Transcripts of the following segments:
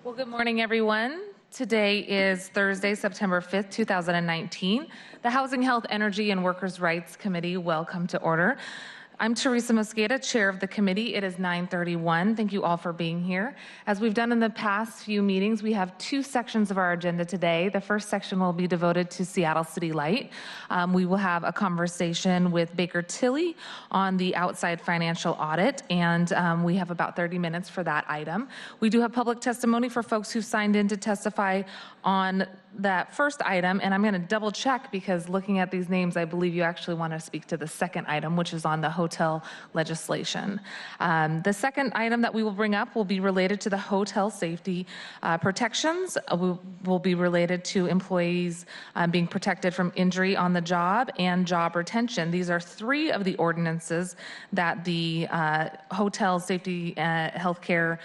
Well, good morning, everyone. Today is Thursday, September 5th, 2019. The Housing, Health, Energy, and Workers' Rights Committee, welcome to order. I'm Teresa Mosqueda, chair of the committee. It is 9:31. Thank you all for being here. As we've done in the past few meetings, we have two sections of our agenda today. The first section will be devoted to Seattle City Light. We will have a conversation with Baker Tilly on the outside financial audit, and we have about 30 minutes for that item. We do have public testimony for folks who signed in to testify on that first item, and I'm going to double check because looking at these names, I believe you actually want to speak to the second item, which is on the hotel legislation. The second item that we will bring up will be related to the hotel safety protections. Will be related to employees being protected from injury on the job and job retention. These are three of the ordinances that the Hotel Safety Healthcare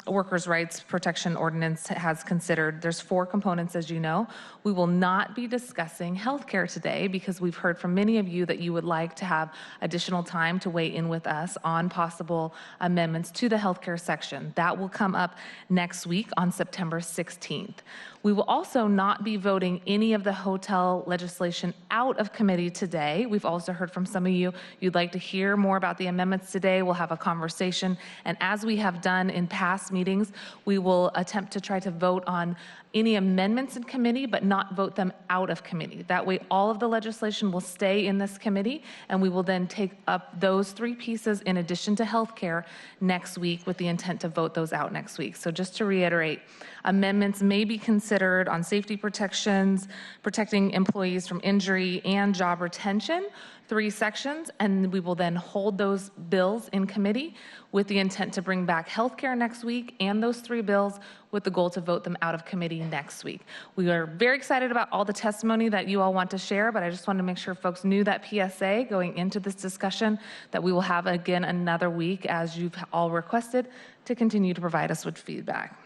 Workers' Rights Protection Ordinance has considered. There's four components, as you know. We will not be discussing healthcare today because we've heard from many of you that you would like to have additional time to weigh in with us on possible amendments to the healthcare section. That will come up next week on September 16th. We will also not be voting any of the hotel legislation out of committee today. We've also heard from some of you, you'd like to hear more about the amendments today. We'll have a conversation, and as we have done in past meetings, we will attempt to try to vote on any amendments in committee, but not vote them out of committee. That way, all of the legislation will stay in this committee, and we will then take up those three pieces in addition to healthcare next week with the intent to vote those out next week. So just to reiterate, amendments may be considered on safety protections, protecting employees from injury, and job retention, three sections, and we will then hold those bills in committee with the intent to bring back healthcare next week and those three bills with the goal to vote them out of committee next week. We are very excited about all the testimony that you all want to share, but I just wanted to make sure folks knew that PSA going into this discussion, that we will have again another week, as you've all requested, to continue to provide us with feedback.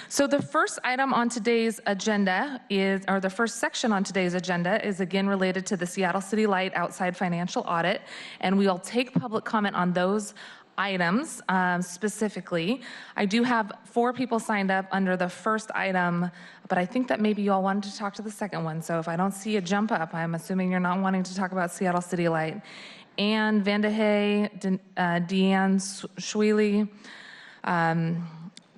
So the first item on today's agenda or the first section on today's agenda is again related to the Seattle City Light outside financial audit, and we'll take public comment on those items specifically. I do have 4 people signed up under the first item, but I think that maybe you all wanted to talk to the second one. So if I don't see a jump up, I'm assuming you're not wanting to talk about Seattle City Light. Ann Vandehay, Deanne Schweely,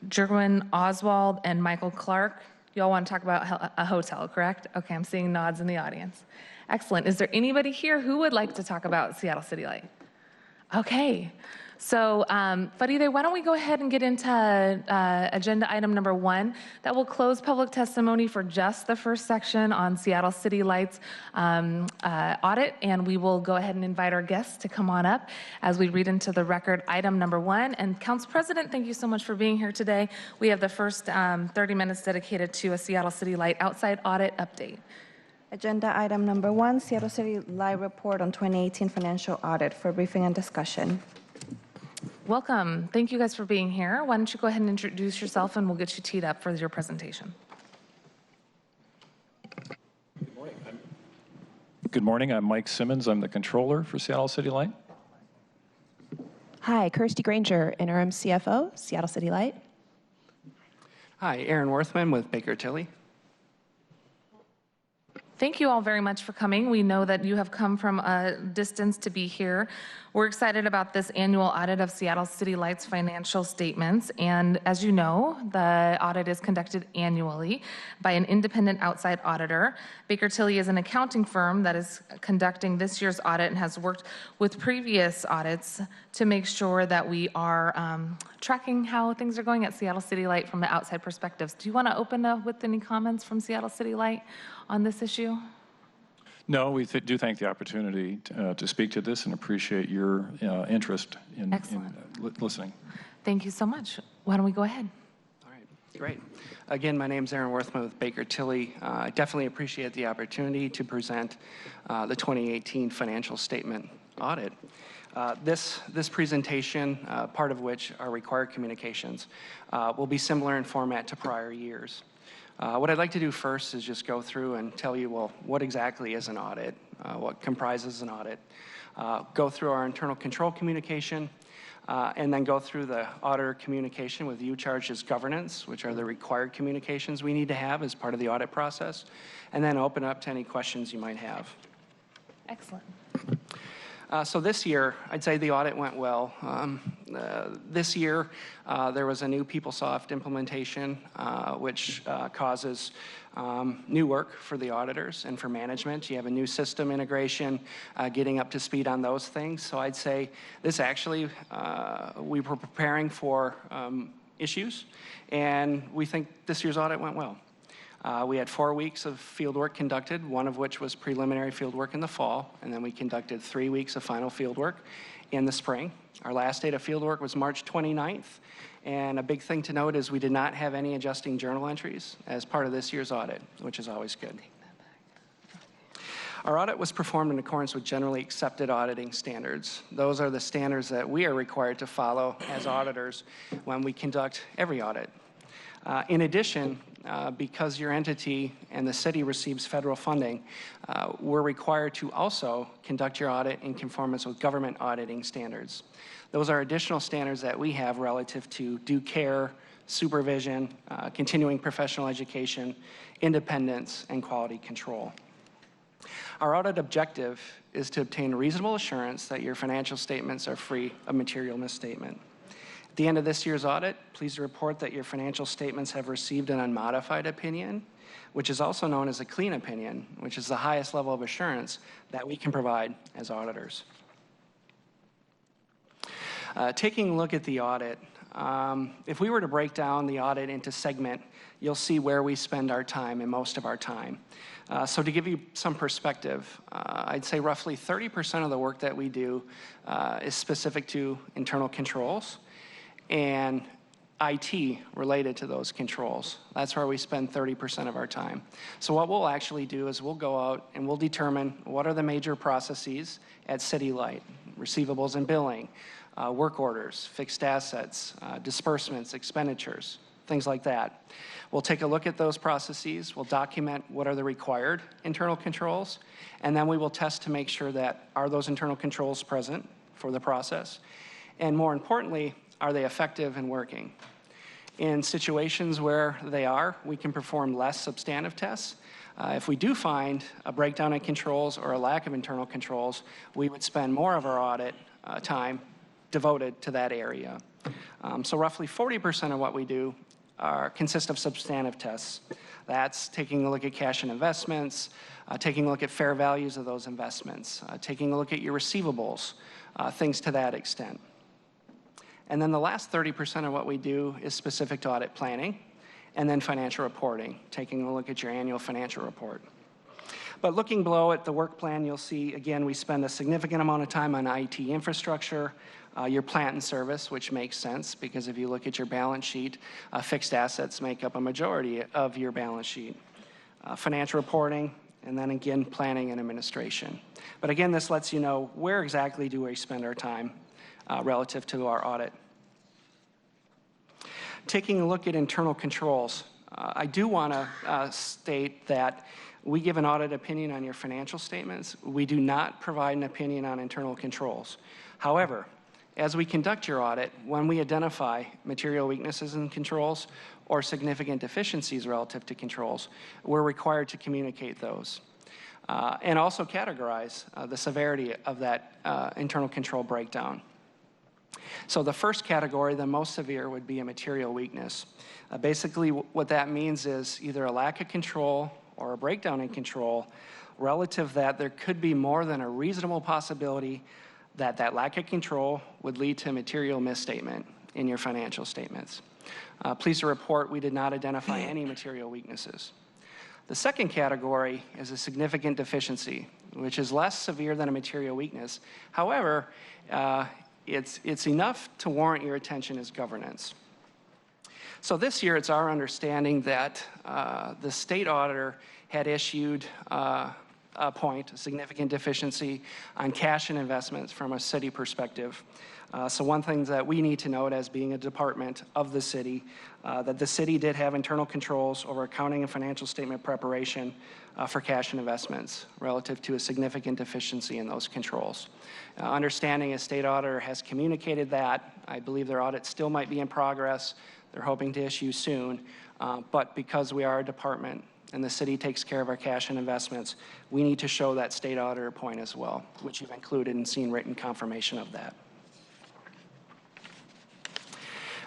Jerwin Oswald, and Michael Clark. You all want to talk about a hotel, correct? Okay, I'm seeing nods in the audience. Excellent. Is there anybody here who would like to talk about Seattle City Light? Okay. So, Faride, why don't we go ahead and get into agenda item number 1. That will close public testimony for just the first section on Seattle City Lights audit, and we will go ahead and invite our guests to come on up as we read into the record item number 1. And Council President, thank you so much for being here today. We have the first 30 minutes dedicated to a Seattle City Light outside audit update. Agenda item number 1, Seattle City Light report on 2018 financial audit for briefing and discussion. Welcome. Thank you guys for being here. Why don't you go ahead and introduce yourself and we'll get you teed up for your presentation. Good morning. I'm Mike Simmons. I'm the controller for Seattle City Light. Hi, Kirsty Granger, interim CFO, Seattle City Light. Hi, Aaron Worthman with Baker Tilly. Thank you all very much for coming. We know that you have come from a distance to be here. We're excited about this annual audit of Seattle City Light's financial statements. And as you know, the audit is conducted annually by an independent outside auditor. Baker Tilly is an accounting firm that is conducting this year's audit and has worked with previous audits to make sure that we are tracking how things are going at Seattle City Light from the outside perspectives. Do you want to open up with any comments from Seattle City Light on this issue? No, we do thank the opportunity to speak to this and appreciate your interest in listening. Thank you so much. Why don't we go ahead? All right, great. Again, my name's Aaron Worthman with Baker Tilly. I definitely appreciate the opportunity to present the 2018 financial statement audit. This presentation, part of which are required communications, will be similar in format to prior years. What I'd like to do first is just go through and tell you, well, what exactly is an audit, what comprises an audit, go through our internal control communication, and then go through the auditor communication with UCharge's governance, which are the required communications we need to have as part of the audit process, and then open up to any questions you might have. Excellent. So this year, I'd say the audit went well. This year, there was a new PeopleSoft implementation, which causes new work for the auditors and for management. You have a new system integration, getting up to speed on those things. So I'd say this actually, we were preparing for issues, and we think this year's audit went well. We had 4 weeks of field work conducted, one of which was preliminary field work in the fall, and then we conducted 3 weeks of final field work in the spring. Our last date of field work was March 29th, and a big thing to note is we did not have any adjusting journal entries as part of this year's audit, which is always good. Our audit was performed in accordance with generally accepted auditing standards. Those are the standards that we are required to follow as auditors when we conduct every audit. In addition, because your entity and the city receives federal funding, we're required to also conduct your audit in conformance with government auditing standards. Those are additional standards that we have relative to due care, supervision, continuing professional education, independence, and quality control. Our audit objective is to obtain reasonable assurance that your financial statements are free of material misstatement. At the end of this year's audit, pleased to report that your financial statements have received an unmodified opinion, which is also known as a clean opinion, which is the highest level of assurance that we can provide as auditors. Taking a look at the audit, if we were to break down the audit into segment, you'll see where we spend our time and most of our time. So to give you some perspective, I'd say roughly 30% of the work that we do is specific to internal controls and IT related to those controls. That's where we spend 30% of our time. So what we'll actually do is we'll go out and we'll determine what are the major processes at City Light, receivables and billing, work orders, fixed assets, disbursements, expenditures, things like that. We'll take a look at those processes, we'll document what are the required internal controls, and then we will test to make sure that are those internal controls present for the process, and more importantly, are they effective and working? In situations where they are, we can perform less substantive tests. If we do find a breakdown in controls or a lack of internal controls, we would spend more of our audit time devoted to that area. So roughly 40% of what we do consist of substantive tests. That's taking a look at cash and investments, taking a look at fair values of those investments, taking a look at your receivables, things to that extent. And then the last 30% of what we do is specific to audit planning, and then financial reporting, taking a look at your annual financial report. But looking below at the work plan, you'll see, again, we spend a significant amount of time on IT infrastructure, your plant and service, which makes sense, because if you look at your balance sheet, fixed assets make up a majority of your balance sheet. Financial reporting, and then again, planning and administration. But again, this lets you know where exactly do we spend our time relative to our audit. Taking a look at internal controls, I do want to state that we give an audit opinion on your financial statements. We do not provide an opinion on internal controls. However, as we conduct your audit, when we identify material weaknesses in controls or significant deficiencies relative to controls, we're required to communicate those and also categorize the severity of that internal control breakdown. So the first category, the most severe, would be a material weakness. Basically, what that means is either a lack of control or a breakdown in control relative that there could be more than a reasonable possibility that that lack of control would lead to material misstatement in your financial statements. Pleased to report we did not identify any material weaknesses. The second category is a significant deficiency, which is less severe than a material weakness. However, it's enough to warrant your attention as governance. So this year, it's our understanding that the state auditor had issued a point, a significant deficiency on cash and investments from a city perspective. So one thing that we need to note as being a department of the city, that the city did have internal controls over accounting and financial statement preparation for cash and investments relative to a significant deficiency in those controls. Understanding a state auditor has communicated that. I believe their audit still might be in progress. They're hoping to issue soon. But because we are a department and the city takes care of our cash and investments, we need to show that state auditor point as well, which you've included and seen written confirmation of that.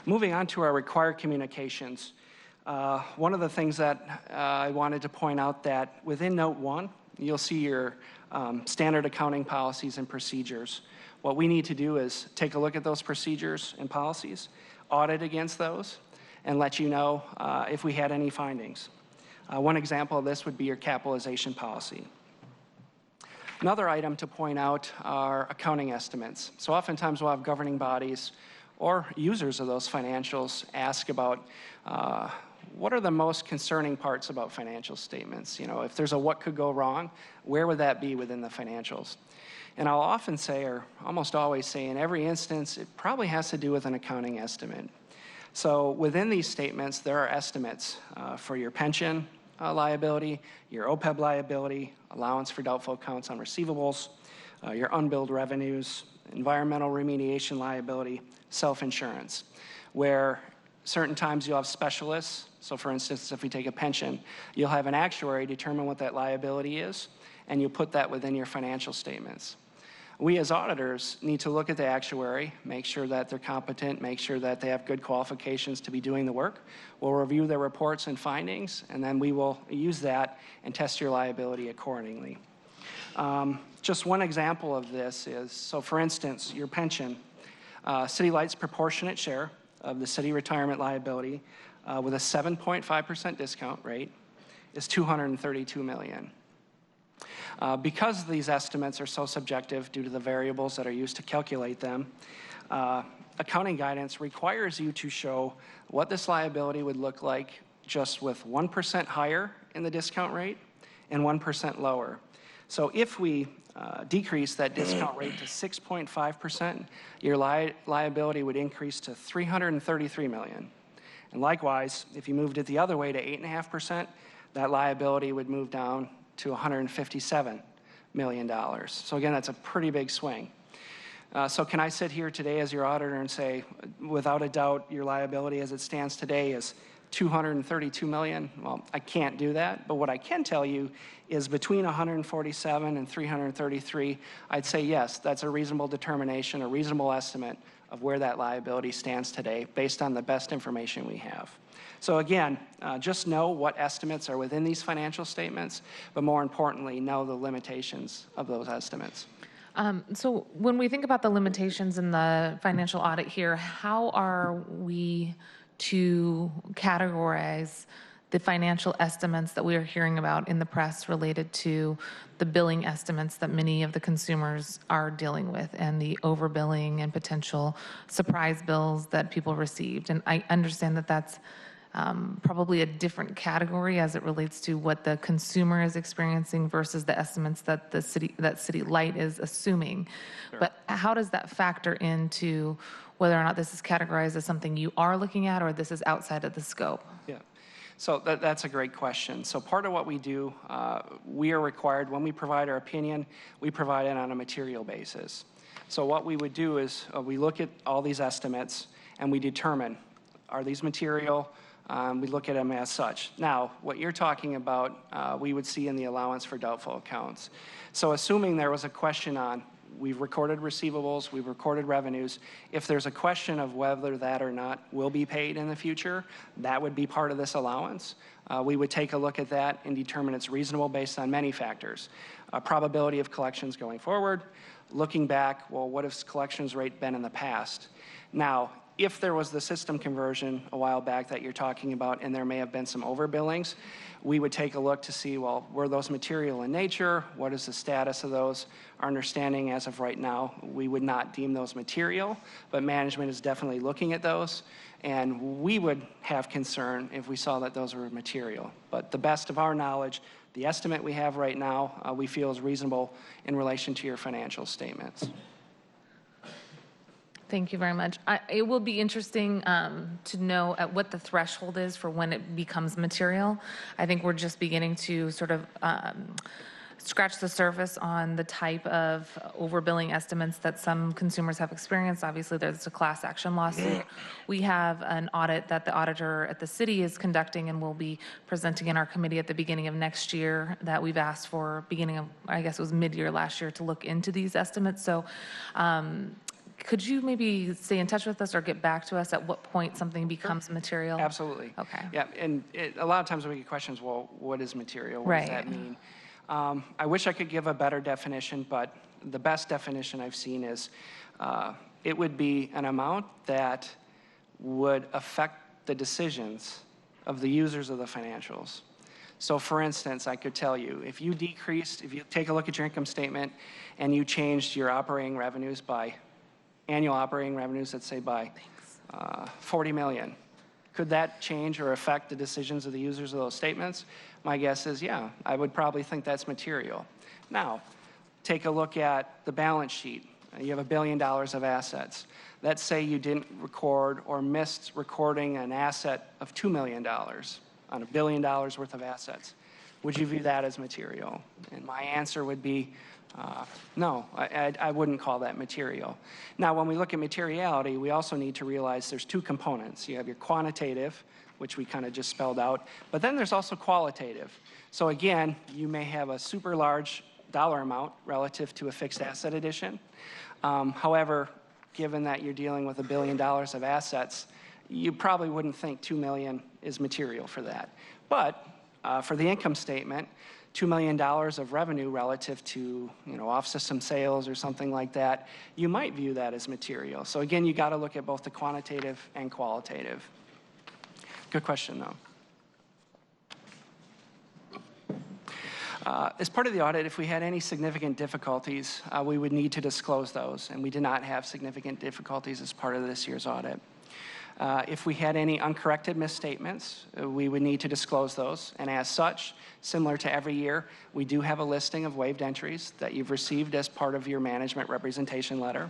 Moving on to our required communications, one of the things that I wanted to point out that within Note 1, you'll see your standard accounting policies and procedures. What we need to do is take a look at those procedures and policies, audit against those, and let you know if we had any findings. One example of this would be your capitalization policy. Another item to point out are accounting estimates. So oftentimes we'll have governing bodies or users of those financials ask about what are the most concerning parts about financial statements? You know, if there's a what could go wrong, where would that be within the financials? And I'll often say, or almost always say, in every instance, it probably has to do with an accounting estimate. So within these statements, there are estimates for your pension liability, your OPEB liability, allowance for doubtful accounts on receivables, your unbilled revenues, environmental remediation liability, self-insurance, where certain times you'll have specialists. So for instance, if we take a pension, you'll have an actuary determine what that liability is, and you'll put that within your financial statements. We as auditors need to look at the actuary, make sure that they're competent, make sure that they have good qualifications to be doing the work. We'll review their reports and findings, and then we will use that and test your liability accordingly. Just one example of this is, so for instance, your pension, City Light's proportionate share of the city retirement liability with a 7.5% discount rate is $232 million. Because these estimates are so subjective due to the variables that are used to calculate them, accounting guidance requires you to show what this liability would look like just with 1% higher in the discount rate and 1% lower. So if we decrease that discount rate to 6.5%, your liability would increase to $333 million. And likewise, if you moved it the other way to 8.5%, that liability would move down to $157 million. So again, that's a pretty big swing. So can I sit here today as your auditor and say, without a doubt, your liability as it stands today is $232 million? Well, I can't do that, but what I can tell you is between 147 and 333, I'd say yes, that's a reasonable determination, a reasonable estimate of where that liability stands today based on the best information we have. So again, just know what estimates are within these financial statements, but more importantly, know the limitations of those estimates. So when we think about the limitations in the financial audit here, how are we to categorize the financial estimates that we are hearing about in the press related to the billing estimates that many of the consumers are dealing with and the overbilling and potential surprise bills that people received? And I understand that that's probably a different category as it relates to what the consumer is experiencing versus the estimates that City Light is assuming. Sure. But how does that factor into whether or not this is categorized as something you are looking at or this is outside of the scope? Yeah. So that's a great question. So part of what we do, we are required, when we provide our opinion, we provide it on a material basis. So what we would do is we look at all these estimates and we determine, are these material? We look at them as such. Now, what you're talking about, we would see in the allowance for doubtful accounts. So assuming there was a question on, we've recorded receivables, we've recorded revenues. If there's a question of whether that or not will be paid in the future, that would be part of this allowance. We would take a look at that and determine it's reasonable based on many factors. Probability of collections going forward, looking back, well, what has collections rate been in the past? Now, if there was the system conversion a while back that you're talking about and there may have been some overbillings, we would take a look to see, well, were those material in nature? What is the status of those? Our understanding as of right now, we would not deem those material, but management is definitely looking at those, and we would have concern if we saw that those were material. But the best of our knowledge, The estimate we have right now, we feel is reasonable in relation to your financial statements. Thank you very much. It will be interesting to know at what the threshold is for when it becomes material. I think we're just beginning to sort of scratch the surface on the type of overbilling estimates that some consumers have experienced. Obviously, there's a class action lawsuit. We have an audit that the auditor at the city is conducting and will be presenting in our committee at the beginning of next year that we've asked for beginning of, I guess it was mid-year last year, to look into these estimates. So could you maybe stay in touch with us or get back to us at what point something becomes material? Absolutely. Okay. Yeah, and a lot of times we get questions, well, what is material? What Right. does that mean? I wish I could give a better definition, but the best definition I've seen is it would be an amount that would affect the decisions of the users of the financials. So for instance, I could tell you, if you take a look at your income statement and you changed your operating revenues by, annual operating revenues, let's say by 40 million, could that change or affect the decisions of the users of those statements? My guess is, yeah, I would probably think that's material. Now, take a look at the balance sheet. You have $1 billion of assets. Let's say you didn't record or missed recording an asset of $2 million on $1 billion worth of assets. Would you view that as material? And my answer would be, no, I wouldn't call that material. Now, when we look at materiality, we also need to realize there's two components. You have your quantitative, which we kind of just spelled out, but then there's also qualitative. So again, you may have a super large dollar amount relative to a fixed asset addition. However, given that you're dealing with $1 billion of assets, you probably wouldn't think 2 million is material for that. But for the income statement, $2 million of revenue relative to, off-system sales or something like that, you might view that as material. So again, you got to look at both the quantitative and qualitative. Good question, though. As part of the audit, if we had any significant difficulties, we would need to disclose those, and we did not have significant difficulties as part of this year's audit. If we had any uncorrected misstatements, we would need to disclose those, and as such, similar to every year, we do have a listing of waived entries that you've received as part of your management representation letter.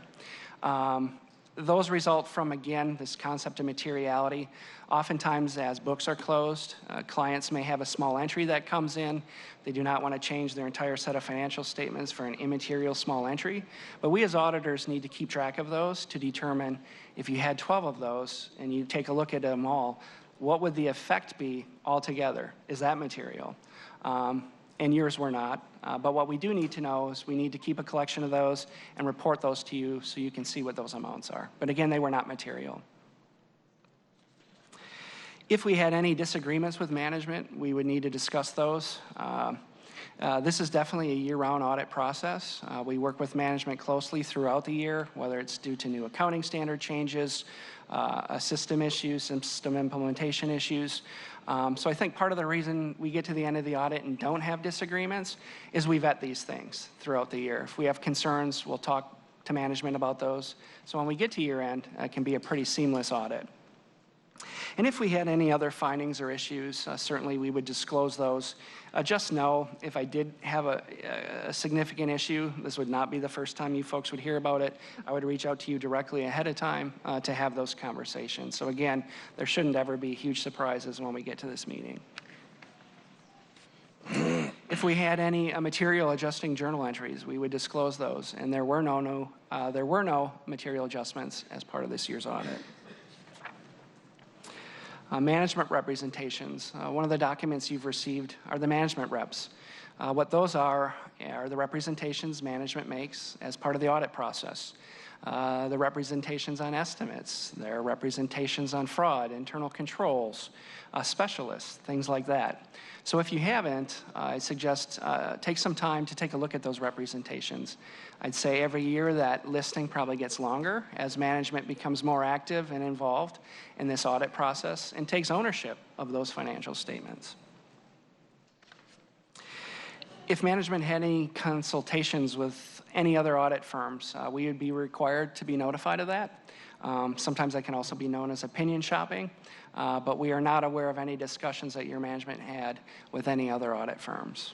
Those result from, again, this concept of materiality. Oftentimes, as books are closed, clients may have a small entry that comes in. They do not want to change their entire set of financial statements for an immaterial small entry. But we as auditors need to keep track of those to determine if you had 12 of those and you take a look at them all, what would the effect be altogether? Is that material? And yours were not. But what we do need to know is we need to keep a collection of those and report those to you so you can see what those amounts are. But again, they were not material. If we had any disagreements with management, we would need to discuss those. This is definitely a year-round audit process. We work with management closely throughout the year, whether it's due to new accounting standard changes, system issues, system implementation issues. So I think part of the reason we get to the end of the audit and don't have disagreements is we vet these things throughout the year. If we have concerns, we'll talk to management about those. So when we get to year end, it can be a pretty seamless audit. And if we had any other findings or issues, certainly we would disclose those. Just know, if I did have a significant issue, this would not be the first time you folks would hear about it. I would reach out to you directly ahead of time to have those conversations. So again, there shouldn't ever be huge surprises when we get to this meeting. If we had any material adjusting journal entries, we would disclose those, and there were no material adjustments as part of this year's audit. Management representations. One of the documents you've received are the management reps. What those are the representations management makes as part of the audit process. The representations on estimates, their representations on fraud, internal controls, specialists, things like that. So if you haven't, I suggest take some time to take a look at those representations. I'd say every year that listing probably gets longer as management becomes more active and involved in this audit process and takes ownership of those financial statements. If management had any consultations with any other audit firms, we would be required to be notified of that. Sometimes that can also be known as opinion shopping, but we are not aware of any discussions that your management had with any other audit firms.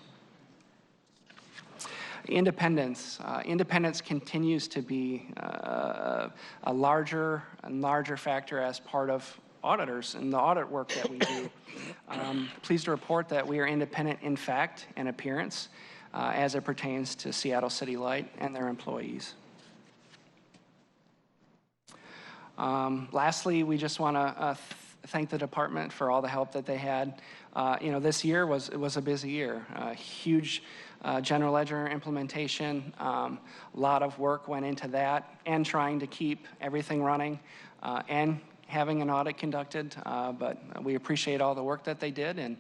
Independence. Independence continues to be a larger and larger factor as part of auditors and the audit work that we do. Pleased to report that we are independent in fact and appearance as it pertains to Seattle City Light and their employees. Lastly, we just want to thank the department for all the help that they had. This year was a busy year. Huge general ledger implementation. A lot of work went into that, and trying to keep everything running and having an audit conducted. But we appreciate all the work that they did, and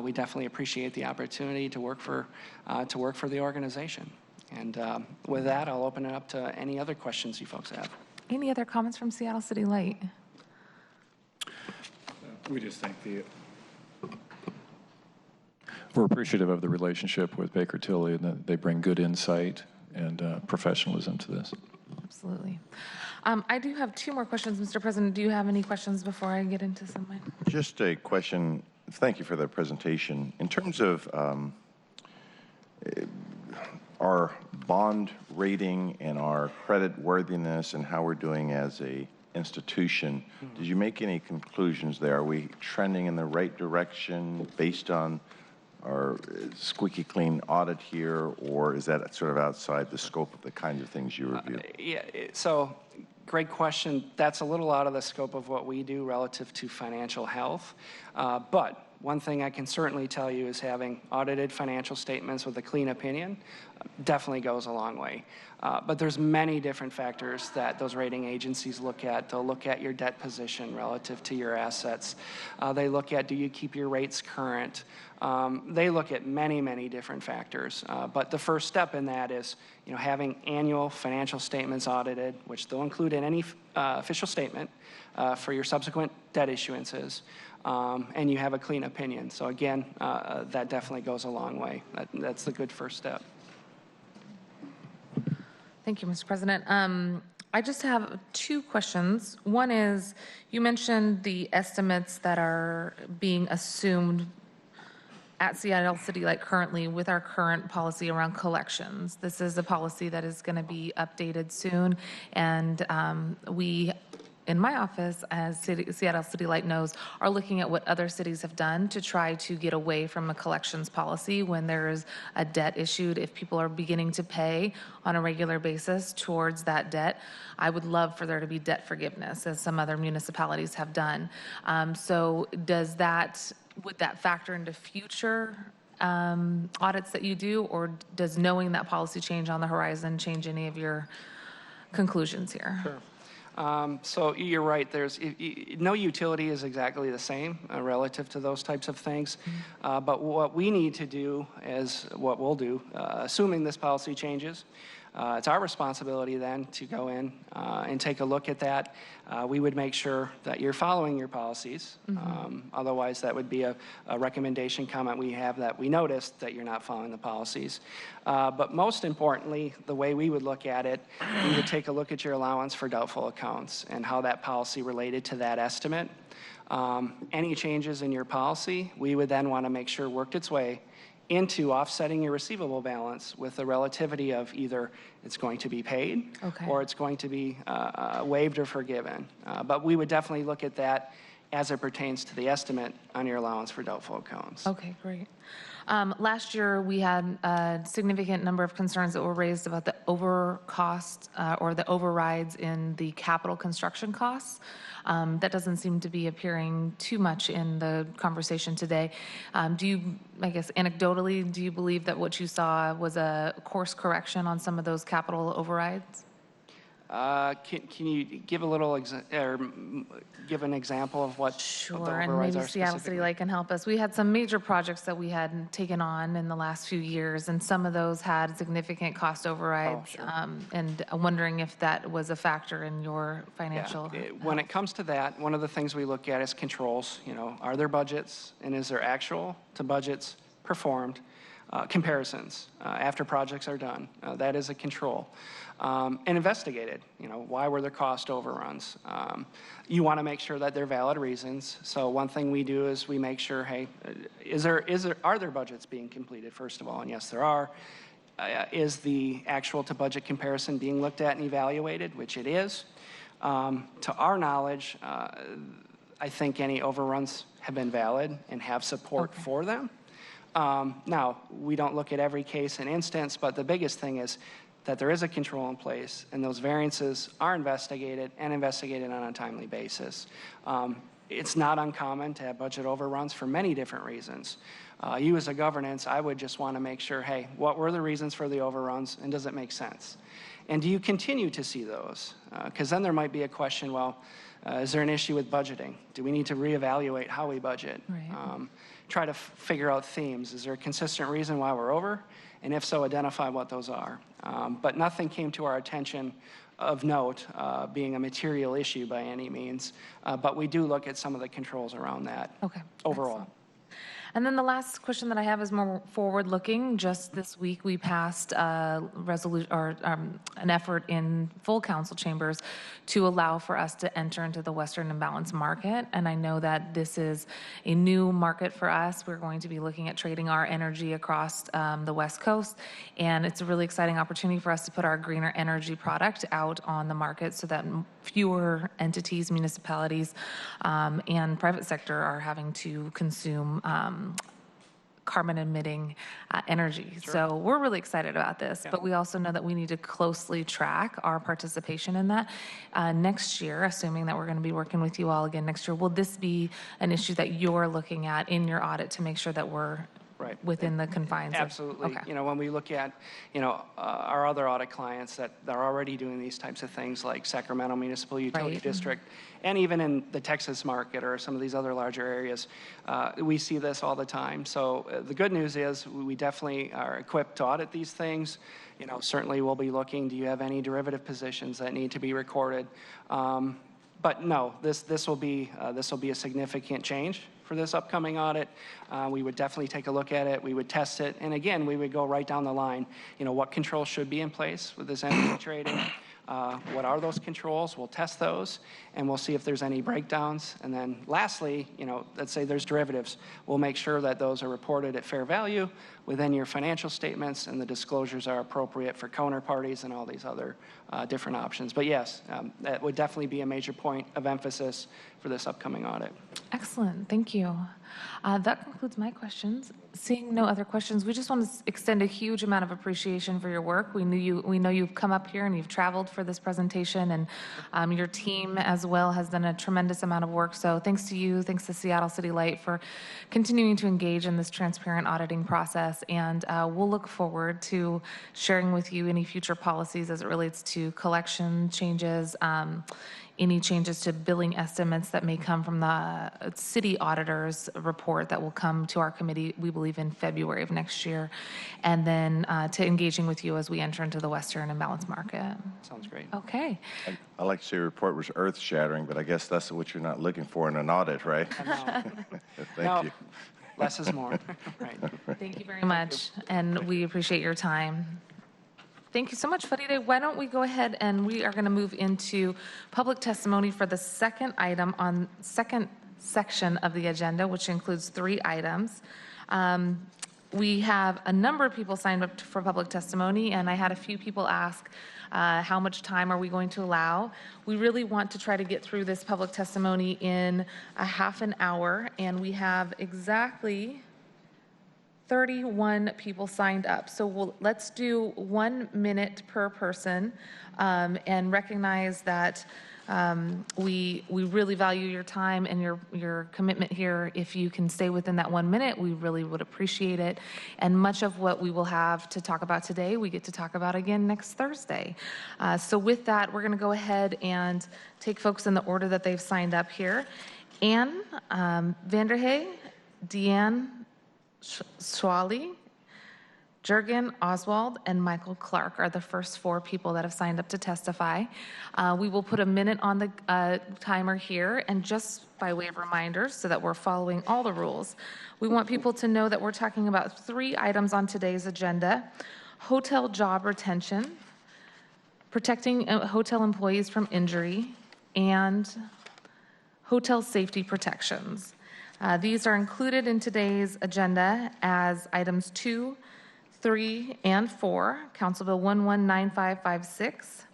we definitely appreciate the opportunity to work for the organization. And with that, I'll open it up to any other questions you folks have. Any other comments from Seattle City Light? We just thank we're appreciative of the relationship with Baker Tilly, and that they bring good insight and professionalism to this. Absolutely. I do have two more questions, Mr. President. Do you have any questions before I get into some of mine? Just a question. Thank you for the presentation. In terms of our bond rating and our credit worthiness and how we're doing as a institution, did you make any conclusions there? Are we trending in the right direction based on our squeaky clean audit here, or is that sort of outside the scope of the kinds of things you review? So great question. That's a little out of the scope of what we do relative to financial health. But one thing I can certainly tell you is having audited financial statements with a clean opinion definitely goes a long way. But there's many different factors that those rating agencies look at. They'll look at your debt position relative to your assets. They look at, do you keep your rates current? They look at many, many different factors. But the first step in that is, having annual financial statements audited, which they'll include in any official statement for your subsequent debt issuances, and you have a clean opinion. So again, that definitely goes a long way. That's the good first step. Thank you, Mr. President. I just have two questions. One is, you mentioned the estimates that are being assumed at Seattle City Light currently with our current policy around collections. This is a policy that is going to be updated soon, and we, in my office, as Seattle City Light knows, are looking at what other cities have done to try to get away from a collections policy when there is a debt issued. If people are beginning to pay on a regular basis towards that debt, I would love for there to be debt forgiveness, as some other municipalities have done. So would that factor into future audits that you do, or does knowing that policy change on the horizon change any of your conclusions here? Sure. So you're right. No utility is exactly the same relative to those types of things. But what we need to do is what we'll do, assuming this policy changes. It's our responsibility then to go in and take a look at that. We would make sure that you're following your policies. Otherwise, that would be a recommendation comment we have, that we noticed that you're not following the policies. But most importantly, the way we would look at it, we would take a look at your allowance for doubtful accounts and how that policy related to that estimate. Any changes in your policy, we would then want to make sure worked its way into offsetting your receivable balance with the relativity of either it's going to be paid or it's going to be waived or forgiven. But we would definitely look at that as it pertains to the estimate on your allowance for doubtful accounts. Okay, great. Last year, we had a significant number of concerns that were raised about the overcost or the overrides in the capital construction costs. That doesn't seem to be appearing too much in the conversation today. Do you, I guess anecdotally, do you believe that what you saw was a course correction on some of those capital overrides? Can you give a little give an example of what Sure, the and overrides maybe are Seattle City Light can help us. We had some major projects that we had taken on in the last few years, and some of those had significant cost overrides. And I'm wondering if that was a factor in your financial. Yeah. When it comes to that, one of the things we look at is controls. Are there budgets, and is there actual to budgets performed? comparisons after projects are done. That is a control. And investigate it. Why were there cost overruns? You want to make sure that they're valid reasons. So one thing we do is we make sure, hey, are there budgets being completed, first of all? And yes, there are. Is the actual to budget comparison being looked at and evaluated, which it is. To our knowledge, I think any overruns have been valid and have support for them. Now, we don't look at every case and instance, but the biggest thing is that there is a control in place and those variances are investigated and investigated on a timely basis. It's not uncommon to have budget overruns for many different reasons. You as a governance, I would just want to make sure, hey, what were the reasons for the overruns and does it make sense? And do you continue to see those? Because then there might be a question, well, is there an issue with budgeting? Do we need to reevaluate how we budget? Right. Try to figure out themes. Is there a consistent reason why we're over? And if so, identify what those are. But nothing came to our attention of note being a material issue by any means. But we do look at some of the controls around that overall. Excellent. And then the last question that I have is more forward-looking. Just this week, we passed a resolution or an effort in full council chambers to allow for us to enter into the Western Imbalance market. And I know that this is a new market for us. We're going to be looking at trading our energy across the West Coast, and it's a really exciting opportunity for us to put our greener energy product out on the market so that fewer entities, municipalities, and private sector are having to consume carbon emitting energy. Sure. So we're really excited about this, but we also know that we need to closely track our participation in that. Next year, assuming that we're going to be working with you all again next year, will this be an issue that you're looking at in your audit to make sure that we're within the confines? Absolutely. When we look at, our other audit clients that are already doing these types of things like Sacramento Municipal Utility District, and even in the Texas market or some of these other larger areas, we see this all the time. So the good news is we definitely are equipped to audit these things. Certainly we'll be looking, do you have any derivative positions that need to be recorded? But no, this will be a significant change for this upcoming audit. We would definitely take a look at it. We would test it. And again, we would go right down the line. What controls should be in place with this energy trading? What are those controls? We'll test those, and we'll see if there's any breakdowns. And then lastly, let's say there's derivatives. We'll make sure that those are reported at fair value within your financial statements, and the disclosures are appropriate for counterparties and all these other different options. But yes, that would definitely be a major point of emphasis for this upcoming audit. Excellent. Thank you. That concludes my questions. Seeing no other questions, we just want to extend a huge amount of appreciation for your work. We know you've come up here and you've traveled for this presentation, and your team as well has done a tremendous amount of work. So thanks to you, thanks to Seattle City Light for continuing to engage in this transparent auditing process. And we'll look forward to sharing with you any future policies as it relates to collection changes, any changes to billing estimates that may come from the city auditor's report that will come to our committee, we believe, in February of next year, and then to engaging with you as we enter into the Western Imbalance market. Sounds great. Okay. I like to say your report was earth-shattering, but I guess that's what you're not looking for in an audit, right? Thank you. Less is more. Right. Thank you very much, and we appreciate your time. Thank you so much, Faride. Why don't we go ahead and we are going to move into public testimony for the second item on second section of the agenda, which includes 3 items. We have a number of people signed up for public testimony, and I had a few people ask how much time are we going to allow. We really want to try to get through this public testimony in a half an hour, and we have exactly 31 people signed up. So let's do 1 minute per person, and recognize that we really value your time and your commitment here. If you can stay within that 1 minute, we really would appreciate it. And much of what we will have to talk about today, we get to talk about again next Thursday. So with that, we're going to go ahead and take folks in the order that they've signed up here. Anne Vanderhey, Deanne Schwally, Jurgen, Oswald, and Michael Clark are the first 4 people that have signed up to testify. We will put a minute on the timer here, and just by way of reminders so that we're following all the rules, we want people to know that we're talking about 3 items on today's agenda: hotel job retention, protecting hotel employees from injury, and hotel safety protections. These are included in today's agenda as items 2, 3, and 4, Council Bill 119556,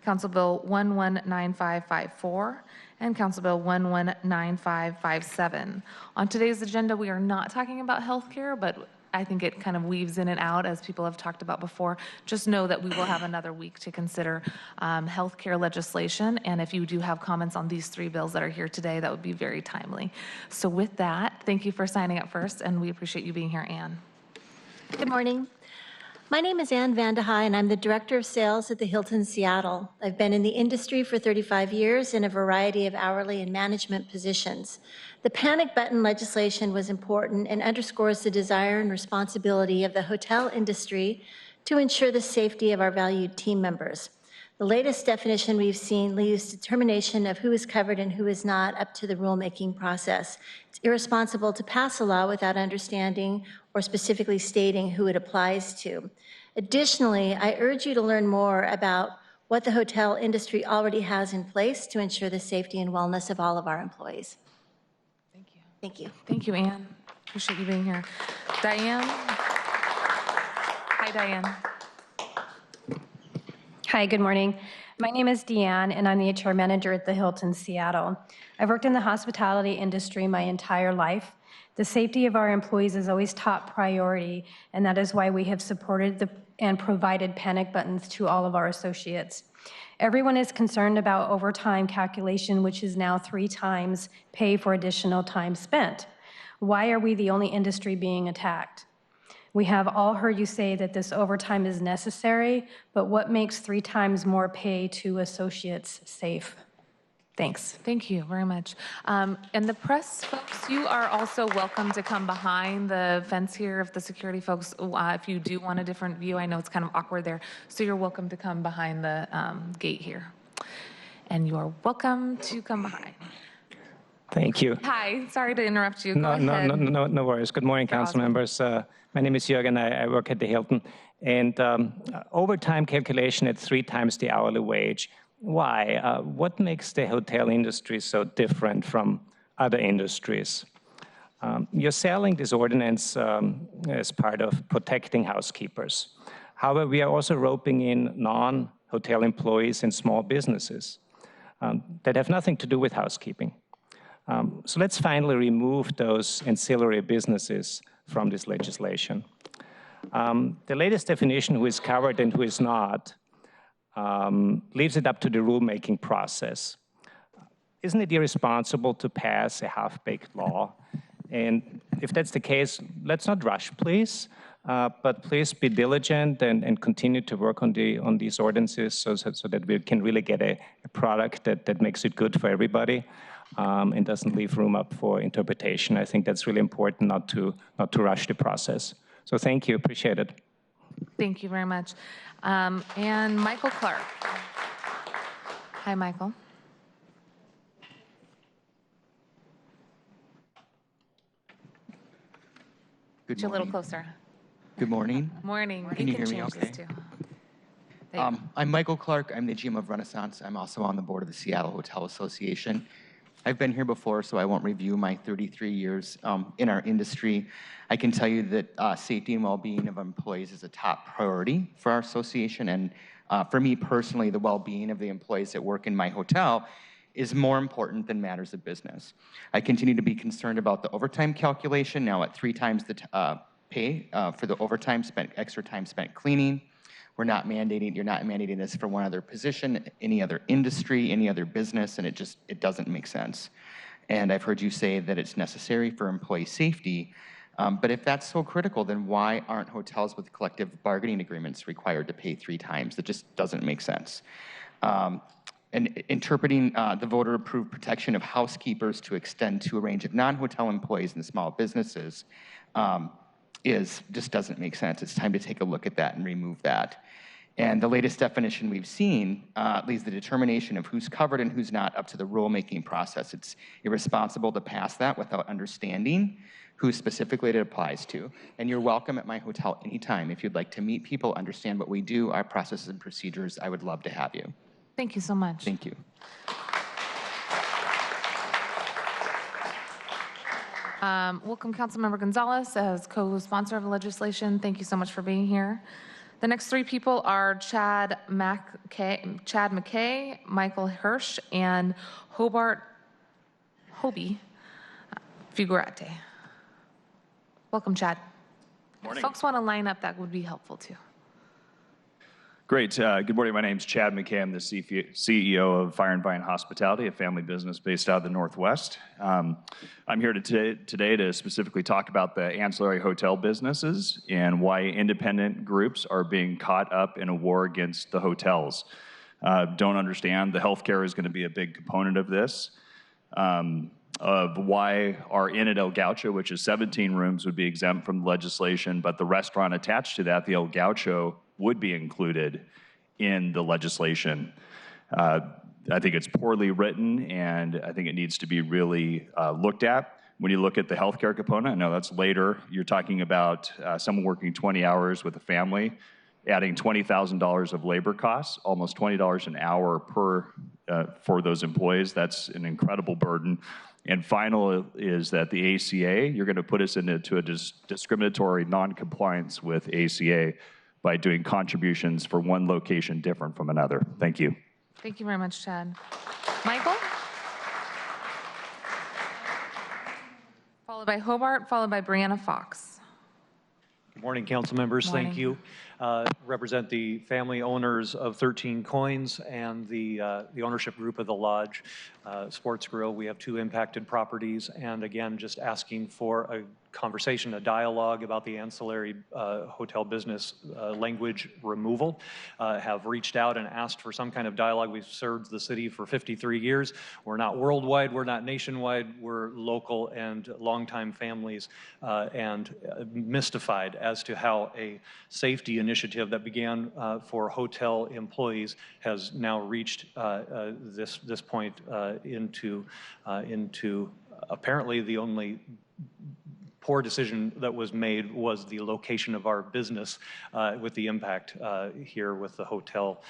Council Bill 119554, and Council Bill 119557. On today's agenda, we are not talking about healthcare, but I think it kind of weaves in and out, as people have talked about before. Just know that we will have another week to consider healthcare legislation, and if you do have comments on these 3 bills that are here today, that would be very timely. So with that, thank you for signing up first, and we appreciate you being here, Ann. Good morning. My name is Ann Vandehei, and I'm the Director of Sales at the Hilton Seattle. I've been in the industry for 35 years in a variety of hourly and management positions. The panic button legislation was important and underscores the desire and responsibility of the hotel industry to ensure the safety of our valued team members. The latest definition we've seen leaves determination of who is covered and who is not up to the rulemaking process. It's irresponsible to pass a law without understanding or specifically stating who it applies to. Additionally, I urge you to learn more about what the hotel industry already has in place to ensure the safety and wellness of all of our employees. Thank you. Thank you. Thank you, Ann. Appreciate you being here. Diane? Hi, Diane. Hi, good morning. My name is Deanne, and I'm the HR manager at the Hilton Seattle. I've worked in the hospitality industry my entire life. The safety of our employees is always top priority, and that is why we have supported and provided panic buttons to all of our associates. Everyone is concerned about overtime calculation, which is now 3 times pay for additional time spent. Why are we the only industry being attacked? We have all heard you say that this overtime is necessary, but what makes 3 times more pay to associates safe? Thanks. Thank you very much. And the press folks, you are also welcome to come behind the fence here if the security folks, if you do want a different view. I know it's kind of awkward there, so you're welcome to come behind the gate here. And you are welcome to come behind. Thank you. Hi, sorry to interrupt you. Go ahead. No worries. Good morning, council members. My name is Jürgen. I work at the Hilton. And overtime calculation at 3 times the hourly wage. Why? What makes the hotel industry so different from other industries? You're selling this ordinance as part of protecting housekeepers. However, we are also roping in non-hotel employees and small businesses that have nothing to do with housekeeping. So let's finally remove those ancillary businesses from this legislation. The latest definition, who is covered and who is not, leaves it up to the rulemaking process. Isn't it irresponsible to pass a half-baked law? And if that's the case, let's not rush, please. But please be diligent and continue to work on these ordinances so that we can really get a product that makes it good for everybody. And doesn't leave room up for interpretation. I think that's really important not to rush the process. So thank you, appreciate it. Thank you very much. And Michael Clark. Hi, Michael. Good A little morning. closer. Good morning. Morning. Can you hear me change okay? this too. There you go. I'm Michael Clark. I'm the GM of Renaissance. I'm also on the board of the Seattle Hotel Association. I've been here before, so I won't review my 33 years in our industry. I can tell you that safety and well-being of employees is a top priority for our association, and for me personally, the well-being of the employees that work in my hotel is more important than matters of business. I continue to be concerned about the overtime calculation, now at 3 times the pay for the overtime spent, extra time spent cleaning. You're not mandating this for one other position, any other industry, any other business, and it doesn't make sense. And I've heard you say that it's necessary for employee safety, but if that's so critical, then why aren't hotels with collective bargaining agreements required to pay 3 times? That just doesn't make sense. And interpreting the voter-approved protection of housekeepers to extend to a range of non-hotel employees and small businesses, just doesn't make sense. It's time to take a look at that and remove that. And the latest definition we've seen leaves the determination of who's covered and who's not up to the rulemaking process. It's irresponsible to pass that without understanding who specifically it applies to. And you're welcome at my hotel anytime. If you'd like to meet people, understand what we do, our processes and procedures, I would love to have you. Thank you so much. Thank you. Welcome, Councilmember Gonzalez, as co-sponsor of the legislation. Thank you so much for being here. The next three people are Chad McKay, Michael Hirsch, and Hobie Figurate. Welcome, Chad. Morning. If folks want to line up, that would be helpful too. Great. Good morning. My name is Chad McKay. I'm the CEO of Fire and Vine Hospitality, a family business based out of the Northwest. I'm here today to specifically talk about the ancillary hotel businesses and why independent groups are being caught up in a war against the hotels. Don't understand. The healthcare is going to be a big component of this. Of why our Inn at El Gaucho, which is 17 rooms, would be exempt from the legislation, but the restaurant attached to that, the El Gaucho, would be included in the legislation. I think it's poorly written, and I think it needs to be really looked at. When you look at the healthcare component, I know that's later, you're talking about someone working 20 hours with a family, adding $20,000 of labor costs, almost $20 an hour for those employees. That's an incredible burden. And final is that the ACA, you're going to put us into a discriminatory non-compliance with ACA by doing contributions for one location different from another. Thank you. Thank you very much, Chad. Michael? Followed by Hobart, followed by Brianna Fox. Good morning, council members. Morning. Thank you. Represent the family owners of 13 Coins and the ownership group of the Lodge Sports Grill. We have 2 impacted properties, and again, just asking for a conversation, a dialogue about the ancillary hotel business language removal. Have reached out and asked for some kind of dialogue. We've served the city for 53 years. We're not worldwide, we're not nationwide, we're local and longtime families, and mystified as to how a safety initiative that began for hotel employees has now reached this point into apparently the only poor decision that was made was the location of our business with the impact here with the hotel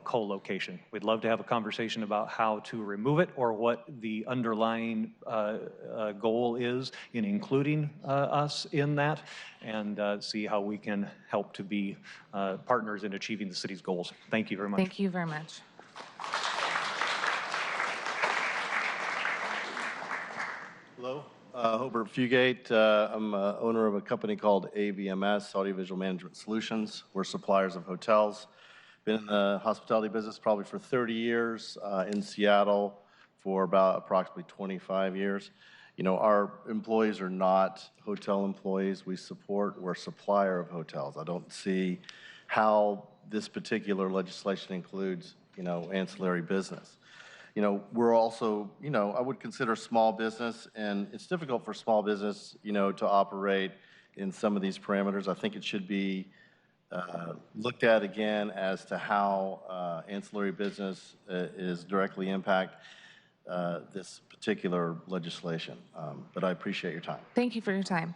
co-location. We'd love to have a conversation about how to remove it or what the underlying goal is in including us in that, and see how we can help to be partners in achieving the city's goals. Thank you very much. Thank you very much. Hello, Hobart Fugate. I'm owner of a company called AVMS, Audiovisual Management Solutions. We're suppliers of hotels. Been in the hospitality business probably for 30 years, in Seattle for about approximately 25 years. You know, our employees are not hotel employees. We're a supplier of hotels. I don't see how this particular legislation includes, you know, ancillary business. You know, we're also, you know, I would consider small business, and it's difficult for small business, you know, to operate in some of these parameters. I think it should be looked at again as to how ancillary business is directly impact this particular legislation. But I appreciate your time. Thank you for your time.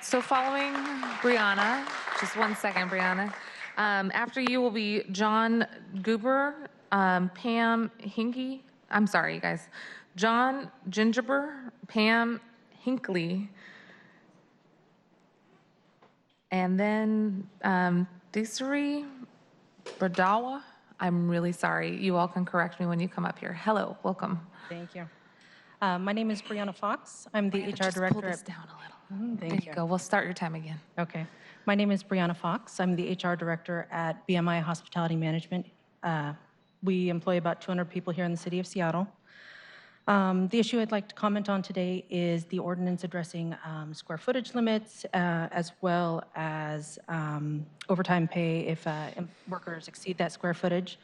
So following Brianna, just one second, Brianna. After you will be John Goober, Pam Hinky, I'm sorry, you guys. John Gingerber, Pam Hinkley, and then Desiree Bradawa. I'm really sorry. You all can correct me when you come up here. Hello, welcome. Thank you. My name is Brianna Fox. I'm the HR just director. Pull this down a little. Thank There you you. go. We'll start your time again. Okay. My name is Brianna Fox. I'm the HR director at BMI Hospitality Management. We employ about 200 people here in the city of Seattle. The issue I'd like to comment on today is the ordinance addressing square footage limits, as well as overtime pay if workers exceed that square footage.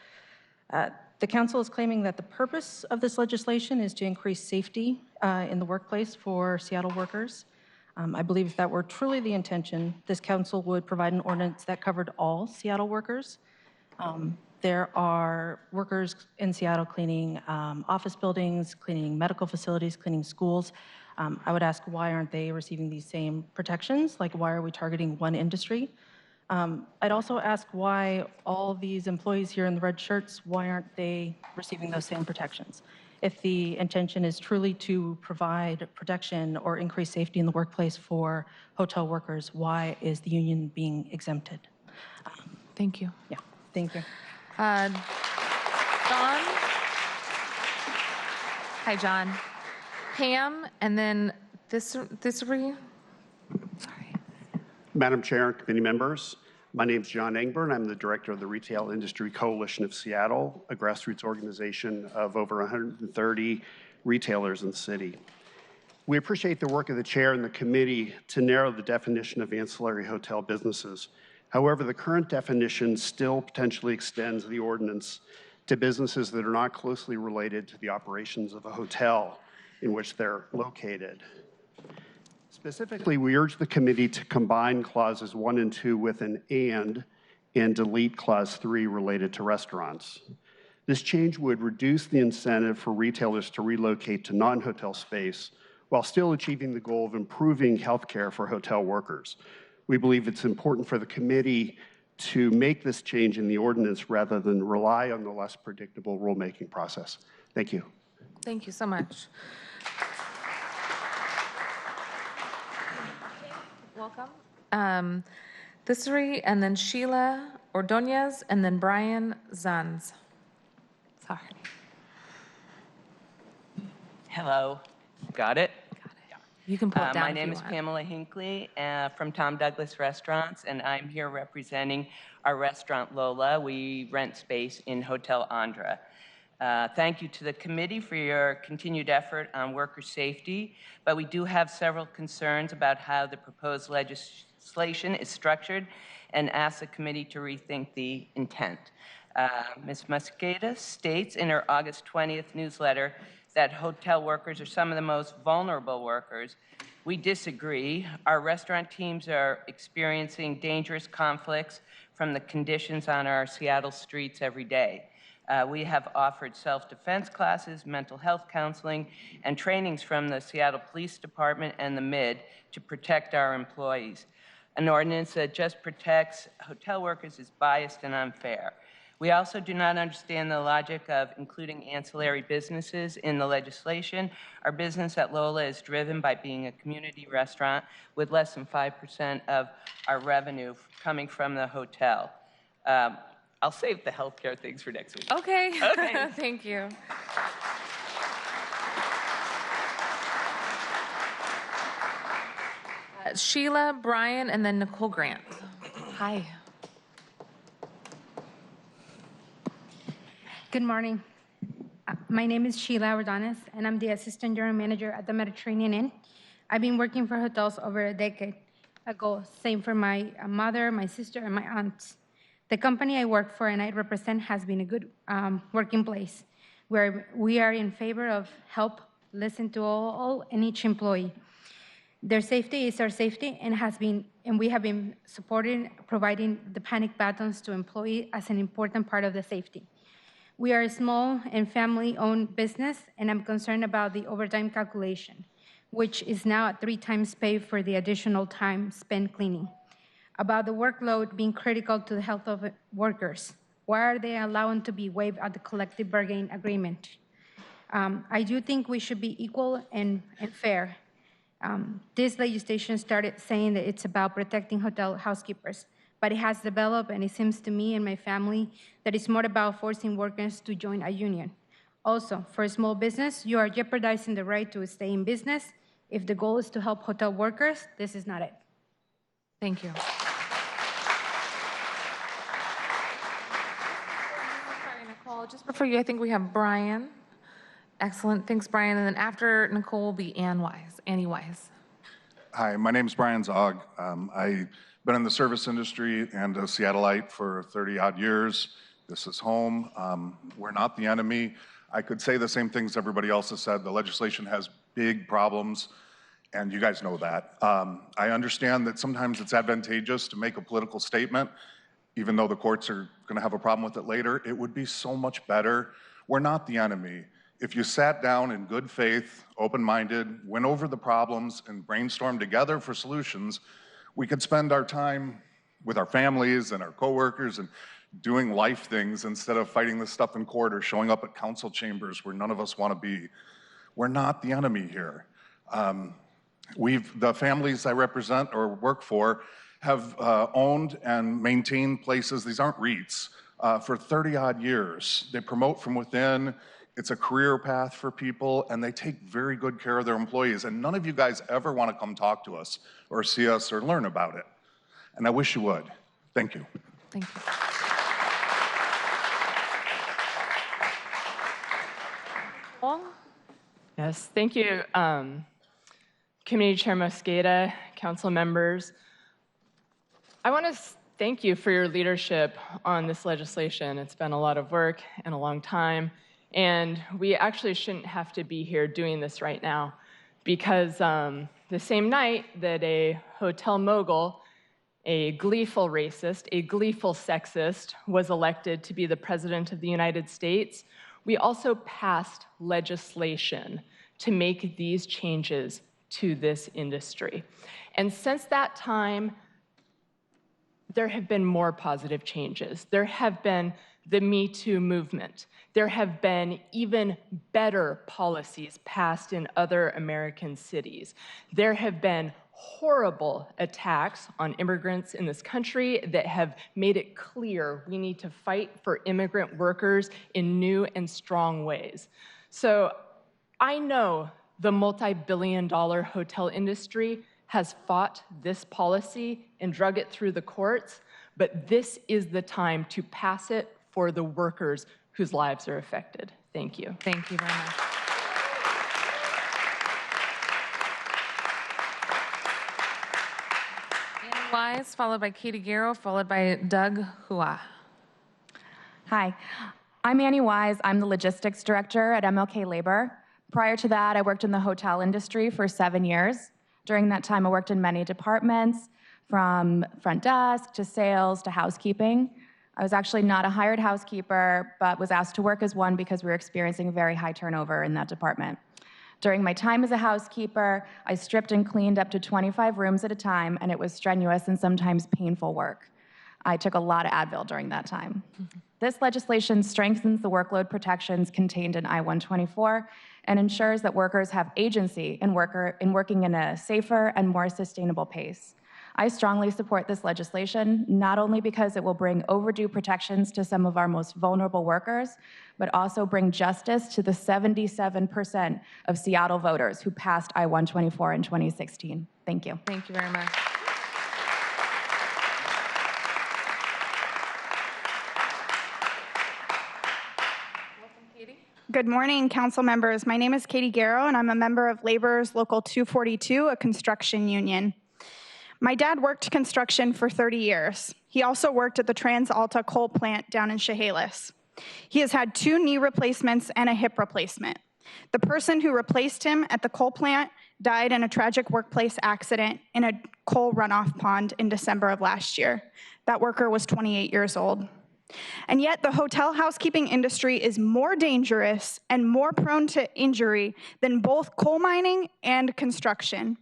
The council is claiming that the purpose of this legislation is to increase safety in the workplace for Seattle workers. I believe if that were truly the intention, this council would provide an ordinance that covered all Seattle workers. There are workers in Seattle cleaning office buildings, cleaning medical facilities, cleaning schools. I would ask, why aren't they receiving these same protections? Like, why are we targeting one industry? I'd also ask why all these employees here in the red shirts, why aren't they receiving those same protections? If the intention is truly to provide protection or increase safety in the workplace for hotel workers, why is the union being exempted? Thank you. Yeah, thank you. John? Hi, John. Pam, and then this. Madam Chair and committee members, my name is John Engburn. I'm the director of the Retail Industry Coalition of Seattle, a grassroots organization of over 130 retailers in the city. We appreciate the work of the chair and the committee to narrow the definition of ancillary hotel businesses. However, the current definition still potentially extends the ordinance to businesses that are not closely related to the operations of a hotel in which they're located. Specifically, we urge the committee to combine clauses 1 and 2 with an and delete clause 3 related to restaurants. This change would reduce the incentive for retailers to relocate to non-hotel space while still achieving the goal of improving health care for hotel workers. We believe it's important for the committee to make this change in the ordinance rather than rely on the less predictable rulemaking process. Thank you. Thank you so much. Welcome. Thisri, and then Sheila Ordonez, and then Brian Zanz. Sorry. Hello. Got it? You can pull it down My if name you is want. Pamela Hinckley from Tom Douglas Restaurants, and I'm here representing our restaurant Lola. We rent space in Hotel Andra. Thank you to the committee for your continued effort on worker safety, but we do have several concerns about how the proposed legislation is structured and ask the committee to rethink the intent. Ms. Mosqueda states in her August 20th newsletter that hotel workers are some of the most vulnerable workers. We disagree. Our restaurant teams are experiencing dangerous conflicts from the conditions on our Seattle streets every day. We have offered self-defense classes, mental health counseling, and trainings from the Seattle Police Department and the MID to protect our employees. An ordinance that just protects hotel workers is biased and unfair. We also do not understand the logic of including ancillary businesses in the legislation. Our business at Lola is driven by being a community restaurant with less than 5% of our revenue coming from the hotel. I'll save the healthcare things for next week. Okay. Okay. Thank you. Sheila, Brian, and then Nicole Grant. Hi. Good morning. My name is Sheila Ordonez, and I'm the Assistant General Manager at the Mediterranean Inn. I've been working for hotels over a decade ago, same for my mother, my sister, and my aunts. The company I work for and I represent has been a good working place where we are in favor of help, listen to all and each employee. Their safety is our safety and we have been providing the panic buttons to employees as an important part of the safety. We are a small and family-owned business, and I'm concerned about the overtime calculation, which is now at 3 times pay for the additional time spent cleaning. About the workload being critical to the health of workers. Why are they allowed to be waived at the collective bargaining agreement? I do think we should be equal and fair. This legislation started saying that it's about protecting hotel housekeepers, but it has developed, and it seems to me and my family, that it's more about forcing workers to join a union. Also, for a small business, you are jeopardizing the right to stay in business. If the goal is to help hotel workers, this is not it. Thank you. Sorry, Nicole, just before you, I think we have Brian. Excellent, thanks, Brian. And then after Nicole will be Annie Wise. Hi, my name is Brian Zog. I've been in the service industry and a Seattleite for 30-odd years. This is home. We're not the enemy. I could say the same things everybody else has said. The legislation has big problems. and you guys know that. I understand that sometimes it's advantageous to make a political statement, even though the courts are going to have a problem with it later. It would be so much better. We're not the enemy. If you sat down in good faith, open-minded, went over the problems, and brainstormed together for solutions, we could spend our time with our families and our coworkers and doing life things instead of fighting this stuff in court or showing up at council chambers where none of us want to be. We're not the enemy here. The families I represent or work for have owned and maintained places, these aren't REITs, for 30-odd years. They promote from within. It's a career path for people, and they take very good care of their employees. And none of you guys ever want to come talk to us or see us or learn about it. And I wish you would. Thank you. Thank you. Yes, thank you, Committee Chair Mosqueda, council members. I want to thank you for your leadership on this legislation. It's been a lot of work and a long time, and we actually shouldn't have to be here doing this right now, because the same night that a hotel mogul, a gleeful racist, a gleeful sexist, was elected to be the President of the United States, we also passed legislation to make these changes to this industry. And since that time, there have been more positive changes. There have been the Me Too movement. There have been even better policies passed in other American cities. There have been horrible attacks on immigrants in this country that have made it clear we need to fight for immigrant workers in new and strong ways. So I know the multi-billion-dollar hotel industry has fought this policy and drug it through the courts, but this is the time to pass it for the workers whose lives are affected. Thank you. Thank you very much. Annie Wise, followed by Katie Garrow, followed by Doug Hua. Hi, I'm Annie Wise. I'm the logistics director at MLK Labor. Prior to that, I worked in the hotel industry for 7 years. During that time, I worked in many departments, from front desk to sales to housekeeping. I was actually not a hired housekeeper, but was asked to work as one because we were experiencing very high turnover in that department. During my time as a housekeeper, I stripped and cleaned up to 25 rooms at a time, and it was strenuous and sometimes painful work. I took a lot of Advil during that time. This legislation strengthens the workload protections contained in I-124 and ensures that workers have agency in working in a safer and more sustainable pace. I strongly support this legislation, not only because it will bring overdue protections to some of our most vulnerable workers, but also bring justice to the 77% of Seattle voters who passed I-124 in 2016. Thank you. Thank you very much. Good morning, council members. My name is Katie Garrow, and I'm a member of Labor's Local 242, a construction union. My dad worked construction for 30 years. He also worked at the TransAlta coal plant down in Chehalis. He has had 2 knee replacements and a hip replacement. The person who replaced him at the coal plant died in a tragic workplace accident in a coal runoff pond in December of last year. That worker was 28 years old. And yet the hotel housekeeping industry is more dangerous and more prone to injury than both coal mining and construction.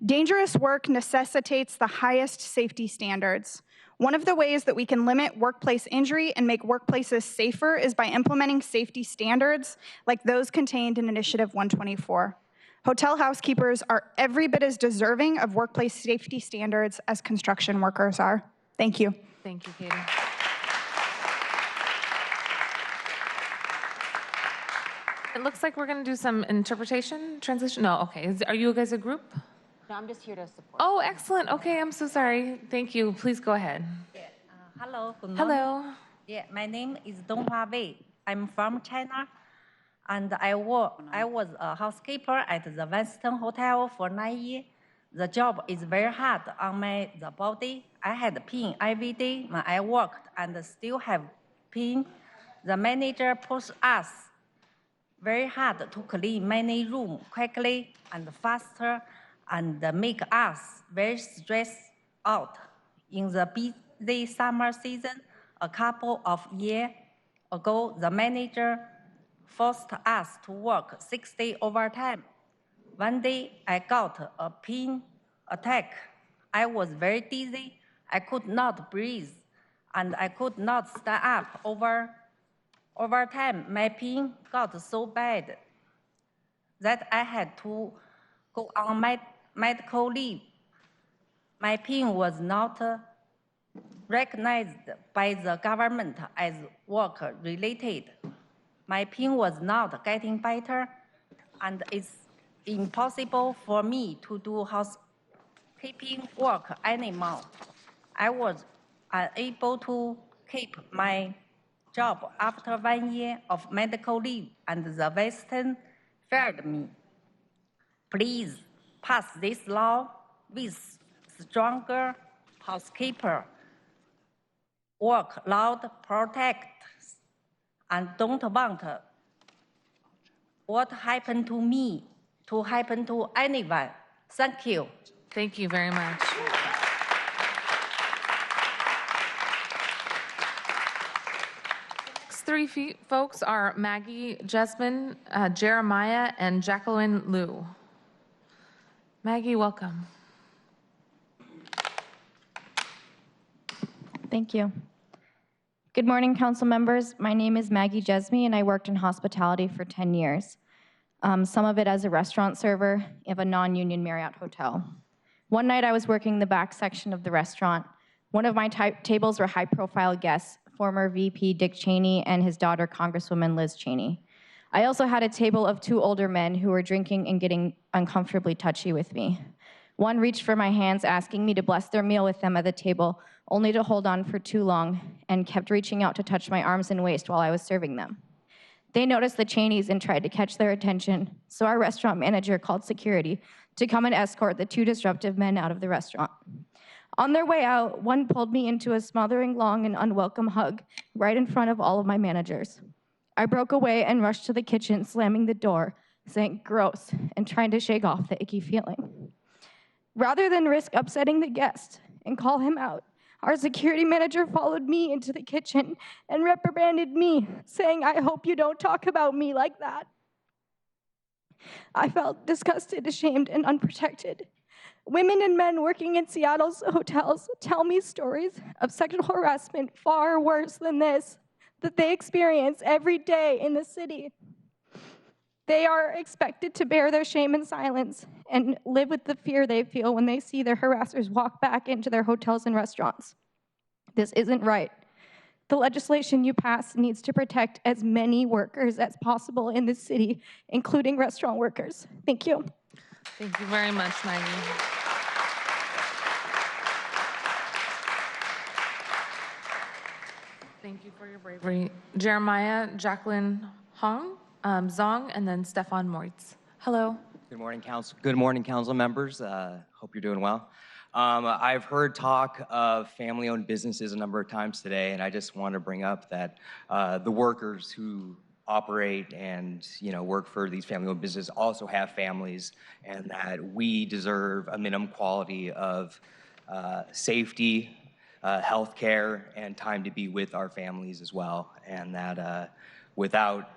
Dangerous work necessitates the highest safety standards. One of the ways that we can limit workplace injury and make workplaces safer is by implementing safety standards like those contained in Initiative 124. Hotel housekeepers are every bit as deserving of workplace safety standards as construction workers are. Thank you. Thank you, Katie. It looks like we're going to do some interpretation, translation. No, okay. Are you guys a group? No, I'm just here to support. Oh, excellent. Okay, I'm so sorry. Thank you. Please go ahead. Yeah. Hello. Good morning. Hello. Yeah, my name is Donghua Wei. I'm from China, and I was a housekeeper at the Western Hotel for 9 years. The job is very hard on the body. I had pain every day when I worked and still have pain. The manager pushed us very hard to clean many rooms quickly and faster and make us very stressed out. In the busy summer season, a couple of years ago, the manager forced us to work 6 days overtime. One day, I got a pain attack. I was very dizzy. I could not breathe, and I could not stand up. Over time, my pain got so bad that I had to go on medical leave. My pain was not recognized by the government as work-related. My pain was not getting better, and it's impossible for me to do housekeeping work anymore. I was unable to keep my job after 1 year of medical leave, and the Western fired me. Please pass this law with stronger housekeeper. Work loud, protect, and don't want what happened to me to happen to anyone. Thank you. Thank you very much. Next three folks are Maggie Jesman, Jeremiah, and Jacqueline Liu. Maggie, welcome. Thank you. Good morning, council members. My name is Maggie Jesme, and I worked in hospitality for 10 years. Some of it as a restaurant server of a non-union Marriott hotel. One night I was working the back section of the restaurant. One of my tables were high-profile guests, former VP Dick Cheney and his daughter, Congresswoman Liz Cheney. I also had a table of 2 older men who were drinking and getting uncomfortably touchy with me. One reached for my hands, asking me to bless their meal with them at the table, only to hold on for too long, and kept reaching out to touch my arms and waist while I was serving them. They noticed the Cheneys and tried to catch their attention, so our restaurant manager called security to come and escort the 2 disruptive men out of the restaurant. On their way out, one pulled me into a smothering, long, and unwelcome hug right in front of all of my managers. I broke away and rushed to the kitchen, slamming the door, saying gross, and trying to shake off the icky feeling. Rather than risk upsetting the guest and call him out, our security manager followed me into the kitchen and reprimanded me, saying, "I hope you don't talk about me like that." I felt disgusted, ashamed, and unprotected. Women and men working in Seattle's hotels tell me stories of sexual harassment far worse than this that they experience every day in the city. They are expected to bear their shame in silence and live with the fear they feel when they see their harassers walk back into their hotels and restaurants. This isn't right. The legislation you pass needs to protect as many workers as possible in this city, including restaurant workers. Thank you. Thank you very much, Maggie. Thank you for your bravery. Jeremiah, Jacqueline Zong, and then Stefan Moritz. Hello. Good morning, council. Good morning, council members. Hope you're doing well. I've heard talk of family-owned businesses a number of times today, and I just want to bring up that the workers who operate and work for these family-owned businesses also have families, and that we deserve a minimum quality of safety, health care, and time to be with our families as well, and that without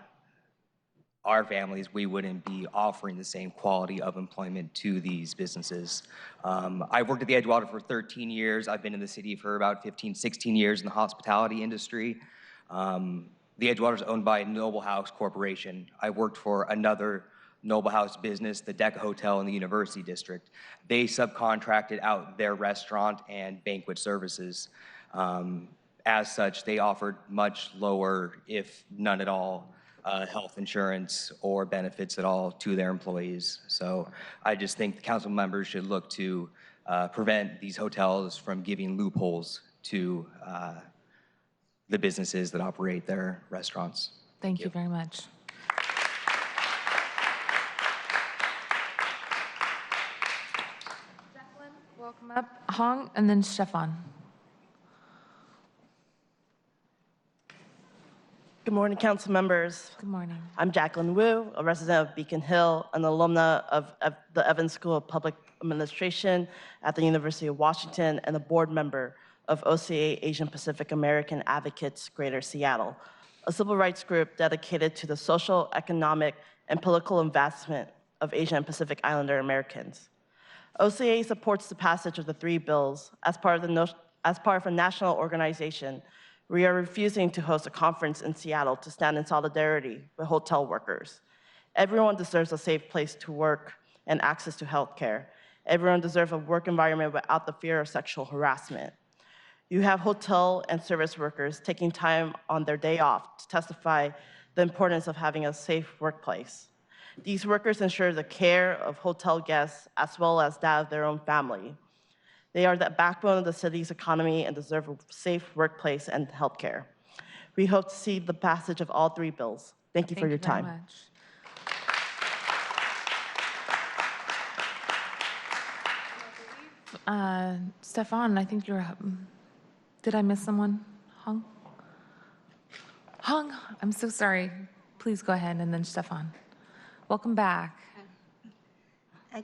our families, we wouldn't be offering the same quality of employment to these businesses. I've worked at the Edgewater for 13 years. I've been in the city for about 15, 16 years in the hospitality industry. The Edgewater is owned by Noble House Corporation. I worked for another Noble House business, the Decca Hotel in the University District. They subcontracted out their restaurant and banquet services. As such, they offered much lower, if none at all, health insurance or benefits at all to their employees. So I just think the council members should look to prevent these hotels from giving loopholes to the businesses that operate their restaurants. Thank you very much. Jacqueline, welcome up. Hong, and then Stefan. Good morning, council members. Good morning. I'm Jacqueline Wu, a resident of Beacon Hill, an alumna of the Evans School of Public Administration at the University of Washington, and a board member of OCA Asian Pacific American Advocates Greater Seattle, a civil rights group dedicated to the social, economic, and political advancement of Asian and Pacific Islander Americans. OCA supports the passage of the 3 bills as part of a national organization. We are refusing to host a conference in Seattle to stand in solidarity with hotel workers. Everyone deserves a safe place to work and access to health care. Everyone deserves a work environment without the fear of sexual harassment. You have hotel and service workers taking time on their day off to testify the importance of having a safe workplace. These workers ensure the care of hotel guests as well as that of their own family. They are the backbone of the city's economy and deserve a safe workplace and health care. We hope to see the passage of all 3 bills. Thank you for your time. Thank you very much. Stefan, I think you're up. Did I miss someone? Hung? Hung, I'm so sorry. Please go ahead, and then Stefan. Welcome back.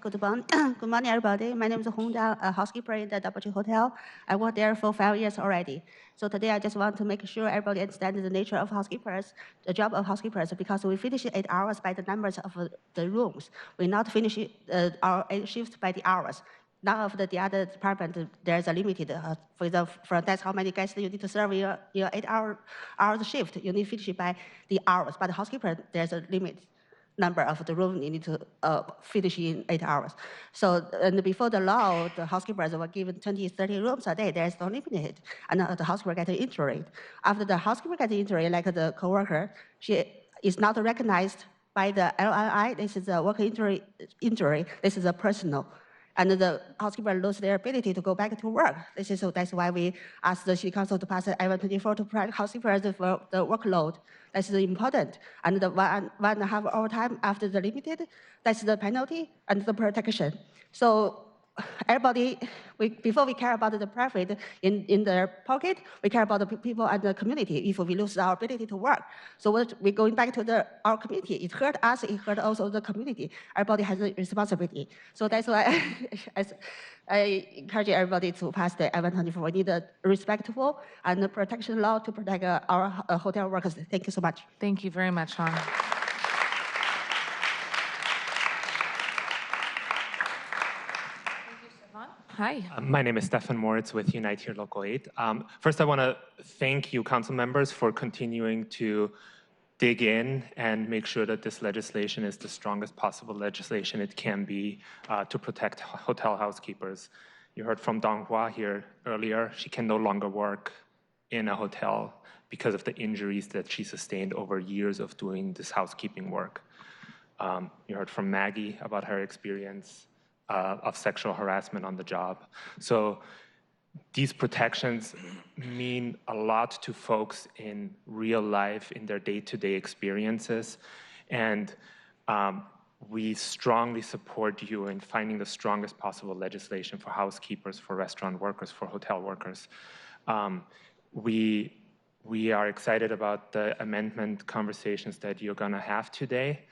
Good morning, everybody. My name is Hong Zhang, a housekeeper in the Double Tree Hotel. I worked there for 5 years already. So today I just want to make sure everybody understands the nature of housekeepers, the job of housekeepers, because we finish 8 hours by the numbers of the rooms. We not finish our 8 shifts by the hours. None of the other department, there's a limited. For example, that's how many guests you need to serve in your 8 hours shift. You need to finish it by the hours. But the housekeeper, there's a limit. Number of the room you need to finish in 8 hours. So and before the law, the housekeepers were given 20, 30 rooms a day. There's no limit, and the housekeeper gets injured. After the housekeeper gets injured, like the coworker, she is not recognized by the LNI. This is a work injury. This is a personal. And the housekeeper lose their ability to go back to work. That's why we asked the City Council to pass I-124 to protect housekeepers for the workload. That's important. And the 1.5 hour time after the limited, that's the penalty and the protection. So everybody, before we care about the profit in their pocket, we care about the people and the community if we lose our ability to work. So we're going back to our community. It hurt us, it hurt also the community. Everybody has a responsibility. So that's why I encourage everybody to pass the I-124. We need a respectful and a protection law to protect our hotel workers. Thank you so much. Thank you very much, Hong. Hi. My name is Stefan Moritz with Unite Here Local 8. First, I want to thank you, council members, for continuing to dig in and make sure that this legislation is the strongest possible legislation it can be to protect hotel housekeepers. You heard from Donghua here earlier. She can no longer work in a hotel because of the injuries that she sustained over years of doing this housekeeping work. You heard from Maggie about her experience of sexual harassment on the job. So these protections mean a lot to folks in real life, in their day-to-day experiences. And we strongly support you in finding the strongest possible legislation for housekeepers, for restaurant workers, for hotel workers. We are excited about the amendment conversations that you're gonna have today.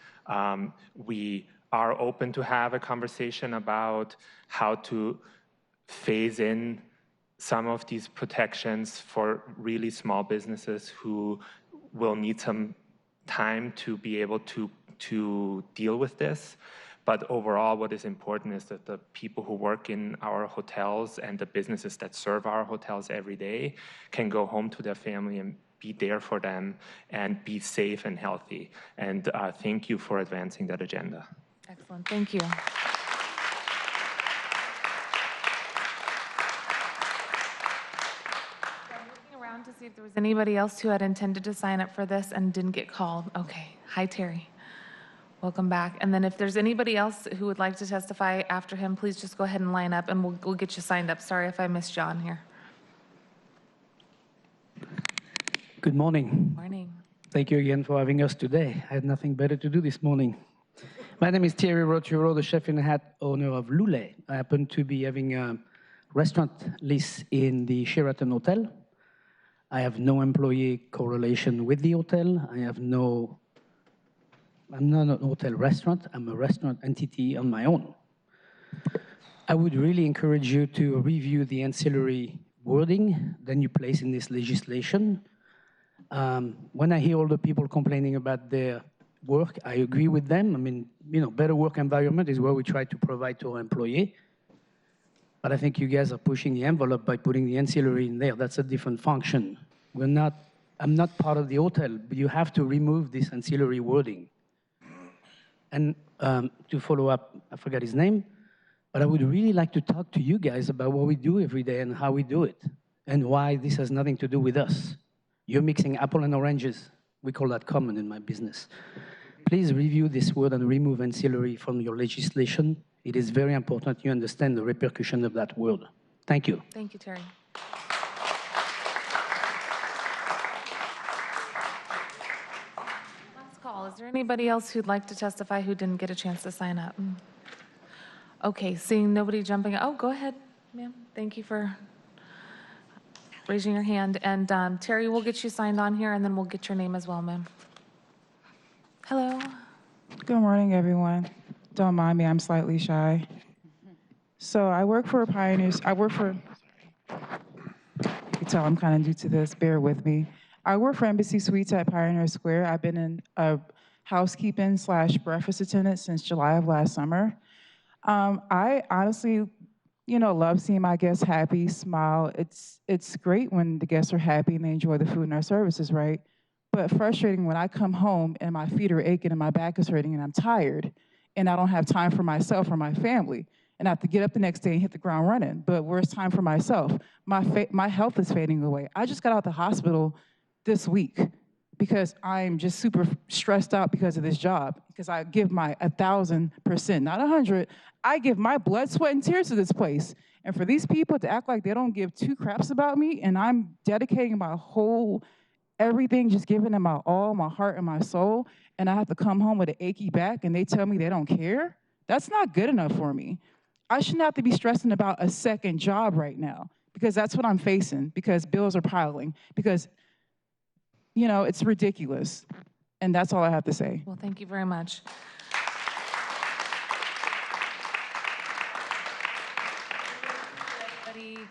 We are open to have a conversation about how to phase in some of these protections for really small businesses who will need some time to be able to deal with this. But overall, what is important is that the people who work in our hotels and the businesses that serve our hotels every day can go home to their family and be there for them and be safe and healthy. And thank you for advancing that agenda. Excellent, thank you. To see if there was anybody else who had intended to sign up for this and didn't get called. Okay, hi Terry. Welcome back. And then if there's anybody else who would like to testify after him, please just go ahead and line up and we'll get you signed up. Sorry if I missed John here. Good morning. Morning. Thank you again for having us today. I had nothing better to do this morning. My name is Thierry Roturo, the chef in a hat owner of Lule. I happen to be having a restaurant lease in the Sheraton Hotel. I have no employee correlation with the hotel. I'm not an hotel restaurant. I'm a restaurant entity on my own. I would really encourage you to review the ancillary wording that you place in this legislation. When I hear all the people complaining about their work, I agree with them. I mean, better work environment is what we try to provide to our employee. But I think you guys are pushing the envelope by putting the ancillary in there. That's a different function. I'm not part of the hotel, but you have to remove this ancillary wording. And to follow up, I forgot his name, but I would really like to talk to you guys about what we do every day and how we do it, and why this has nothing to do with us. You're mixing apple and oranges. We call that common in my business. Please review this word and remove ancillary from your legislation. It is very important you understand the repercussion of that word. Thank you. Thank you, Terry. Last call. Is there anybody else who'd like to testify who didn't get a chance to sign up? Okay, seeing nobody jumping. Oh, go ahead, ma'am. Thank you for raising your hand. And Terry, we'll get you signed on here, and then we'll get your name as well, ma'am. Hello. Good morning, everyone. Don't mind me, I'm slightly shy. So I work for Pioneers. You can tell I'm kind of new to this, bear with me. I work for Embassy Suites at Pioneer Square. I've been in a housekeeping / breakfast attendant since July of last summer. I honestly, love seeing my guests happy, smile. It's great when the guests are happy and they enjoy the food and our services, right? But frustrating when I come home and my feet are aching and my back is hurting and I'm tired and I don't have time for myself or my family and I have to get up the next day and hit the ground running. But where's time for myself? My health is fading away. I just got out of the hospital this week because I'm just super stressed out because of this job, because I give my 1,000%, not 100. I give my blood, sweat, and tears to this place. And for these people to act like they don't give two craps about me, and I'm dedicating my whole everything, just giving them my all, my heart and my soul, and I have to come home with an achy back and they tell me they don't care, that's not good enough for me. I shouldn't have to be stressing about a second job right now, because that's what I'm facing, because bills are piling, because, it's ridiculous. And that's all I have to say. Well, thank you very much.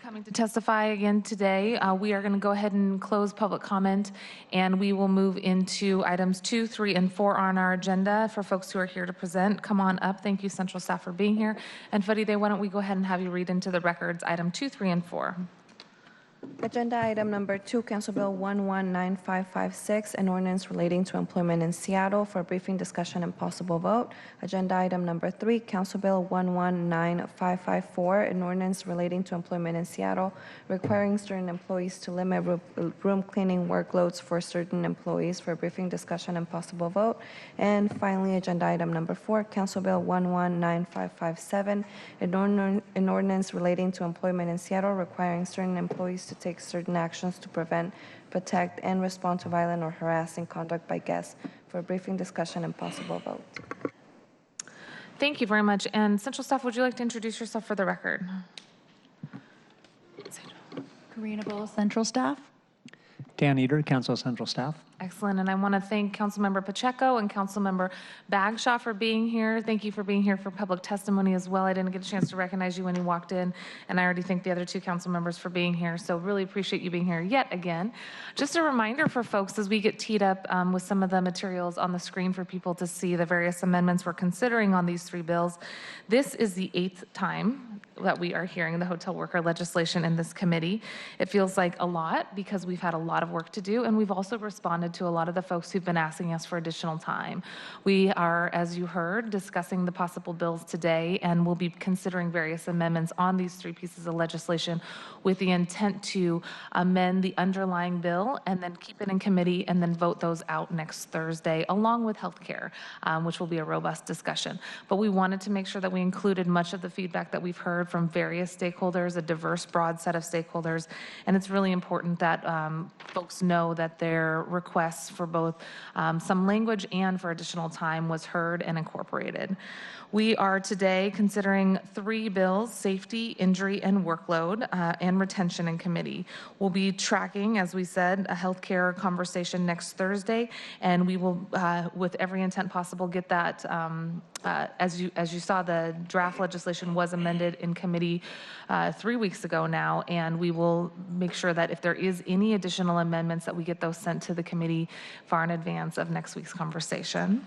Coming to testify again today. We are going to go ahead and close public comment, and we will move into items 2, 3, and 4 on our agenda. For folks who are here to present, come on up. Thank you, Central Staff, for being here. And Faride, why don't we go ahead and have you read into the records item 2, 3, and 4. Agenda item number 2, Council Bill 119556, an ordinance relating to employment in Seattle, for briefing, discussion, and possible vote. Agenda item number 3, Council Bill 119554, an ordinance relating to employment in Seattle, requiring certain employees to limit room cleaning workloads for certain employees, for briefing, discussion, and possible vote. And finally, agenda item number 4, Council Bill 119557, an ordinance relating to employment in Seattle, requiring certain employees to take certain actions to prevent, protect, and respond to violent or harassing conduct by guests, for briefing, discussion, and possible vote. Thank you very much. And Central Staff, would you like to introduce yourself for the record? Karina Bull, Central Staff. Dan Eater, Council Central Staff. Excellent, and I want to thank Councilmember Pacheco and Councilmember Bagshaw for being here. Thank you for being here for public testimony as well. I didn't get a chance to recognize you when you walked in, and I already thank the other 2 council members for being here, so really appreciate you being here yet again. Just a reminder for folks as we get teed up with some of the materials on the screen for people to see the various amendments we're considering on these 3 bills. This is the 8th time that we are hearing the hotel worker legislation in this committee. It feels like a lot because we've had a lot of work to do, and we've also responded to a lot of the folks who've been asking us for additional time. We are, as you heard, discussing the possible bills today, and we'll be considering various amendments on these 3 pieces of legislation with the intent to amend the underlying bill and then keep it in committee and then vote those out next Thursday, along with healthcare, which will be a robust discussion. But we wanted to make sure that we included much of the feedback that we've heard from various stakeholders, a diverse, broad set of stakeholders, and it's really important that folks know that their request requests for both some language and for additional time was heard and incorporated. We are today considering 3 bills: safety, injury, and workload, and retention in committee. We'll be tracking, as we said, a healthcare conversation next Thursday, and we will, with every intent possible, get that. As you saw, the draft legislation was amended in committee 3 weeks ago now, and we will make sure that if there is any additional amendments, that we get those sent to the committee far in advance of next week's conversation.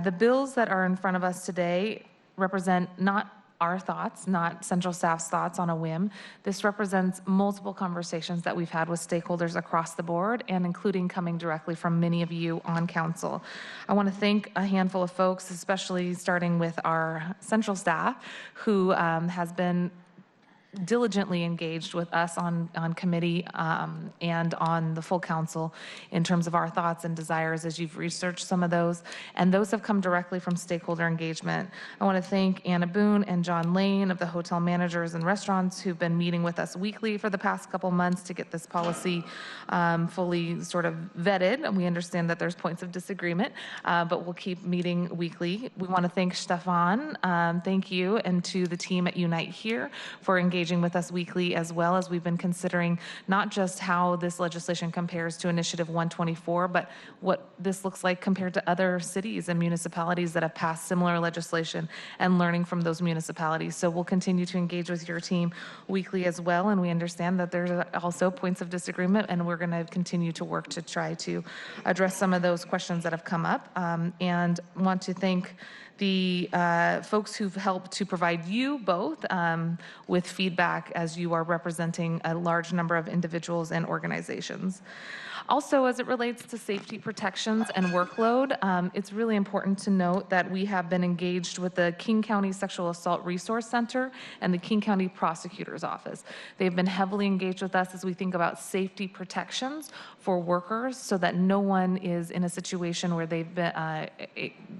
The bills that are in front of us today represent not our thoughts, not central staff's thoughts on a whim. This represents multiple conversations that we've had with stakeholders across the board, and including coming directly from many of you on council. I want to thank a handful of folks, especially starting with our central staff, who has been diligently engaged with us on committee and on the full council in terms of our thoughts and desires as you've researched some of those, and those have come directly from stakeholder engagement. I want to thank Anna Boone and John Lane of the Hotel Managers and Restaurants, who've been meeting with us weekly for the past couple months to get this policy fully sort of vetted. And we understand that there's points of disagreement, but we'll keep meeting weekly. We want to thank Stefan, thank you, and to the team at Unite Here for engaging with us weekly, as well as we've been considering not just how this legislation compares to Initiative 124, but what this looks like compared to other cities and municipalities that have passed similar legislation, and learning from those municipalities. So we'll continue to engage with your team weekly as well, and we understand that there's also points of disagreement, and we're going to continue to work to try to address some of those questions that have come up, and want to thank the folks who've helped to provide you both with feedback as you are representing a large number of individuals and organizations. Also, as it relates to safety protections and workload, it's really important to note that we have been engaged with the King County Sexual Assault Resource Center and the King County Prosecutor's Office. They've been heavily engaged with us as we think about safety protections for workers, so that no one is in a situation where they've been,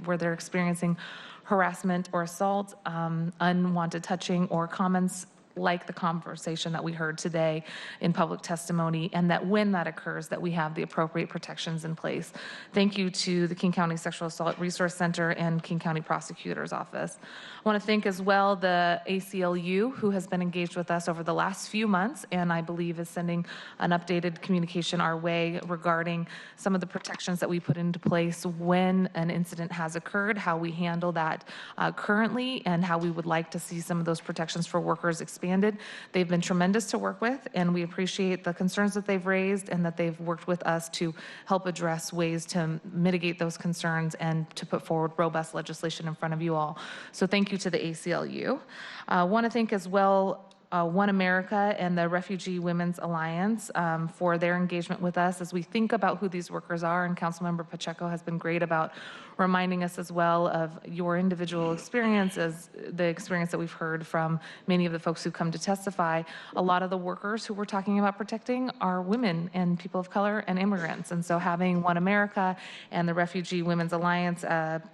where they're experiencing harassment or assault, unwanted touching, or comments like the conversation that we heard today in public testimony, and that when that occurs, that we have the appropriate protections in place. Thank you to the King County Sexual Assault Resource Center and King County Prosecutor's Office. I want to thank as well the ACLU, who has been engaged with us over the last few months, and I believe is sending an updated communication our way regarding some of the protections that we put into place when an incident has occurred, how we handle that currently, and how we would like to see some of those protections for workers expanded. They've been tremendous to work with, and we appreciate the concerns that they've raised, and that they've worked with us to help address ways to mitigate those concerns and to put forward robust legislation in front of you all. So thank you to the ACLU. I want to thank as well One America and the Refugee Women's Alliance for their engagement with us as we think about who these workers are, and Councilmember Pacheco has been great about reminding us as well of your individual experiences, the experience that we've heard from many of the folks who come to testify. A lot of the workers who we're talking about protecting are women and people of color and immigrants, and so having One America and the Refugee Women's Alliance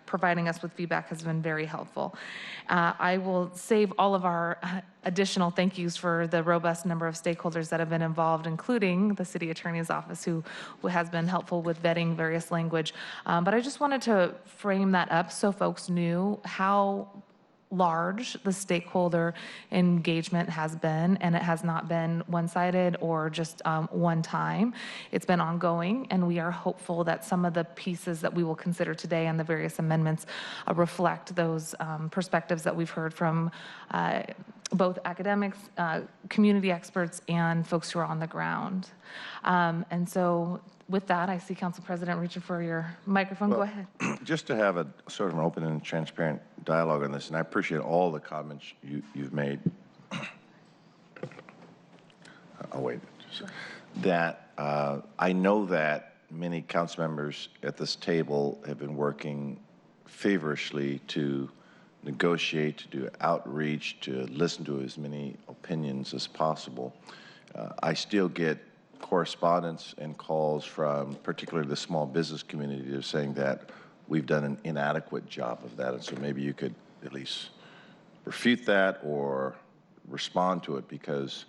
providing us with feedback has been very helpful. I will save all of our additional thank yous for the robust number of stakeholders that have been involved, including the City Attorney's Office, who has been helpful with vetting various language. But I just wanted to frame that up so folks knew how large the stakeholder engagement has been, and it has not been one-sided or just one time. It's been ongoing, and we are hopeful that some of the pieces that we will consider today and the various amendments reflect those perspectives that we've heard from both academics, community experts, and folks who are on the ground. And so with that, I see Council President reaching for your microphone. Go ahead. Just to have a sort of an open and transparent dialogue on this, and I appreciate all the comments you've made. I'll wait. That I know that many council members at this table have been working feverishly to negotiate, to do outreach, to listen to as many opinions as possible. I still get correspondence and calls from particularly the small business community that are saying that we've done an inadequate job of that, and so maybe you could at least refute that or respond to it, because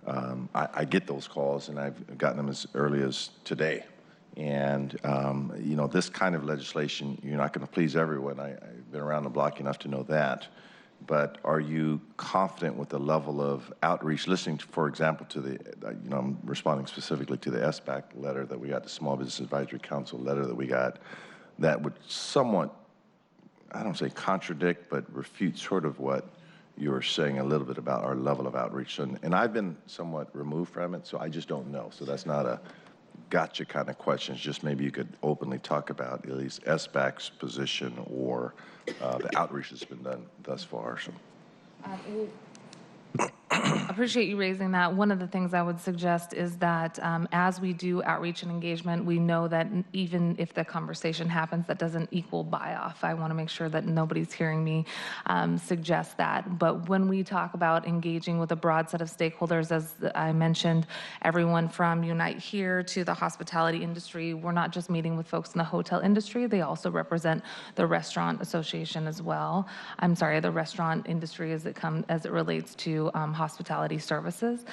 I get those calls, and I've gotten them as early as today, And, you know, this kind of legislation, you're not going to please everyone. I've been around the block enough to know that. But are you confident with the level of outreach, listening, to, for example, to the, you know, I'm responding specifically to the SBAC letter that we got, the Small Business Advisory Council letter that we got, that would somewhat, I don't say contradict, but refute sort of what you were saying a little bit about our level of outreach. And I've been somewhat removed from it, so I just don't know. So that's not a gotcha kind of question. It's just maybe you could openly talk about at least SBAC's position or the outreach that's been done thus far. So. Appreciate you raising that. One of the things I would suggest is that as we do outreach and engagement, we know that even if the conversation happens, that doesn't equal buy-off. I want to make sure that nobody's hearing me suggest that. But when we talk about engaging with a broad set of stakeholders, as I mentioned, everyone from Unite Here to the hospitality industry, we're not just meeting with folks in the hotel industry, they also represent the restaurant association as well. I'm sorry, the restaurant industry as it relates to hospitality services.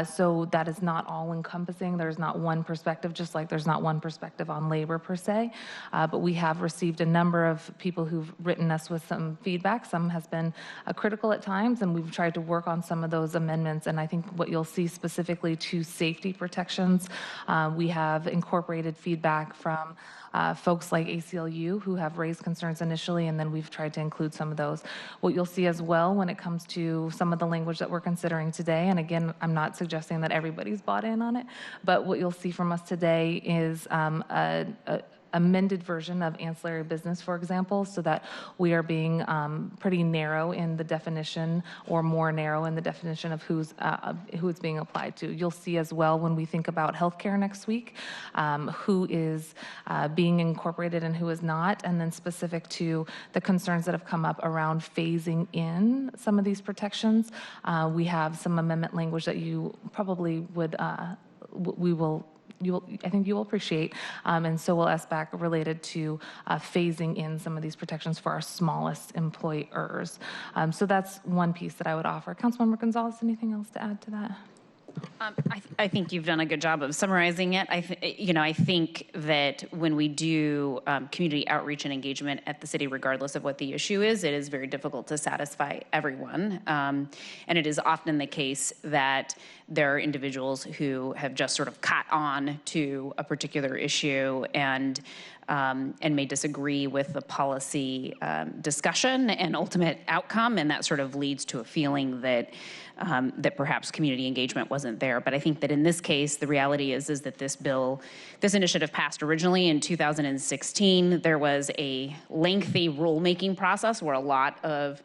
So that is not all encompassing. There's not one perspective, just like there's not one perspective on labor per se. But we have received a number of people who've written us with some feedback. Some has been critical at times, and we've tried to work on some of those amendments. And I think what you'll see specifically to safety protections, we have incorporated feedback from folks like ACLU who have raised concerns initially, and then we've tried to include some of those. What you'll see as well when it comes to some of the language that we're considering today, and again, I'm not suggesting that everybody's bought in on it, but what you'll see from us today is a amended version of ancillary business, for example, so that we are being pretty narrow in the definition, or more narrow in the definition of who it's being applied to. You'll see as well when we think about healthcare next week, who is being incorporated and who is not, and then specific to the concerns that have come up around phasing in some of these protections. We have some amendment language that you probably would, I think you will appreciate, and so will SBAC, related to phasing in some of these protections for our smallest employers. So that's one piece that I would offer. Councilmember Gonzalez, anything else to add to that? I think you've done a good job of summarizing it. I think that when we do community outreach and engagement at the city, regardless of what the issue is, it is very difficult to satisfy everyone. And it is often the case that there are individuals who have just sort of caught on to a particular issue and may disagree with the policy discussion and ultimate outcome, and that sort of leads to a feeling that that perhaps community engagement wasn't there. But I think that in this case, the reality is that this initiative passed originally in 2016. There was a lengthy rulemaking process where a lot of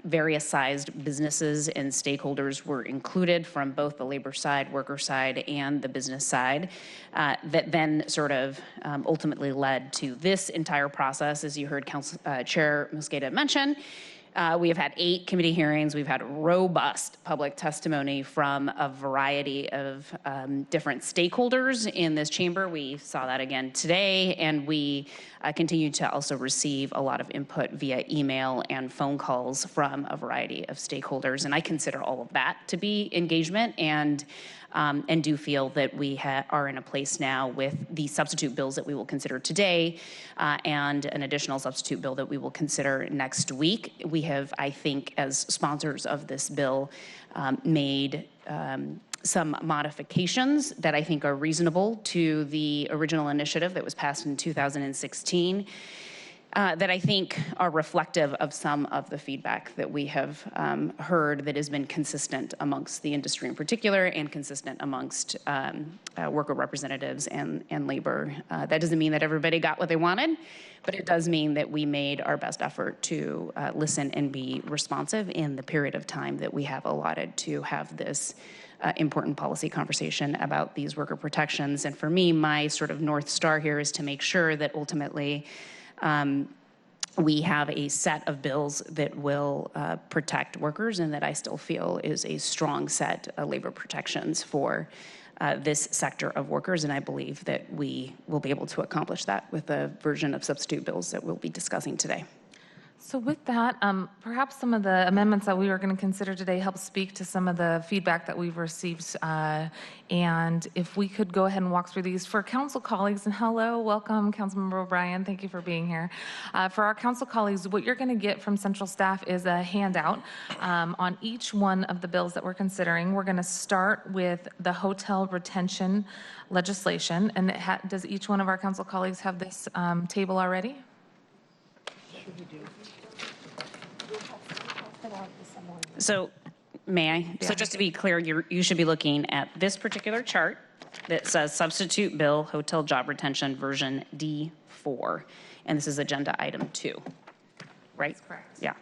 various sized businesses and stakeholders were included from both the labor side, worker side, and the business side, that then sort of ultimately led to this entire process, as you heard Chair Mosqueda mention. We have had 8 committee hearings. We've had robust public testimony from a variety of different stakeholders in this chamber. We saw that again today, and we continue to also receive a lot of input via email and phone calls from a variety of stakeholders. And I consider all of that to be engagement, and do feel that we are in a place now with the substitute bills that we will consider today and an additional substitute bill that we will consider next week. We have, I think, as sponsors of this bill, made some modifications that I think are reasonable to the original initiative that was passed in 2016. That I think are reflective of some of the feedback that we have heard that has been consistent amongst the industry in particular, and consistent amongst worker representatives and labor. That doesn't mean that everybody got what they wanted, but it does mean that we made our best effort to listen and be responsive in the period of time that we have allotted to have this important policy conversation about these worker protections. And for me, my sort of North Star here is to make sure that ultimately we have a set of bills that will protect workers, and that I still feel is a strong set of labor protections for this sector of workers. And I believe that we will be able to accomplish that with the version of substitute bills that we'll be discussing today. So with that, perhaps some of the amendments that we are going to consider today help speak to some of the feedback that we've received. And if we could go ahead and walk through these for council colleagues, and hello, welcome, Councilmember O'Brien. Thank you for being here. For our council colleagues, what you're going to get from central staff is a handout on each one of the bills that we're considering. We're going to start with the hotel retention legislation. And does each one of our council colleagues have this table already? So, may I? So just to be clear, you should be looking at this particular chart that says substitute bill hotel job retention version D4. And this is agenda item 2, right? That's correct. Yeah.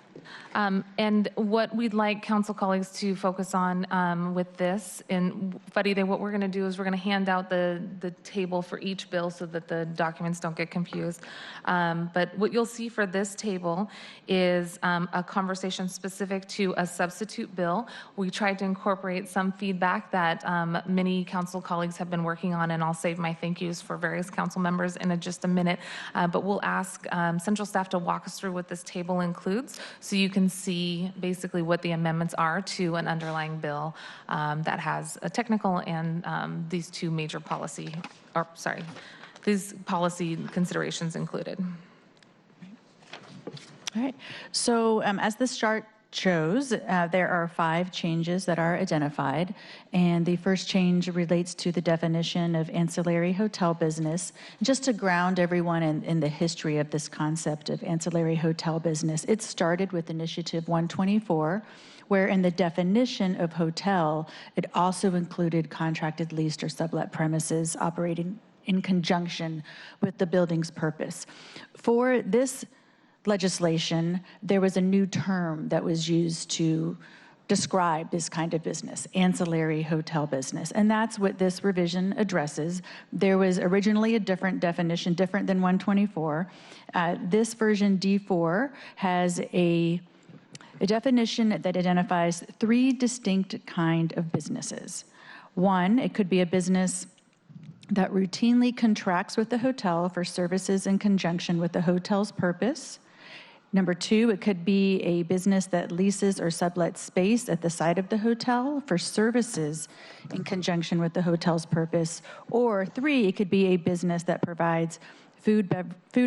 And what we'd like council colleagues to focus on with this, and Faride, what we're going to do is we're going to hand out the table for each bill so that the documents don't get confused. But what you'll see for this table is a conversation specific to a substitute bill. We tried to incorporate some feedback that many council colleagues have been working on, and I'll save my thank yous for various council members in just a minute. But we'll ask central staff to walk us through what this table includes, so you can see basically what the amendments are to an underlying bill that has a technical and these two major these policy considerations included. All right. So as this chart shows, there are 5 changes that are identified, and the first change relates to the definition of ancillary hotel business. Just to ground everyone in the history of this concept of ancillary hotel business, it started with Initiative 124, where in the definition of hotel, it also included contracted, leased, or sublet premises operating in conjunction with the building's purpose. For this legislation, there was a new term that was used to describe this kind of business, ancillary hotel business. And that's what this revision addresses. There was originally a different definition, different than 124. This version D4 has a definition that identifies 3 distinct kind of businesses. One, it could be a business that routinely contracts with the hotel for services in conjunction with the hotel's purpose. Number 2, it could be a business that leases or sublets space at the site of the hotel for services in conjunction with the hotel's purpose. Or 3, it could be a business that provides food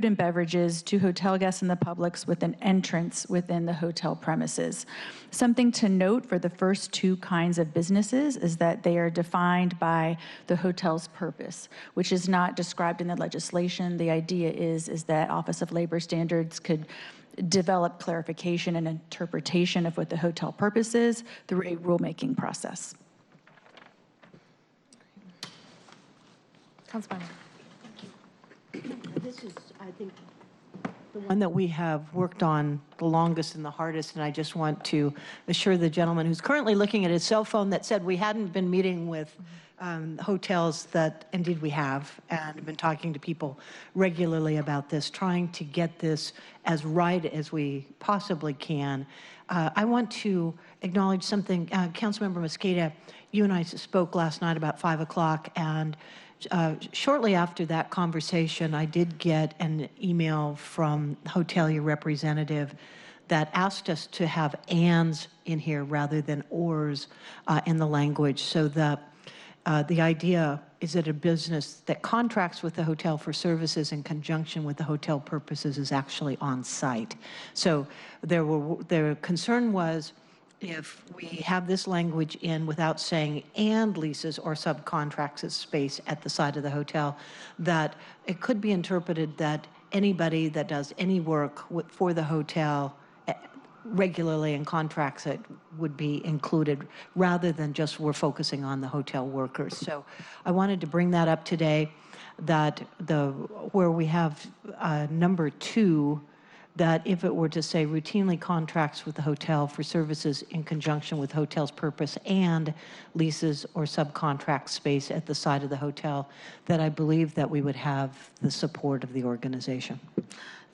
and beverages to hotel guests and the public with an entrance within the hotel premises. Something to note for the first 2 kinds of businesses is that they are defined by the hotel's purpose, which is not described in the legislation. The idea is that Office of Labor Standards could develop clarification and interpretation of what the hotel purpose is through a rulemaking process. Councilmember. This is, I think, the one that we have worked on the longest and the hardest, and I just want to assure the gentleman who's currently looking at his cell phone that said we hadn't been meeting with hotels, that indeed we have, and been talking to people regularly about this, trying to get this as right as we possibly can. I want to acknowledge something. Councilmember Mosqueda, you and I spoke last night about 5 o'clock, and shortly after that conversation, I did get an email from the hotelier representative that asked us to have ands in here rather than ors in the language, so that the idea is that a business that contracts with the hotel for services in conjunction with the hotel purposes is actually on site. So their concern was, if we have this language in without saying and leases or subcontracts of space at the site of the hotel, that it could be interpreted that anybody that does any work for the hotel regularly and contracts it would be included, rather than just we're focusing on the hotel workers. So I wanted to bring that up today, that where we have number 2, that if it were to say routinely contracts with the hotel for services in conjunction with hotel's purpose and leases or subcontract space at the site of the hotel, that I believe that we would have the support of the organization.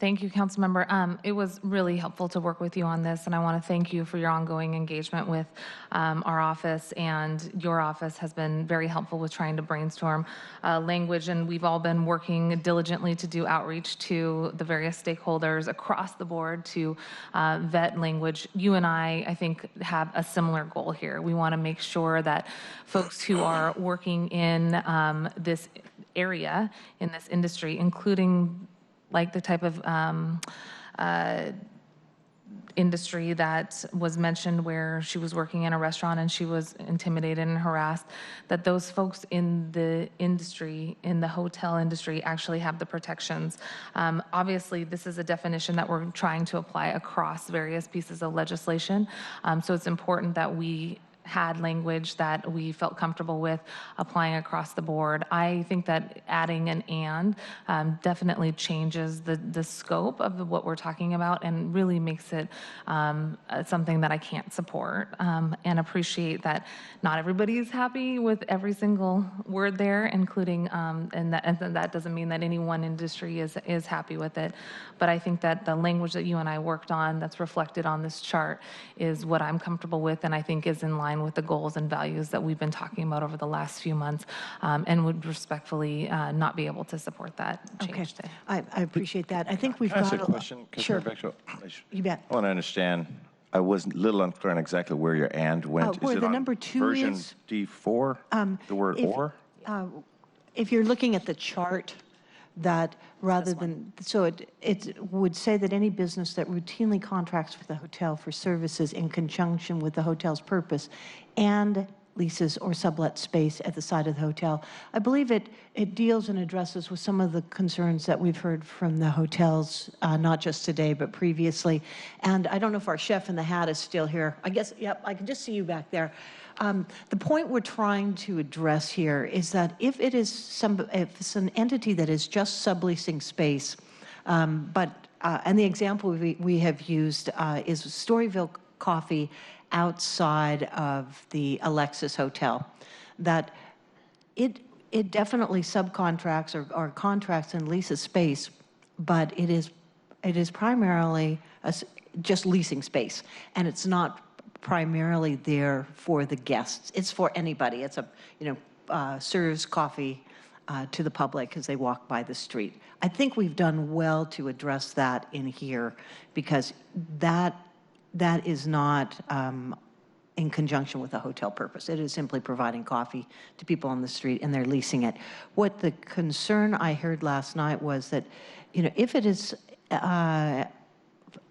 Thank you, Councilmember. It was really helpful to work with you on this, and I want to thank you for your ongoing engagement with our office, and your office has been very helpful with trying to brainstorm language, and we've all been working diligently to do outreach to the various stakeholders across the board to vet language. You and I think, have a similar goal here. We want to make sure that folks who are working in this area, in this industry, including like the type of industry that was mentioned where she was working in a restaurant and she was intimidated and harassed, that those folks in the industry, in the hotel industry, actually have the protections. Obviously, this is a definition that we're trying to apply across various pieces of legislation. So it's important that we had language that we felt comfortable with applying across the board. I think that adding an and definitely changes the scope of what we're talking about and really makes it something that I can't support, and appreciate that not everybody is happy with every single word there, including, and that doesn't mean that any one industry is happy with it. But I think that the language that you and I worked on that's reflected on this chart is what I'm comfortable with, and I think is in line with the goals and values that we've been talking about over the last few months, and would respectfully not be able to support that change today. I appreciate that. I think we've Can I got ask a question? Sure. You bet. I want to understand. I was a little unclear on exactly where your and went. Where is it the on number 2 version is? D4? The word or? If you're looking at the chart, that rather than, so it would say that any business that routinely contracts with the hotel for services in conjunction with the hotel's purpose and leases or sublet space at the side of the hotel. I believe it deals and addresses with some of the concerns that we've heard from the hotels, not just today, but previously. And I don't know if our chef in the hat is still here. I guess, yep, I can just see you back there. The point we're trying to address here is that if it's an entity that is just subleasing space, and the example we have used is Storyville Coffee outside of the Alexis Hotel, that it definitely subcontracts or contracts and leases space, but it is primarily just leasing space, and it's not primarily there for the guests. It's for anybody. It's serves coffee to the public as they walk by the street. I think we've done well to address that in here, because that is not in conjunction with the hotel purpose. It is simply providing coffee to people on the street, and they're leasing it. What the concern I heard last night was that, if it is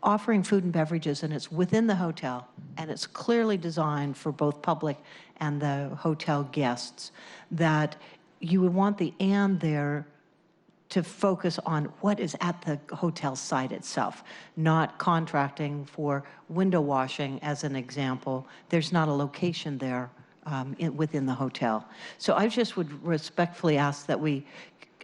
offering food and beverages and it's within the hotel and it's clearly designed for both public and the hotel guests, that you would want the and there to focus on what is at the hotel site itself, not contracting for window washing as an example. There's not a location there within the hotel. So I just would respectfully ask that we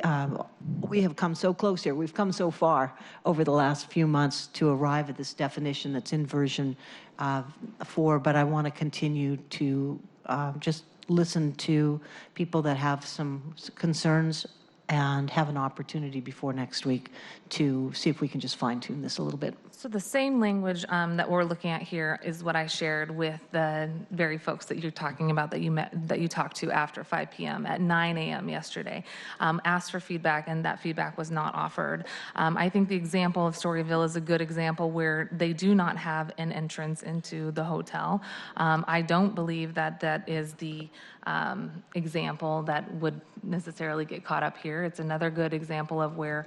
have come so close here. We've come so far over the last few months to arrive at this definition that's in version 4, but I want to continue to just listen to people that have some concerns and have an opportunity before next week to see if we can just fine-tune this a little bit. So the same language that we're looking at here is what I shared with the very folks that you're talking about, that you talked to after 5 p.m. at 9 a.m. yesterday. Asked for feedback, and that feedback was not offered. I think the example of Storyville is a good example where they do not have an entrance into the hotel. I don't believe that that is the example that would necessarily get caught up here. It's another good example of where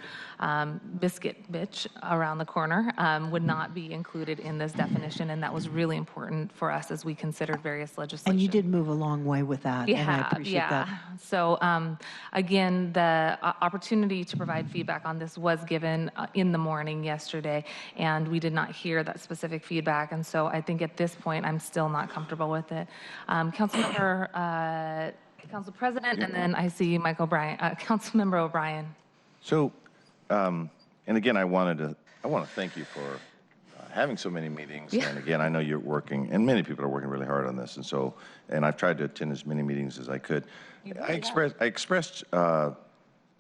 Biscuit Bitch around the corner would not be included in this definition, and that was really important for us as we considered various legislation. And you did move a long way with that, and I appreciate that. So again, the opportunity to provide feedback on this was given in the morning yesterday, and we did not hear that specific feedback, and so I think at this point I'm still not comfortable with it. Council President, and then I see Mike O'Brien, Councilmember O'Brien. So, and again, I want to thank you for having so many meetings. Yeah. And again, I know you're working, and many people are working really hard on this. And I've tried to attend as many meetings as I could. I expressed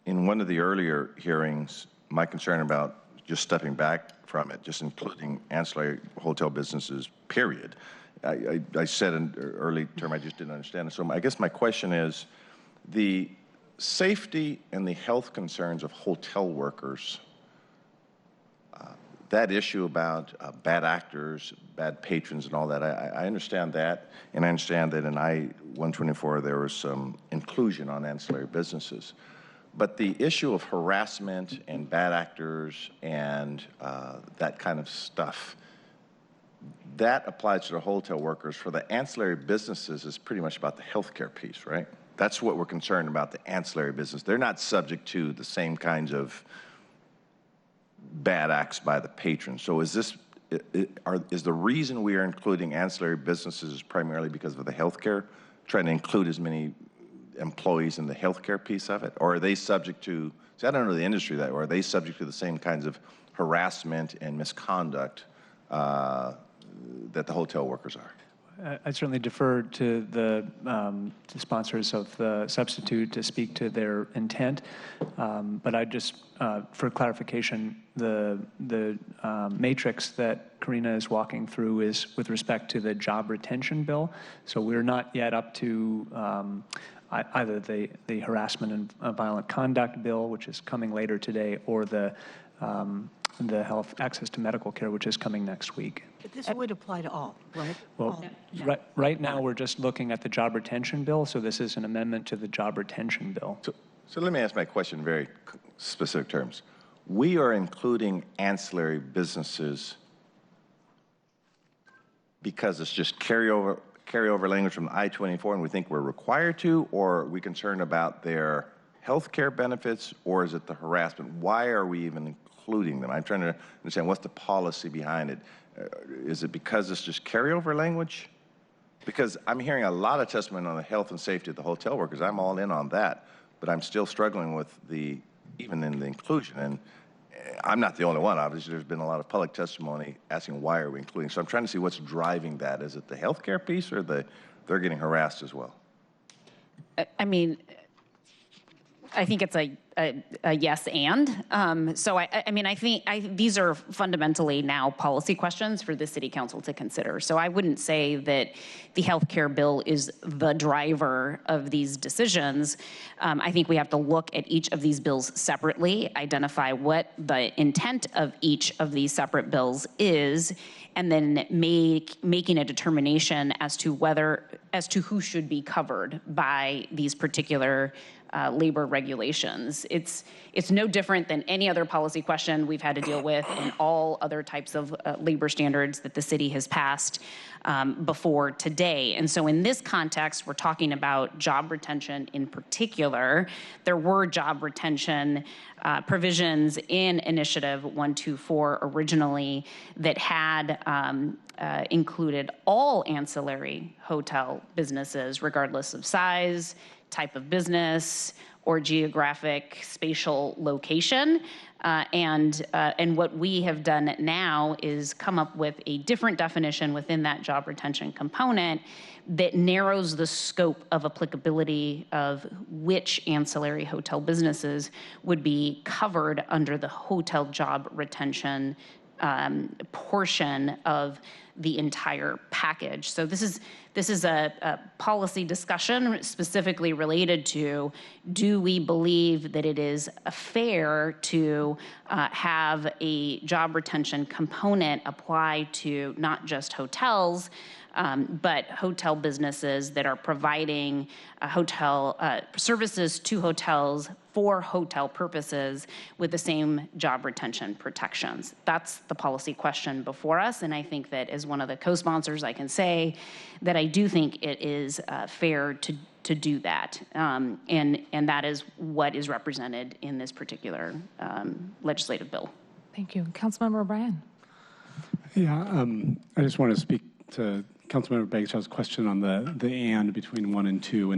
in one of the earlier hearings my concern about just stepping back from it, just including ancillary hotel businesses, period. I said in early term, I just didn't understand it. So I guess my question is, the safety and the health concerns of hotel workers, that issue about bad actors, bad patrons and all that, I understand that, and I understand that in I-124 there was some inclusion on ancillary businesses. But the issue of harassment and bad actors and that kind of stuff, that applies to the hotel workers. For the ancillary businesses, is pretty much about the healthcare piece, right? That's what we're concerned about, the ancillary business. They're not subject to the same kinds of bad acts by the patrons. So is this, is the reason we are including ancillary businesses primarily because of the healthcare, trying to include as many employees in the healthcare piece of it? Or are they subject to, see, I don't know the industry that, or are they subject to the same kinds of harassment and misconduct that the hotel workers are? I certainly defer to the sponsors of the substitute to speak to their intent, but I just, for clarification, the matrix that Karina is walking through is with respect to the job retention bill. So we're not yet up to either the harassment and violent conduct bill, which is coming later today, or the health access to medical care, which is coming next week. But this would apply to all, right? Well, right now we're just looking at the job retention bill, so this is an amendment to the job retention bill. So let me ask my question in very specific terms. We are including ancillary businesses because it's just carryover language from I-24 and we think we're required to, or are we concerned about their health care benefits, or is it the harassment? Why are we even including them? I'm trying to understand what's the policy behind it. Is it because it's just carryover language? Because I'm hearing a lot of testimony on the health and safety of the hotel workers. I'm all in on that, but I'm still struggling with even in the inclusion. And I'm not the only one, obviously. There's been a lot of public testimony asking why are we including. So I'm trying to see what's driving that. Is it the healthcare piece, or they're getting harassed as well? I mean, I think it's a yes and. So I mean, I think these are fundamentally now policy questions for the city council to consider. So I wouldn't say that the healthcare bill is the driver of these decisions. I think we have to look at each of these bills separately, identify what the intent of each of these separate bills is, and then making a determination as to who should be covered by these particular labor regulations. It's no different than any other policy question we've had to deal with in all other types of labor standards that the city has passed before today. And so in this context, we're talking about job retention in particular. There were job retention provisions in Initiative 124 originally that had included all ancillary hotel businesses, regardless of size, type of business, or geographic spatial location. And what we have done now is come up with a different definition within that job retention component that narrows the scope of applicability of which ancillary hotel businesses would be covered under the hotel job retention portion of the entire package. So this is a policy discussion specifically related to, do we believe that it is fair to have a job retention component apply to not just hotels, but hotel businesses that are providing hotel services to hotels for hotel purposes with the same job retention protections. That's the policy question before us, and I think that as one of the co-sponsors, I can say that I do think it is fair to do that, and that is what is represented in this particular legislative bill. Thank you. Councilmember O'Brien. Yeah, I just want to speak to Councilmember Bagshaw's question on the and between 1 and 2.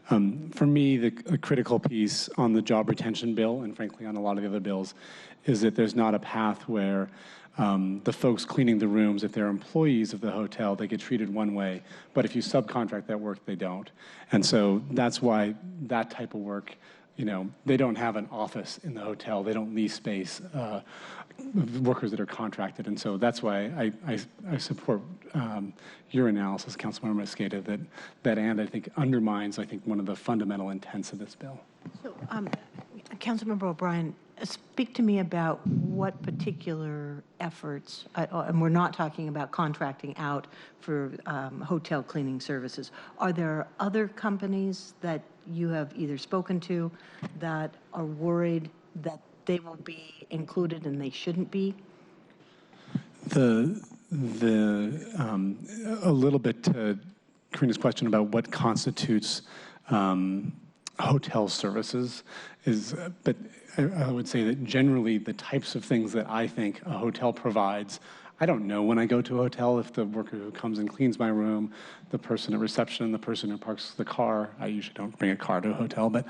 And for me, the critical piece on the job retention bill, and frankly on a lot of the other bills, is that there's not a path where the folks cleaning the rooms, if they're employees of the hotel, they get treated one way, but if you subcontract that work, they don't. And so that's why that type of work they don't have an office in the hotel. They don't lease space. Workers that are contracted, and so that's why I support your analysis, Councilmember Mosqueda, that and I think undermines one of the fundamental intents of this bill. So, Councilmember O'Brien, speak to me about what particular efforts, and we're not talking about contracting out for hotel cleaning services. Are there other companies that you have either spoken to that are worried that they will be included and they shouldn't be? A little bit to Karina's question about what constitutes hotel services but I would say that generally the types of things that I think a hotel provides, I don't know when I go to a hotel if the worker who comes and cleans my room, the person at reception, the person who parks the car. I usually don't bring a car to a hotel, but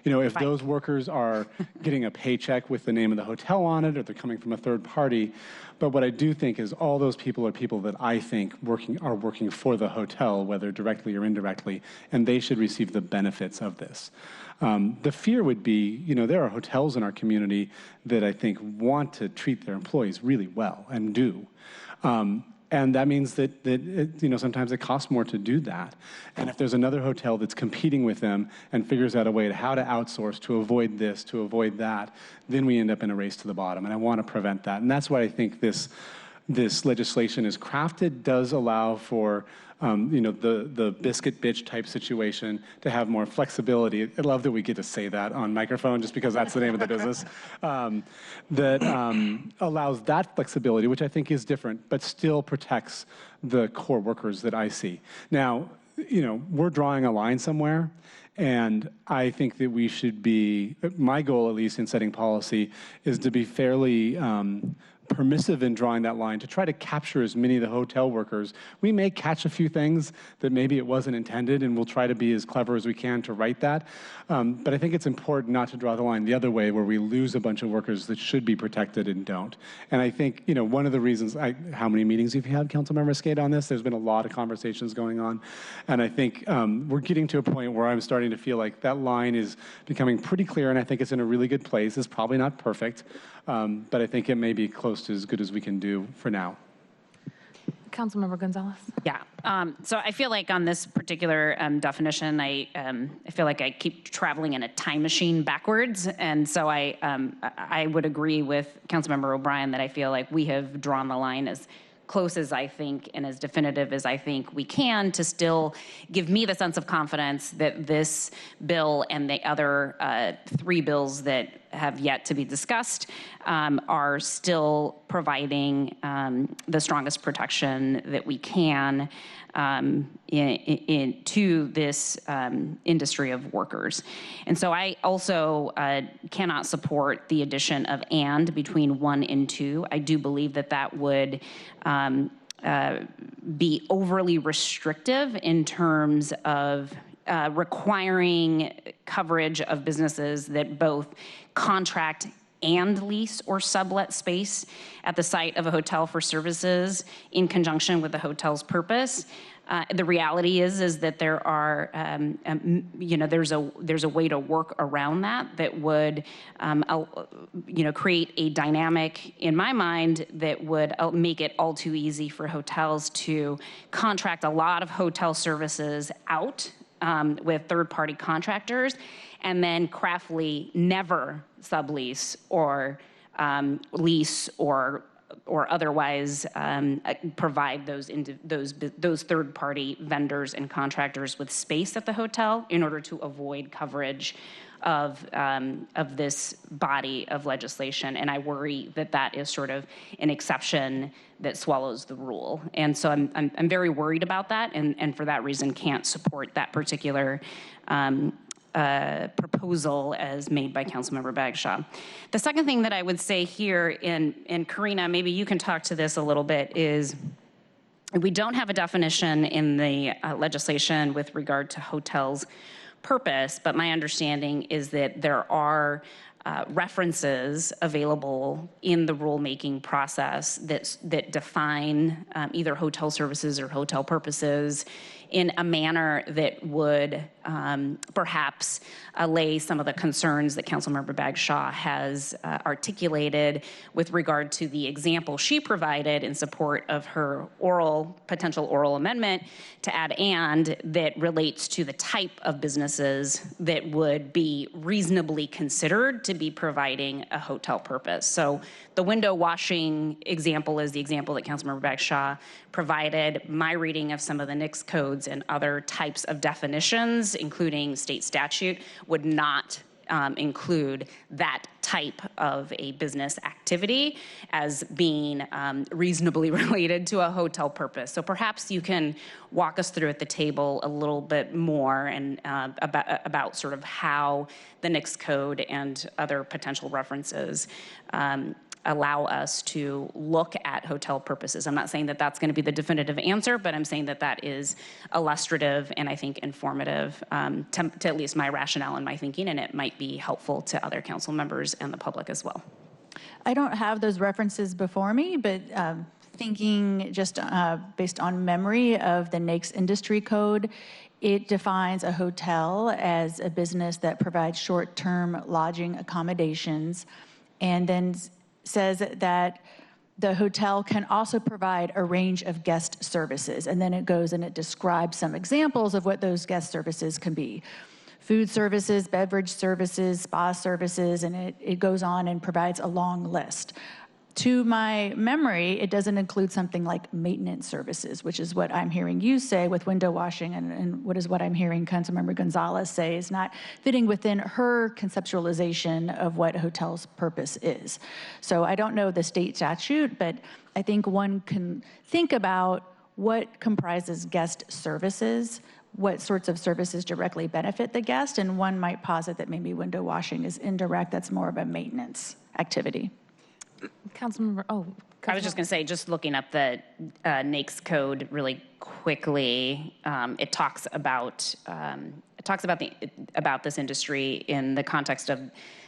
if those workers are getting a paycheck with the name of the hotel on it, or they're coming from a third party. But what I do think is all those people are people that I think are working for the hotel, whether directly or indirectly, and they should receive the benefits of this. The fear would be, there are hotels in our community that I think want to treat their employees really well and do. And that means that sometimes it costs more to do that. And if there's another hotel that's competing with them and figures out a way to how to outsource to avoid this, to avoid that, then we end up in a race to the bottom. And I want to prevent that. And that's why I think this legislation is crafted, does allow for the biscuit bitch type situation to have more flexibility. I love that we get to say that on microphone just because that's the name of the business. That allows that flexibility, which I think is different, but still protects the core workers that I see. Now, we're drawing a line somewhere, and I think that we should be, my goal at least in setting policy, is to be fairly permissive in drawing that line to try to capture as many of the hotel workers. We may catch a few things that maybe it wasn't intended, and we'll try to be as clever as we can to write that. But I think it's important not to draw the line the other way where we lose a bunch of workers that should be protected and don't. And I think, one of the reasons, how many meetings have you had, Councilmember Mosqueda, on this? There's been a lot of conversations going on. And I think we're getting to a point where I'm starting to feel like that line is becoming pretty clear, and I think it's in a really good place. It's probably not perfect, but I think it may be close to as good as we can do for now. Councilmember Gonzalez. Yeah. So I feel like on this particular definition, I feel like I keep traveling in a time machine backwards, and so I would agree with Councilmember O'Brien that I feel like we have drawn the line as close as I think and as definitive as I think we can to still give me the sense of confidence that this bill and the other 3 bills that have yet to be discussed are still providing the strongest protection that we can to this industry of workers. And so I also cannot support the addition of "and" between 1 and 2. I do believe that would be overly restrictive in terms of requiring coverage of businesses that both contract and lease or sublet space at the site of a hotel for services in conjunction with the hotel's purpose. The reality is that there are, there's a way to work around that would, create a dynamic in my mind that would make it all too easy for hotels to contract a lot of hotel services out with third-party contractors, and then craftily never sublease or lease or otherwise provide those third-party vendors and contractors with space at the hotel in order to avoid coverage of this body of legislation. And I worry that is sort of an exception that swallows the rule. And so I'm very worried about that, and for that reason can't support that particular proposal as made by Councilmember Bagshaw. The second thing that I would say here, and Karina, maybe you can talk to this a little bit, is we don't have a definition in the legislation with regard to hotels' purpose, but my understanding is that there are references available in the rulemaking process that define either hotel services or hotel purposes in a manner that would perhaps allay some of the concerns that Councilmember Bagshaw has articulated with regard to the example she provided in support of her potential oral amendment to add "and" that relates to the type of businesses that would be reasonably considered to be providing a hotel purpose. So the window washing example is the example that Councilmember Bagshaw provided. My reading of some of the NICS codes and other types of definitions, including state statute, would not include that type of a business activity as being reasonably related to a hotel purpose. So perhaps you can walk us through at the table a little bit more and about sort of how the NICS code and other potential references allow us to look at hotel purposes. I'm not saying that that's going to be the definitive answer, but I'm saying that that is illustrative and I think informative to at least my rationale and my thinking, and it might be helpful to other council members and the public as well. I don't have those references before me, but thinking just based on memory of the NAICS industry code, it defines a hotel as a business that provides short-term lodging accommodations, and then says that the hotel can also provide a range of guest services. And then it goes and it describes some examples of what those guest services can be. Food services, beverage services, spa services, and it goes on and provides a long list. To my memory, it doesn't include something like maintenance services, which is what I'm hearing you say with window washing, and what I'm hearing Councilmember Gonzalez say is not fitting within her conceptualization of what a hotel's purpose is. So I don't know the state statute, but I think one can think about what comprises guest services, what sorts of services directly benefit the guest, and one might posit that maybe window washing is indirect, that's more of a maintenance activity. Councilmember, I was just going to say, just looking up the NAICS code really quickly, it talks about this industry in the context of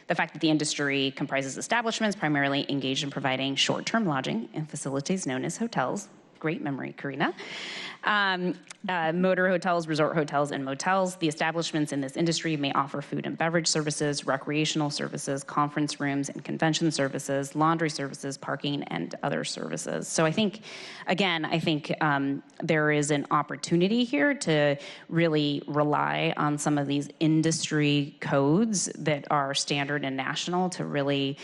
the fact that the industry comprises establishments primarily engaged in providing short-term lodging in facilities known as hotels. Great memory, Karina. Motor hotels, resort hotels, and motels. The establishments in this industry may offer food and beverage services, recreational services, conference rooms and convention services, laundry services, parking, and other services. So I think, again, there is an opportunity here to really rely on some of these industry codes that are standard and national to really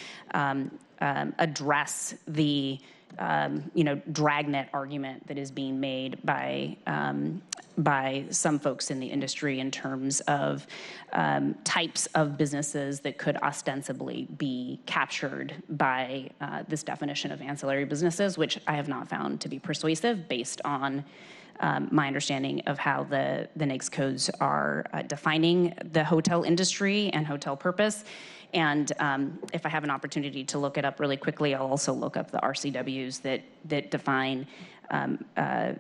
address the dragnet argument that is being made by some folks in the industry in terms of types of businesses that could ostensibly be captured by this definition of ancillary businesses, which I have not found to be persuasive based on my understanding of how the NAICS codes are defining the hotel industry and hotel purpose. And if I have an opportunity to look it up really quickly, I'll also look up the RCWs that define a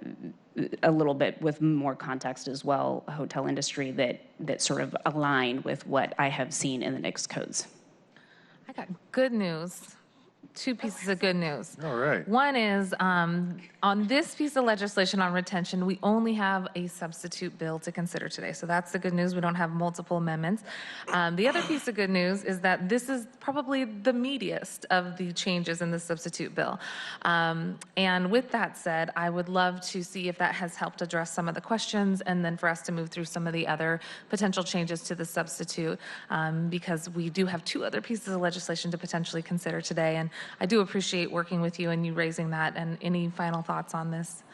little bit with more context as well, a hotel industry that sort of align with what I have seen in the NICS codes. I got good news. Two pieces of good news. All right. One is on this piece of legislation on retention, we only have a substitute bill to consider today. So that's the good news. We don't have multiple amendments. The other piece of good news is that this is probably the meatiest of the changes in the substitute bill. And with that said, I would love to see if that has helped address some of the questions and then for us to move through some of the other potential changes to the substitute because we do have two other pieces of legislation to potentially consider today. And I do appreciate working with you and you raising that. And any final thoughts on this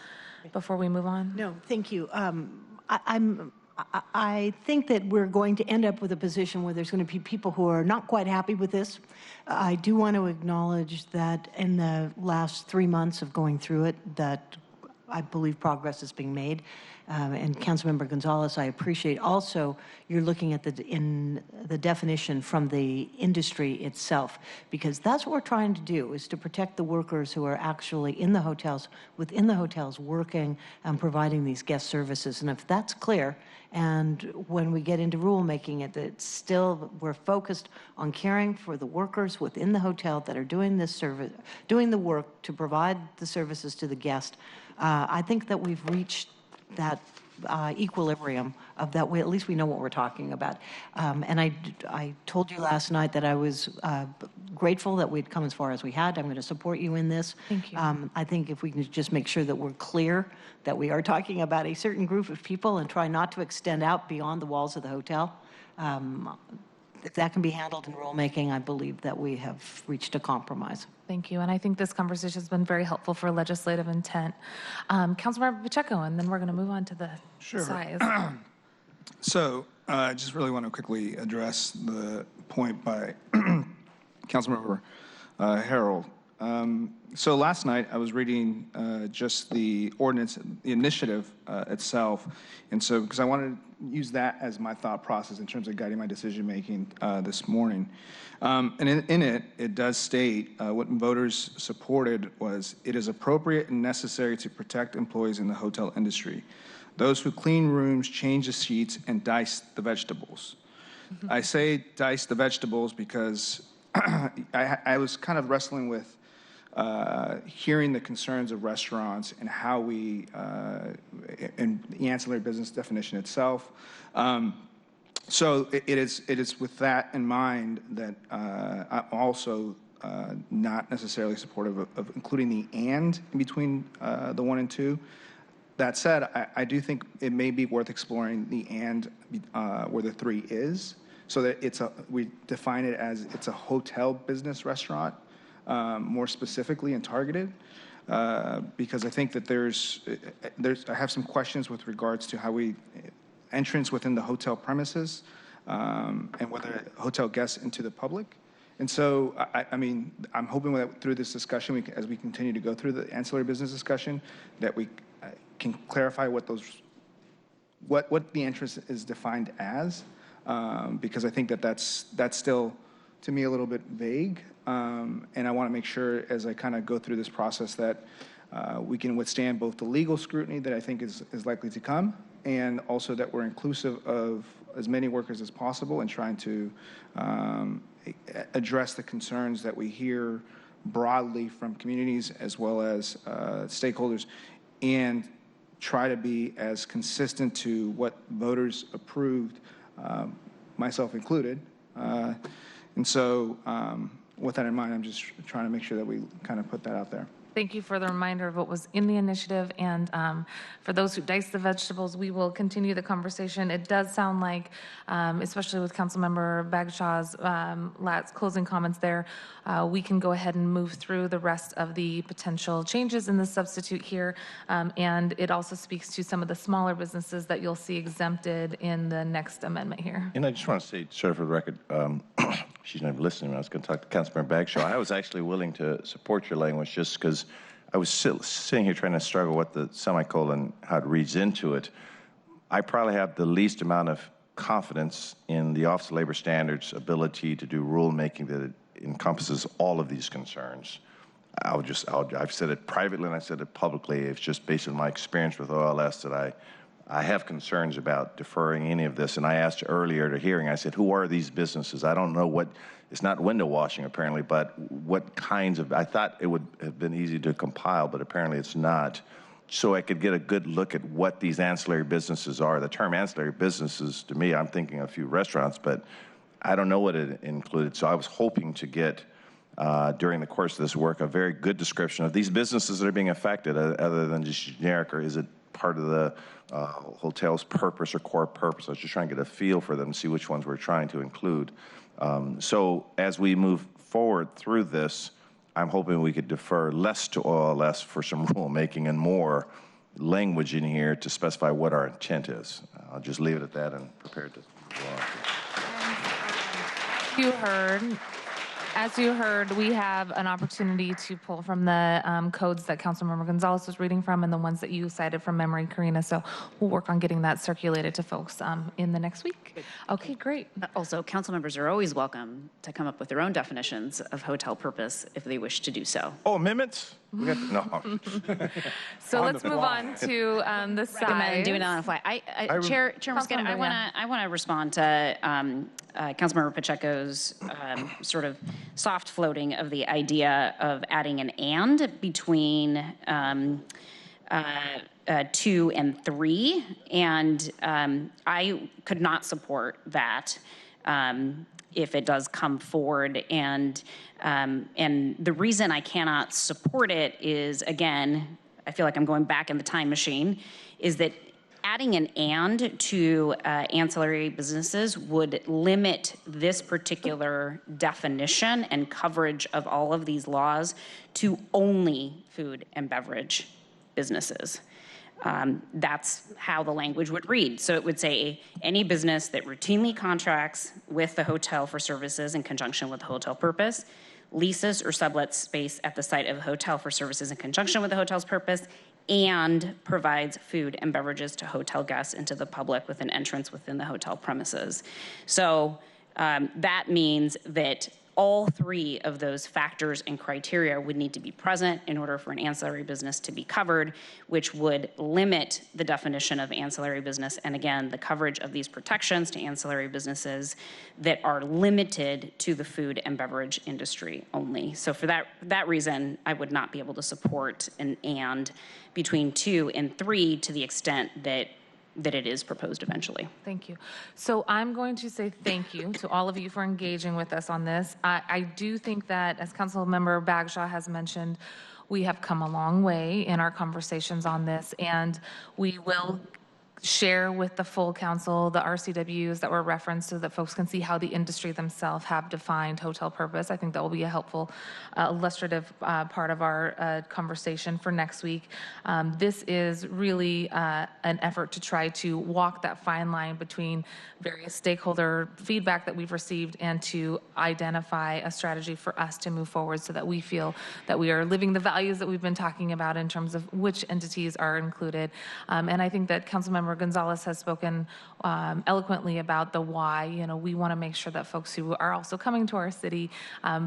before we move on? No, thank you. I think that we're going to end up with a position where there's going to be people who are not quite happy with this. I do want to acknowledge that in the last 3 months of going through it, that I believe progress is being made. And Councilmember Gonzalez, I appreciate also you're looking at the definition from the industry itself, because that's what we're trying to do, is to protect the workers who are actually in the hotels, within the hotels, working and providing these guest services. And if that's clear, and when we get into rulemaking, it's still, we're focused on caring for the workers within the hotel that are doing this service, doing the work to provide the services to the guest. I think that we've reached that equilibrium of that way. At least we know what we're talking about. And I told you last night that I was grateful that we'd come as far as we had. I'm going to support you in this. Thank you. I think if we can just make sure that we're clear that we are talking about a certain group of people and try not to extend out beyond the walls of the hotel, if that can be handled in rulemaking, I believe that we have reached a compromise. Thank you. And I think this conversation has been very helpful for legislative intent. Councilmember Pacheco, and then we're going to move on to the size. So I just really want to quickly address the point by Councilmember Harold. So last night I was reading just the ordinance, the initiative itself, and so because I wanted to use that as my thought process in terms of guiding my decision making this morning. And in it, it does state what voters supported was, it is appropriate and necessary to protect employees in the hotel industry. Those who clean rooms, change the sheets, and dice the vegetables. I say dice the vegetables because I was kind of wrestling with hearing the concerns of restaurants and how we, and the ancillary business definition itself. So it is with that in mind that I'm also not necessarily supportive of including the and in between the 1 and 2. That said, I do think it may be worth exploring the and where the 3 is, so that we define it as it's a hotel business restaurant, more specifically and targeted, because I think that I have some questions with regards to how we entrance within the hotel premises and whether hotel guests into the public. And so, I mean, I'm hoping that through this discussion, as we continue to go through the ancillary business discussion, that we can clarify what the entrance is defined as, because I think that's still, to me, a little bit vague. And I want to make sure, as I kind of go through this process, that we can withstand both the legal scrutiny that I think is likely to come, and also that we're inclusive of as many workers as possible and trying to address the concerns that we hear broadly from communities as well as stakeholders, and try to be as consistent to what voters approved, myself included. And so with that in mind, I'm just trying to make sure that we kind of put that out there. Thank you for the reminder of what was in the initiative. And for those who dice the vegetables, we will continue the conversation. It does sound like, especially with Councilmember Bagshaw's last closing comments there, we can go ahead and move through the rest of the potential changes in the substitute here. And it also speaks to some of the smaller businesses that you'll see exempted in the next amendment here. And I just want to say, sort of for the record, she's not even listening. I was going to talk to Councilmember Bagshaw. I was actually willing to support your language just because I was sitting here trying to struggle with the semicolon, how it reads into it. I probably have the least amount of confidence in the Office of Labor Standards' ability to do rulemaking that it encompasses all of these concerns. I've said it privately and I said it publicly. It's just based on my experience with OLS that I have concerns about deferring any of this. And I asked earlier at a hearing, I said, who are these businesses? I don't know what, it's not window washing apparently, but what kinds of, I thought it would have been easy to compile, but apparently it's not. So I could get a good look at what these ancillary businesses are. The term ancillary businesses, to me, I'm thinking a few restaurants, but I don't know what it included. So I was hoping to get, during the course of this work, a very good description of these businesses that are being affected, other than just generic, or is it part of the hotel's purpose or core purpose. I was just trying to get a feel for them, see which ones we're trying to include. So as we move forward through this, I'm hoping we could defer less to OLS for some rulemaking and more language in here to specify what our intent is. I'll just leave it at that and prepare to go on. You heard As you heard, we have an opportunity to pull from the codes that Councilmember Gonzalez was reading from and the ones that you cited from memory, Karina. So we'll work on getting that circulated to folks in the next week. Okay, great. Also, council members are always welcome to come up with their own definitions of hotel purpose if they wish to do so. Oh, amendments? We got no. So let's move on to the size. Recommend doing it on the fly. Chair Mosqueda, I want to respond to Councilmember Pacheco's sort of soft floating of the idea of adding an and between 2 and 3, and I could not support that if it does come forward. And the reason I cannot support it is, again, I feel like I'm going back in the time machine, is that adding an and to ancillary businesses would limit this particular definition and coverage of all of these laws to only food and beverage businesses. That's how the language would read. So it would say any business that routinely contracts with the hotel for services in conjunction with the hotel purpose, leases or sublets space at the site of a hotel for services in conjunction with the hotel's purpose, and provides food and beverages to hotel guests and to the public with an entrance within the hotel premises. So that means that all 3 of those factors and criteria would need to be present in order for an ancillary business to be covered, which would limit the definition of ancillary business and, again, the coverage of these protections to ancillary businesses that are limited to the food and beverage industry only. So for that reason, I would not be able to support an and between 2 and 3 to the extent that it is proposed eventually. Thank you. So I'm going to say thank you to all of you for engaging with us on this. I do think that, as Councilmember Bagshaw has mentioned, we have come a long way in our conversations on this, and we will share with the full council the RCWs that were referenced so that folks can see how the industry themselves have defined hotel purpose. I think that will be a helpful, illustrative part of our conversation for next week. This is really an effort to try to walk that fine line between various stakeholder feedback that we've received and to identify a strategy for us to move forward so that we feel that we are living the values that we've been talking about in terms of which entities are included. And I think that Councilmember Gonzalez has spoken eloquently about the why. You know, we want to make sure that folks who are also coming to our city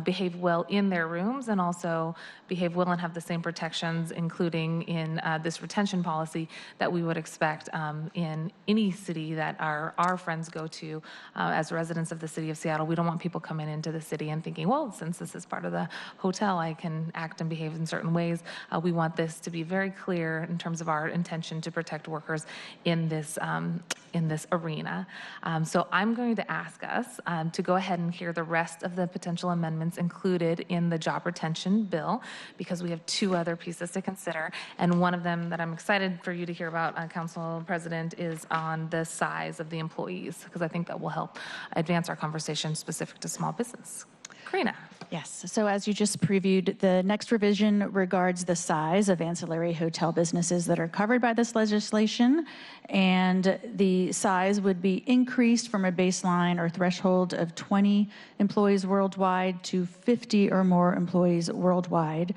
behave well in their rooms and also behave well and have the same protections, including in this retention policy that we would expect in any city that our friends go to as residents of the city of Seattle. We don't want people coming into the city and thinking, well, since this is part of the hotel, I can act and behave in certain ways. We want this to be very clear in terms of our intention to protect workers in this arena. So I'm going to ask us to go ahead and hear the rest of the potential amendments included in the job retention bill, because we have 2 other pieces to consider. And one of them that I'm excited for you to hear about, Council President, is on the size of the employees, because I think that will help advance our conversation specific to small business. Karina. Yes, so as you just previewed, the next revision regards the size of ancillary hotel businesses that are covered by this legislation, and the size would be increased from a baseline or threshold of 20 employees worldwide to 50 or more employees worldwide,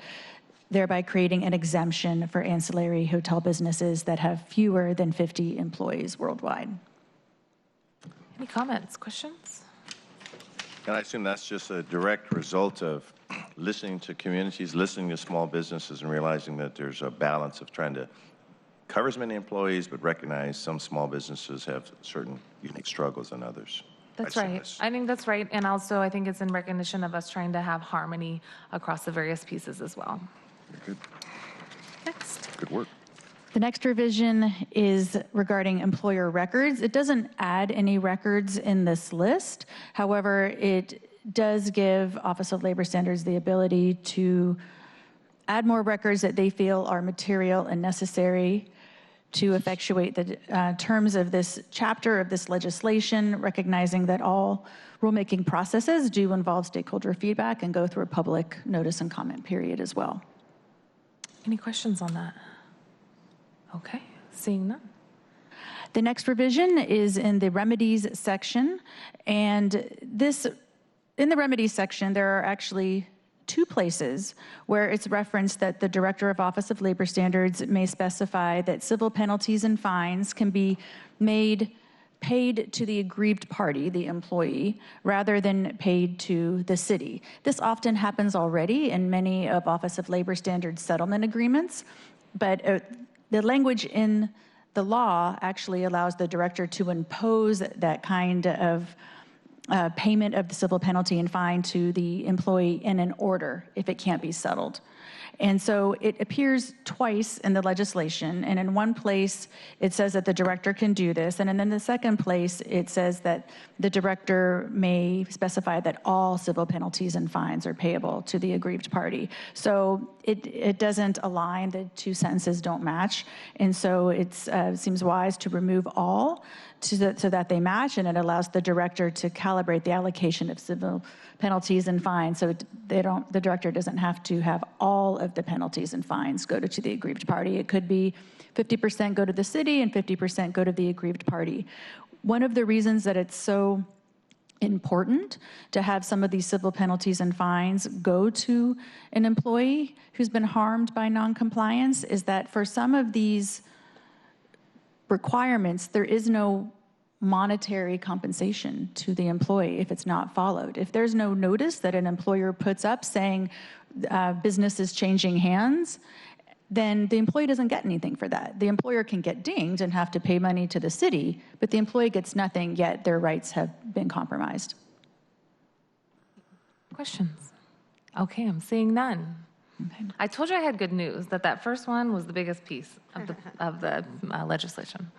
thereby creating an exemption for ancillary hotel businesses that have fewer than 50 employees worldwide. Any comments, questions? And I assume that's just a direct result of listening to communities, listening to small businesses, and realizing that there's a balance of trying to cover as many employees, but recognize some small businesses have certain unique struggles than others. That's right. I think that's right. And also, I think it's in recognition of us trying to have harmony across the various pieces as well. Good. Next. Good work. The next revision is regarding employer records. It doesn't add any records in this list. However, it does give Office of Labor Standards the ability to add more records that they feel are material and necessary to effectuate the terms of this chapter of this legislation, recognizing that all rulemaking processes do involve stakeholder feedback and go through a public notice and comment period as well. Any questions on that? Okay, seeing none. The next revision is in the remedies section, and this in the remedies section, there are actually 2 places where it's referenced that the Director of Office of Labor Standards may specify that civil penalties and fines can be paid to the aggrieved party, the employee, rather than paid to the city. This often happens already in many of Office of Labor Standards settlement agreements, but the language in the law actually allows the director to impose that kind of payment of the civil penalty and fine to the employee in an order if it can't be settled. And so it appears twice in the legislation, and in one place it says that the director can do this, and then in the second place it says that the director may specify that all civil penalties and fines are payable to the aggrieved party. So it doesn't align, the 2 sentences don't match, and so it seems wise to remove all so that they match, and it allows the director to calibrate the allocation of civil penalties and fines, so the director doesn't have to have all of the penalties and fines go to the aggrieved party. It could be 50% go to the city and 50% go to the aggrieved party. One of the reasons that it's so important to have some of these civil penalties and fines go to an employee who's been harmed by noncompliance is that for some of these requirements, there is no monetary compensation to the employee if it's not followed. If there's no notice that an employer puts up saying business is changing hands, then the employee doesn't get anything for that. The employer can get dinged and have to pay money to the city, but the employee gets nothing, yet their rights have been compromised. Questions? Okay, I'm seeing none. Okay. I told you I had good news, that first one was the biggest piece of the legislation.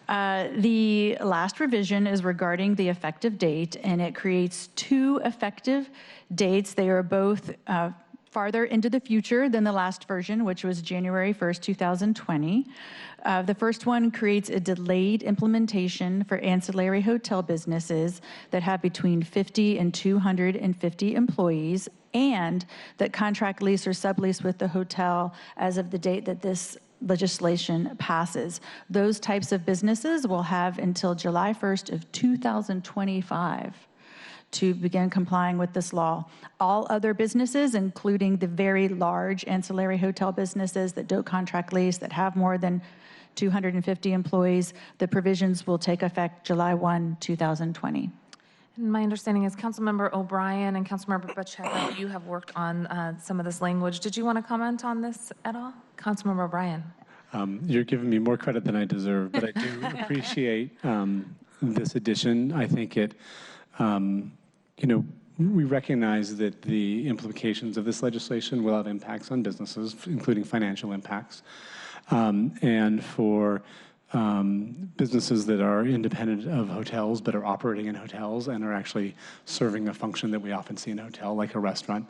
The last revision is regarding the effective date, and it creates 2 effective dates. They are both farther into the future than the last version, which was January 1st, 2020. The first one creates a delayed implementation for ancillary hotel businesses that have between 50 and 250 employees, and that contract lease or sublease with the hotel as of the date that this legislation passes. Those types of businesses will have until July 1st of 2025 to begin complying with this law. All other businesses, including the very large ancillary hotel businesses that don't contract lease, that have more than 250 employees, the provisions will take effect July 1, 2020. And my understanding is Councilmember O'Brien and Councilmember Pacheco, you have worked on some of this language. Did you want to comment on this at all? Councilmember O'Brien. You're giving me more credit than I deserve, but I do appreciate this addition. I think it, we recognize that the implications of this legislation will have impacts on businesses, including financial impacts. And for businesses that are independent of hotels but are operating in hotels and are actually serving a function that we often see in a hotel, like a restaurant,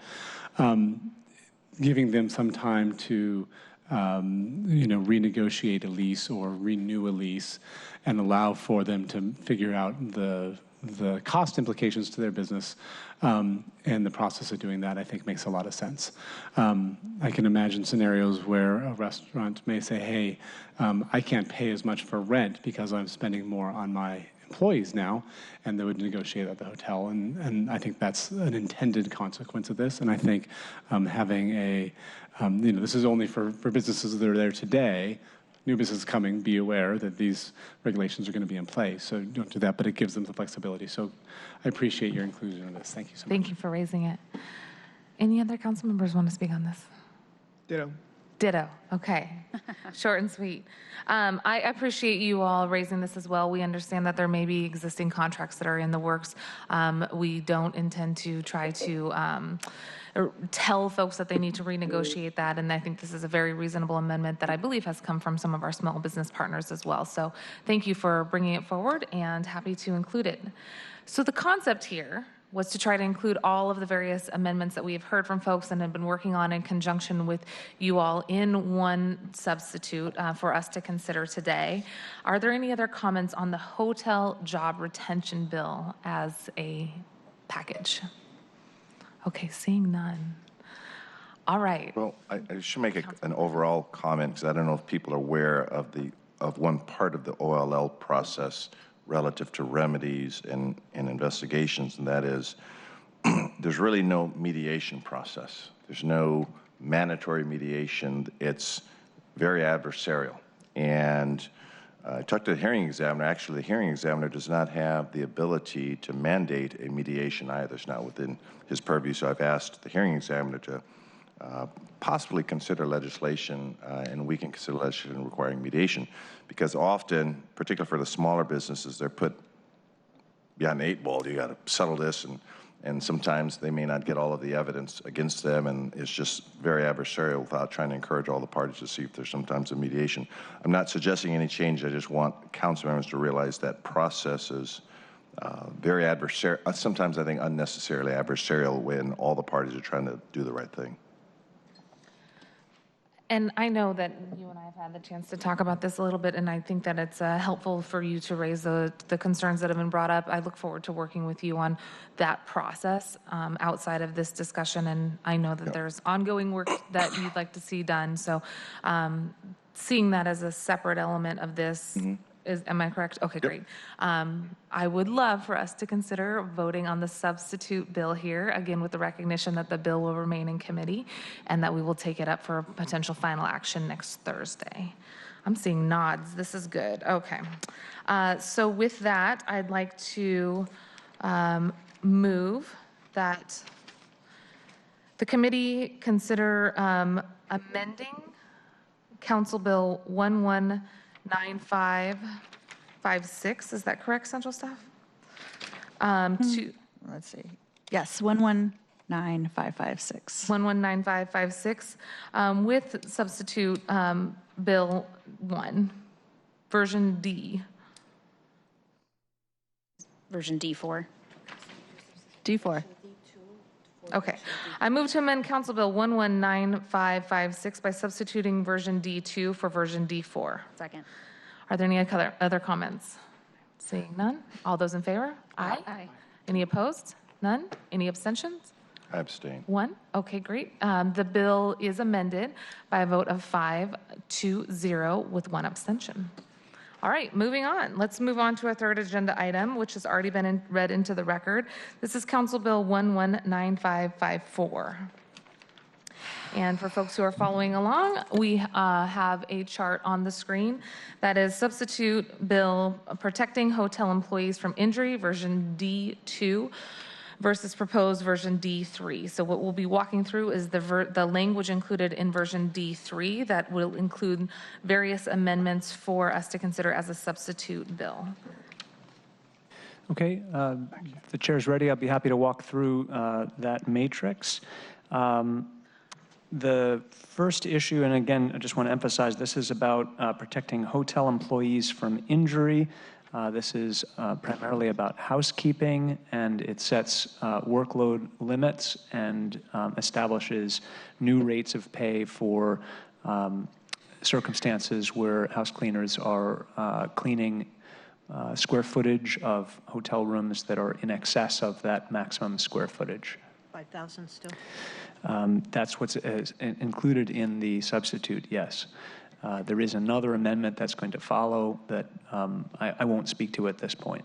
giving them some time to renegotiate a lease or renew a lease and allow for them to figure out the cost implications to their business, and the process of doing that, I think, makes a lot of sense. I can imagine scenarios where a restaurant may say, hey, I can't pay as much for rent because I'm spending more on my employees now, and they would negotiate at the hotel. And I think that's an intended consequence of this. And I think having a, this is only for businesses that are there today. New businesses coming, be aware that these regulations are going to be in place. So don't do that, but it gives them the flexibility. So I appreciate your inclusion in this. Thank you so much. Thank you for raising it. Any other council members want to speak on this? Ditto. Ditto. Okay. Short and sweet. I appreciate you all raising this as well. We understand that there may be existing contracts that are in the works. We don't intend to try to tell folks that they need to renegotiate that, and I think this is a very reasonable amendment that I believe has come from some of our small business partners as well. So thank you for bringing it forward, and happy to include it. So the concept here was to try to include all of the various amendments that we have heard from folks and have been working on in conjunction with you all in one substitute for us to consider today. Are there any other comments on the hotel job retention bill as a package? Okay, seeing none. All right. Well, I should make an overall comment, because I don't know if people are aware of one part of the OLL process relative to remedies and investigations, and that is there's really no mediation process. There's no mandatory mediation. It's very adversarial. And I talked to the hearing examiner. Actually, the hearing examiner does not have the ability to mandate a mediation either. It's not within his purview. So I've asked the hearing examiner to possibly consider legislation, and we can consider legislation requiring mediation, because often, particularly for the smaller businesses, they're put behind the 8 ball. You got to settle this, and sometimes they may not get all of the evidence against them, and it's just very adversarial without trying to encourage all the parties to see if there's sometimes a mediation. I'm not suggesting any change. I just want council members to realize that process is very adversarial, sometimes I think unnecessarily adversarial, when all the parties are trying to do the right thing. And I know that you and I have had the chance to talk about this a little bit, and I think that it's helpful for you to raise the concerns that have been brought up. I look forward to working with you on that process outside of this discussion, and I know that there's ongoing work that you'd like to see done. So seeing that as a separate element of this, am I correct? Okay, great. I would love for us to consider voting on the substitute bill here, again, with the recognition that the bill will remain in committee and that we will take it up for potential final action next Thursday. I'm seeing nods. This is good. Okay. So with that, I'd like to move that the committee consider amending Council Bill 119556, is that correct, Central Staff? Let's see. Yes, 119556. 119556 with substitute Bill 1, version D. Version D4. D4. Okay. I move to amend Council Bill 119556 by substituting version D2 for version D4. Second. Are there any other comments? Seeing none. All those in favor? Aye. Aye. Any opposed? None. Any abstentions? I abstain. 1. Okay, great. The bill is amended by a vote of 5-0 with 1 abstention. All right, moving on. Let's move on to our third agenda item, which has already been read into the record. This is Council Bill 119554. And for folks who are following along, we have a chart on the screen that is substitute bill protecting hotel employees from injury, version D2, versus proposed version D3. So what we'll be walking through is the language included in version D3 that will include various amendments for us to consider as a substitute bill. Okay, if the chair's ready, I'd be happy to walk through that matrix. The first issue, and again, I just want to emphasize, this is about protecting hotel employees from injury. This is primarily about housekeeping, and it sets workload limits and establishes new rates of pay for circumstances where house cleaners are cleaning square footage of hotel rooms that are in excess of that maximum square footage. 5,000 still? That's what's included in the substitute, yes. There is another amendment that's going to follow that I won't speak to at this point.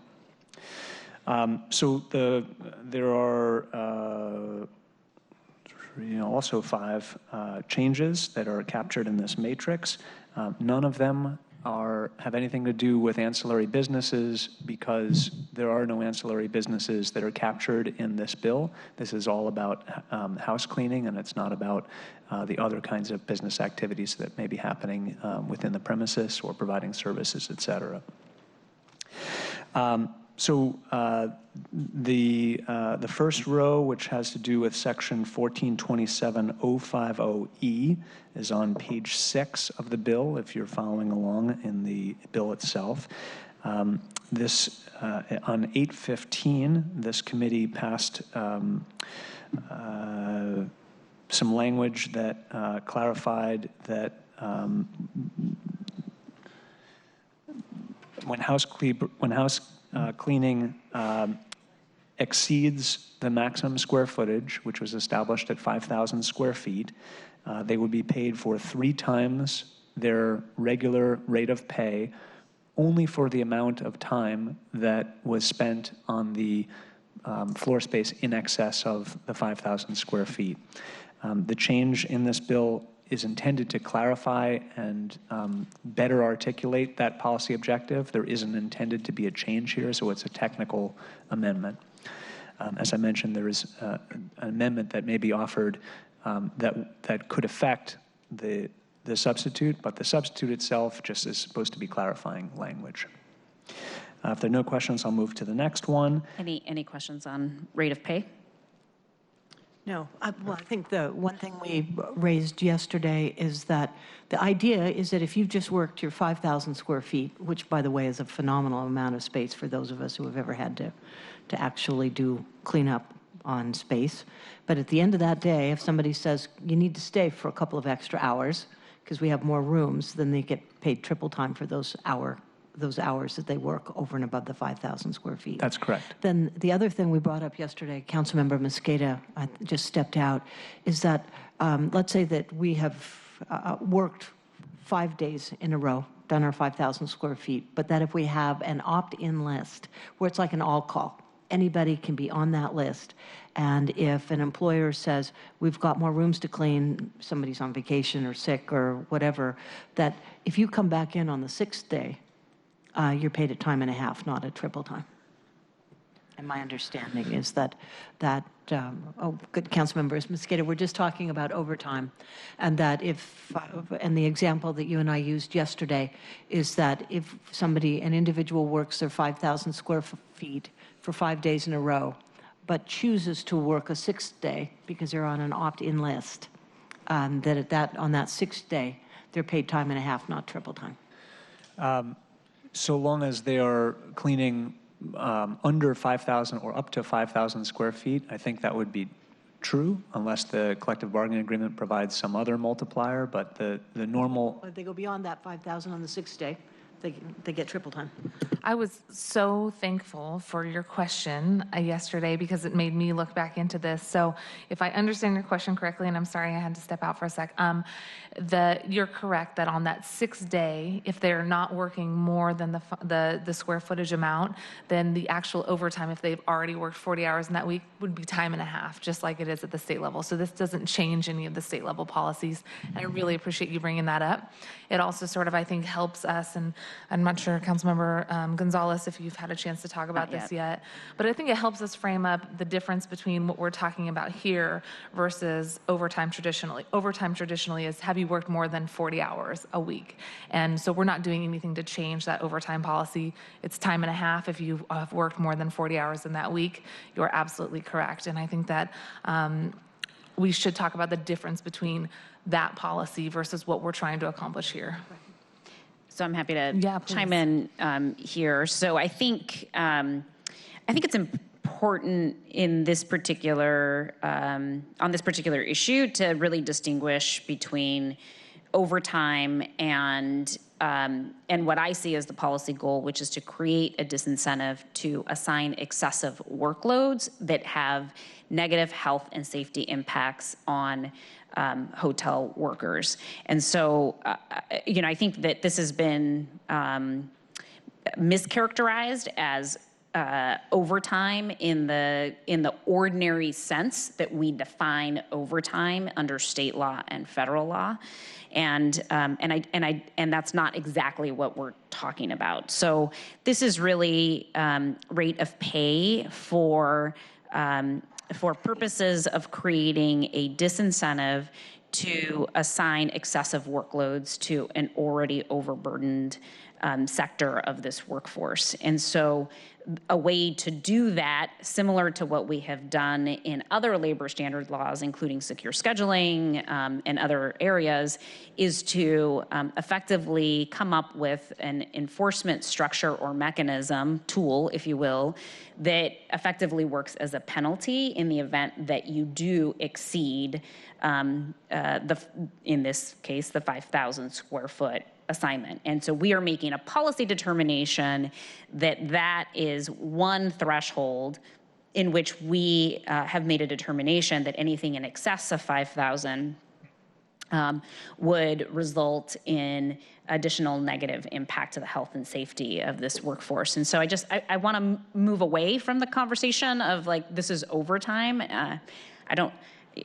So there are also 5 changes that are captured in this matrix. None of them have anything to do with ancillary businesses, because there are no ancillary businesses that are captured in this bill. This is all about house cleaning, and it's not about the other kinds of business activities that may be happening within the premises or providing services, et cetera. So the first row, which has to do with section 1427050E, is on page 6 of the bill, if you're following along in the bill itself. This, on 8/15, this committee passed some language that clarified that when house cleaning exceeds the maximum square footage, which was established at 5,000 square feet, they would be paid for 3 times their regular rate of pay, only for the amount of time that was spent on the floor space in excess of the 5,000 square feet. The change in this bill is intended to clarify and better articulate that policy objective. There isn't intended to be a change here, so it's a technical amendment. As I mentioned, there is an amendment that may be offered that could affect the substitute, but the substitute itself just is supposed to be clarifying language. If there are no questions, I'll move to the next one. Any questions on rate of pay? No, well, I think the one thing we raised yesterday is that the idea is that if you've just worked your 5,000 square feet, which by the way is a phenomenal amount of space for those of us who have ever had to actually do cleanup on space. But at the end of that day, if somebody says you need to stay for a couple of extra hours because we have more rooms, then they get paid triple time for those hours that they work over and above the 5,000 square feet. That's correct. Then the other thing we brought up yesterday, Councilmember Mosqueda just stepped out, is that let's say that we have worked 5 days in a row, done our 5,000 square feet, but that if we have an opt-in list where it's like an all-call, anybody can be on that list. And if an employer says, we've got more rooms to clean, somebody's on vacation or sick or whatever, that if you come back in on the 6th day, you're paid at time and a half, not at triple time. And my understanding is that good Councilmember Mosqueda, we're just talking about overtime, and that and the example that you and I used yesterday is that if an individual works their 5,000 square feet for 5 days in a row, but chooses to work a 6th day because they're on an opt-in list, on that 6th day, they're paid time and a half, not triple time. So long as they are cleaning under 5,000 or up to 5,000 square feet, I think that would be true, unless the collective bargaining agreement provides some other multiplier. But the normal. If they go beyond that 5,000 on the 6th day, they get triple time. I was so thankful for your question yesterday because it made me look back into this. So if I understand your question correctly, and I'm sorry I had to step out for a sec, you're correct that on that 6th day, if they're not working more than the square footage amount, then the actual overtime, if they've already worked 40 hours in that week, would be time and a half, just like it is at the state level. So this doesn't change any of the state level policies, and I really appreciate you bringing that up. It also sort of, I think, helps us, and I'm not sure, Councilmember Gonzalez, if you've had a chance to talk about this yet, but I think it helps us frame up the difference between what we're talking about here versus overtime traditionally. Overtime traditionally is, have you worked more than 40 hours a week? And so we're not doing anything to change that overtime policy. It's time and a half if you have worked more than 40 hours in that week. You're absolutely correct. And I think that we should talk about the difference between that policy versus what we're trying to accomplish here. So I'm happy to chime in here. So I think it's important in this particular on this particular issue to really distinguish between overtime and what I see as the policy goal, which is to create a disincentive to assign excessive workloads that have negative health and safety impacts on hotel workers. And so, I think that this has been mischaracterized as overtime in the ordinary sense that we define overtime under state law and federal law, and that's not exactly what we're talking about. So this is really rate of pay for purposes of creating a disincentive to assign excessive workloads to an already overburdened sector of this workforce. And so a way to do that, similar to what we have done in other labor standard laws, including secure scheduling and other areas, is to effectively come up with an enforcement structure or mechanism, tool, if you will, that effectively works as a penalty in the event that you do exceed, in this case, the 5,000 square foot assignment. And so we are making a policy determination that is one threshold in which we have made a determination that anything in excess of 5,000 would result in additional negative impact to the health and safety of this workforce. And so I want to move away from the conversation of like, this is overtime. I don't,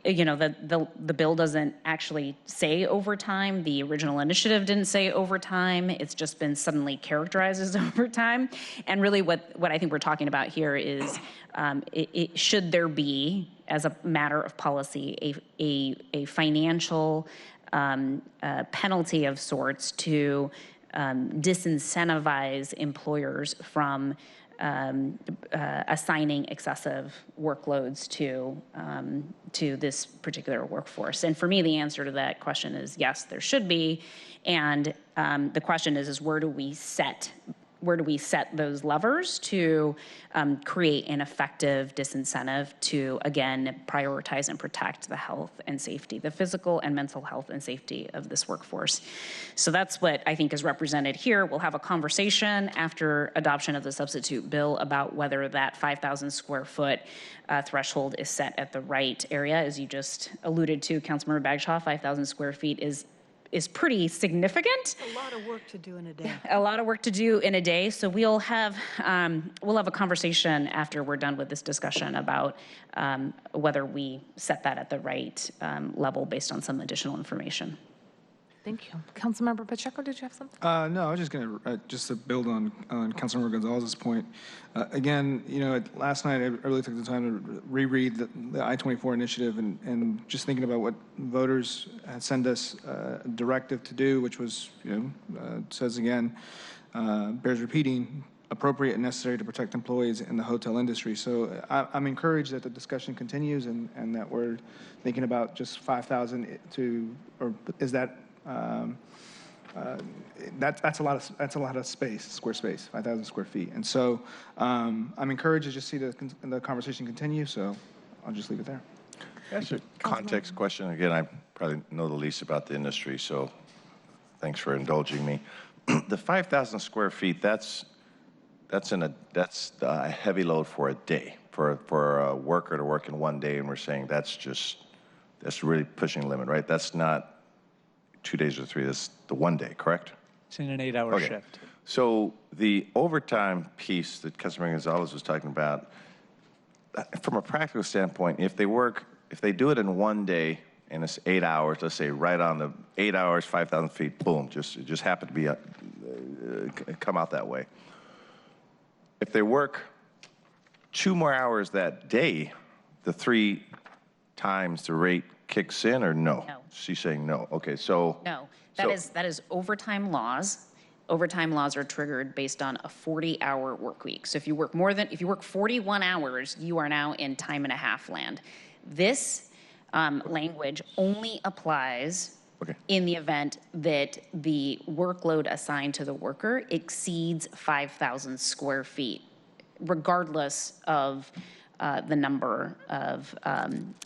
the bill doesn't actually say overtime. The original initiative didn't say overtime. It's just been suddenly characterized as overtime. And really what I think we're talking about here is should there be, as a matter of policy, a financial penalty of sorts to disincentivize employers from assigning excessive workloads to this particular workforce. And for me, the answer to that question is yes, there should be. And the question is where do we set those levers to create an effective disincentive to, again, prioritize and protect the health and safety, the physical and mental health and safety of this workforce. So that's what I think is represented here. We'll have a conversation after adoption of the substitute bill about whether that 5,000 square foot threshold is set at the right area. As you just alluded to, Councilmember Bagshaw, 5,000 square feet is pretty significant. A lot of work to do in a day. A lot of work to do in a day. So we'll have a conversation after we're done with this discussion about whether we set that at the right level based on some additional information. Thank you. Councilmember Pacheco, did you have something? No, I was just going to build on Councilmember Gonzalez's point. Again, last night I really took the time to reread the I-24 initiative and just thinking about what voters had sent us a directive to do, which was, says again, bears repeating, appropriate and necessary to protect employees in the hotel industry. So I'm encouraged that the discussion continues and that we're thinking about just 5,000 or is that that's a lot of space, square space, 5,000 square feet. And so I'm encouraged to just see the conversation continue. So I'll just leave it there. That's a context question. Again, I probably know the least about the industry, so thanks for indulging me. The 5,000 square feet, that's a heavy load for a day for a worker to work in one day, and we're saying that's really pushing the limit, right? That's not 2 days or 3, that's the 1 day, correct? It's in an 8-hour shift. So the overtime piece that Councilmember Gonzalez was talking about, from a practical standpoint, if they do it in 1 day and it's 8 hours, let's say right on the 8 hours, 5,000 feet, boom, it just happened to be come out that way. If they work 2 more hours that day, the 3 times the rate kicks in, or no? No. She's saying no. Okay, so. No, that is overtime laws. Overtime laws are triggered based on a 40-hour work week. So if you work 41 hours, you are now in time and a half land. This language only applies in the event that the workload assigned to the worker exceeds 5,000 square feet, regardless of the number of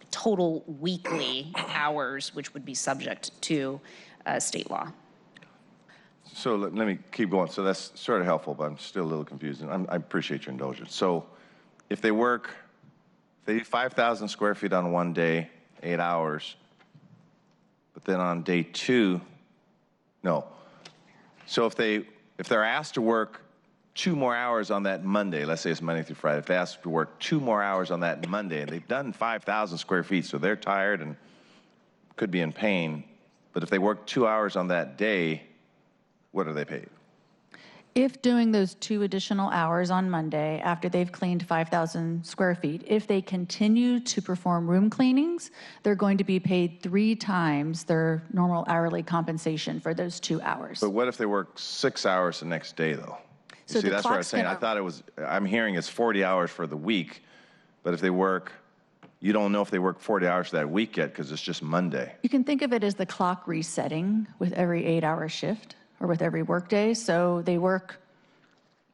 total weekly hours which would be subject to state law. So let me keep going. So that's sort of helpful, but I'm still a little confused. And I appreciate your indulgence. So if they do 5,000 square feet on 1 day, 8 hours, but then on day 2, no. So if they're asked to work 2 more hours on that Monday, let's say it's Monday through Friday, if they ask to work 2 more hours on that Monday, and they've done 5,000 square feet, so they're tired and could be in pain, but if they work 2 hours on that day, what are they paid? If doing those 2 additional hours on Monday after they've cleaned 5,000 square feet, if they continue to perform room cleanings, they're going to be paid 3 times their normal hourly compensation for those 2 hours. But what if they work 6 hours the next day, though? So see, that's what I was saying. I thought I'm hearing it's 40 hours for the week, but if they work, you don't know if they work 40 hours that week yet because it's just Monday. You can think of it as the clock resetting with every 8-hour shift or with every workday. So they work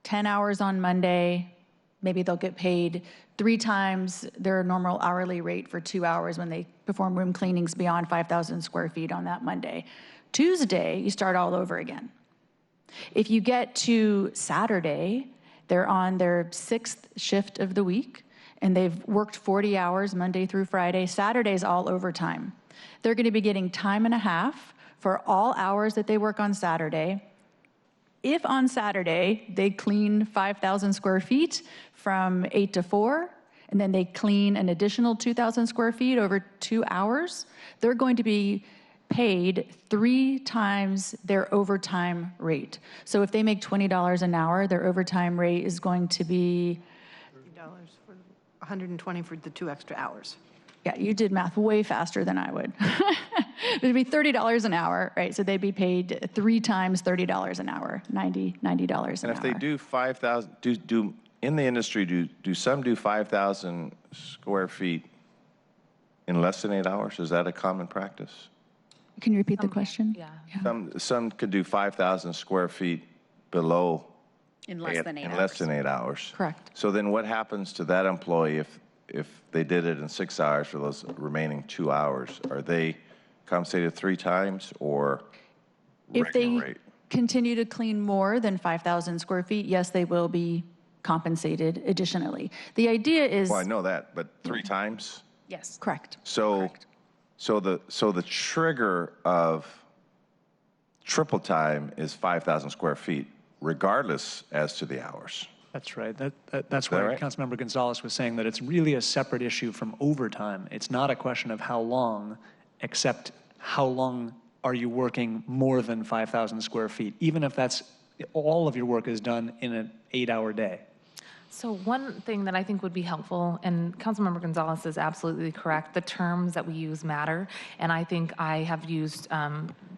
10 hours on Monday. Maybe they'll get paid 3 times their normal hourly rate for 2 hours when they perform room cleanings beyond 5,000 square feet on that Monday. Tuesday, you start all over again. If you get to Saturday, they're on their 6th shift of the week, and they've worked 40 hours Monday through Friday. Saturday's all overtime. They're going to be getting time and a half for all hours that they work on Saturday. If on Saturday they clean 5,000 square feet from 8 to 4, and then they clean an additional 2,000 square feet over 2 hours, they're going to be paid 3 times their overtime rate. So if they make $20 an hour, their overtime rate is going to be $30 for 120 for the 2 extra hours. Yeah, you did math way faster than I would. It would be $30 an hour, right? So they'd be paid 3 times $30 an hour, $90 an hour. And if they do 5,000, in the industry, do some do 5,000 square feet in less than 8 hours? Is that a common practice? Can you repeat the question? Yeah. Some could do 5,000 square feet below In less than 8 hours. in less than 8 hours. Correct. So then what happens to that employee if they did it in 6 hours for those remaining 2 hours? Are they compensated 3 times or If regular they rate? continue to clean more than 5,000 square feet, yes, they will be compensated additionally. The idea is... Well, I know that, but 3 times? Yes. Correct. So the trigger of triple time is 5,000 square feet, regardless as to the hours. That's right. That's why right? Councilmember Gonzalez was saying that it's really a separate issue from overtime. It's not a question of how long, except how long are you working more than 5,000 square feet, even if that's all of your work is done in an 8-hour day. So one thing that I think would be helpful, and Councilmember Gonzalez is absolutely correct, the terms that we use matter, and I think I have used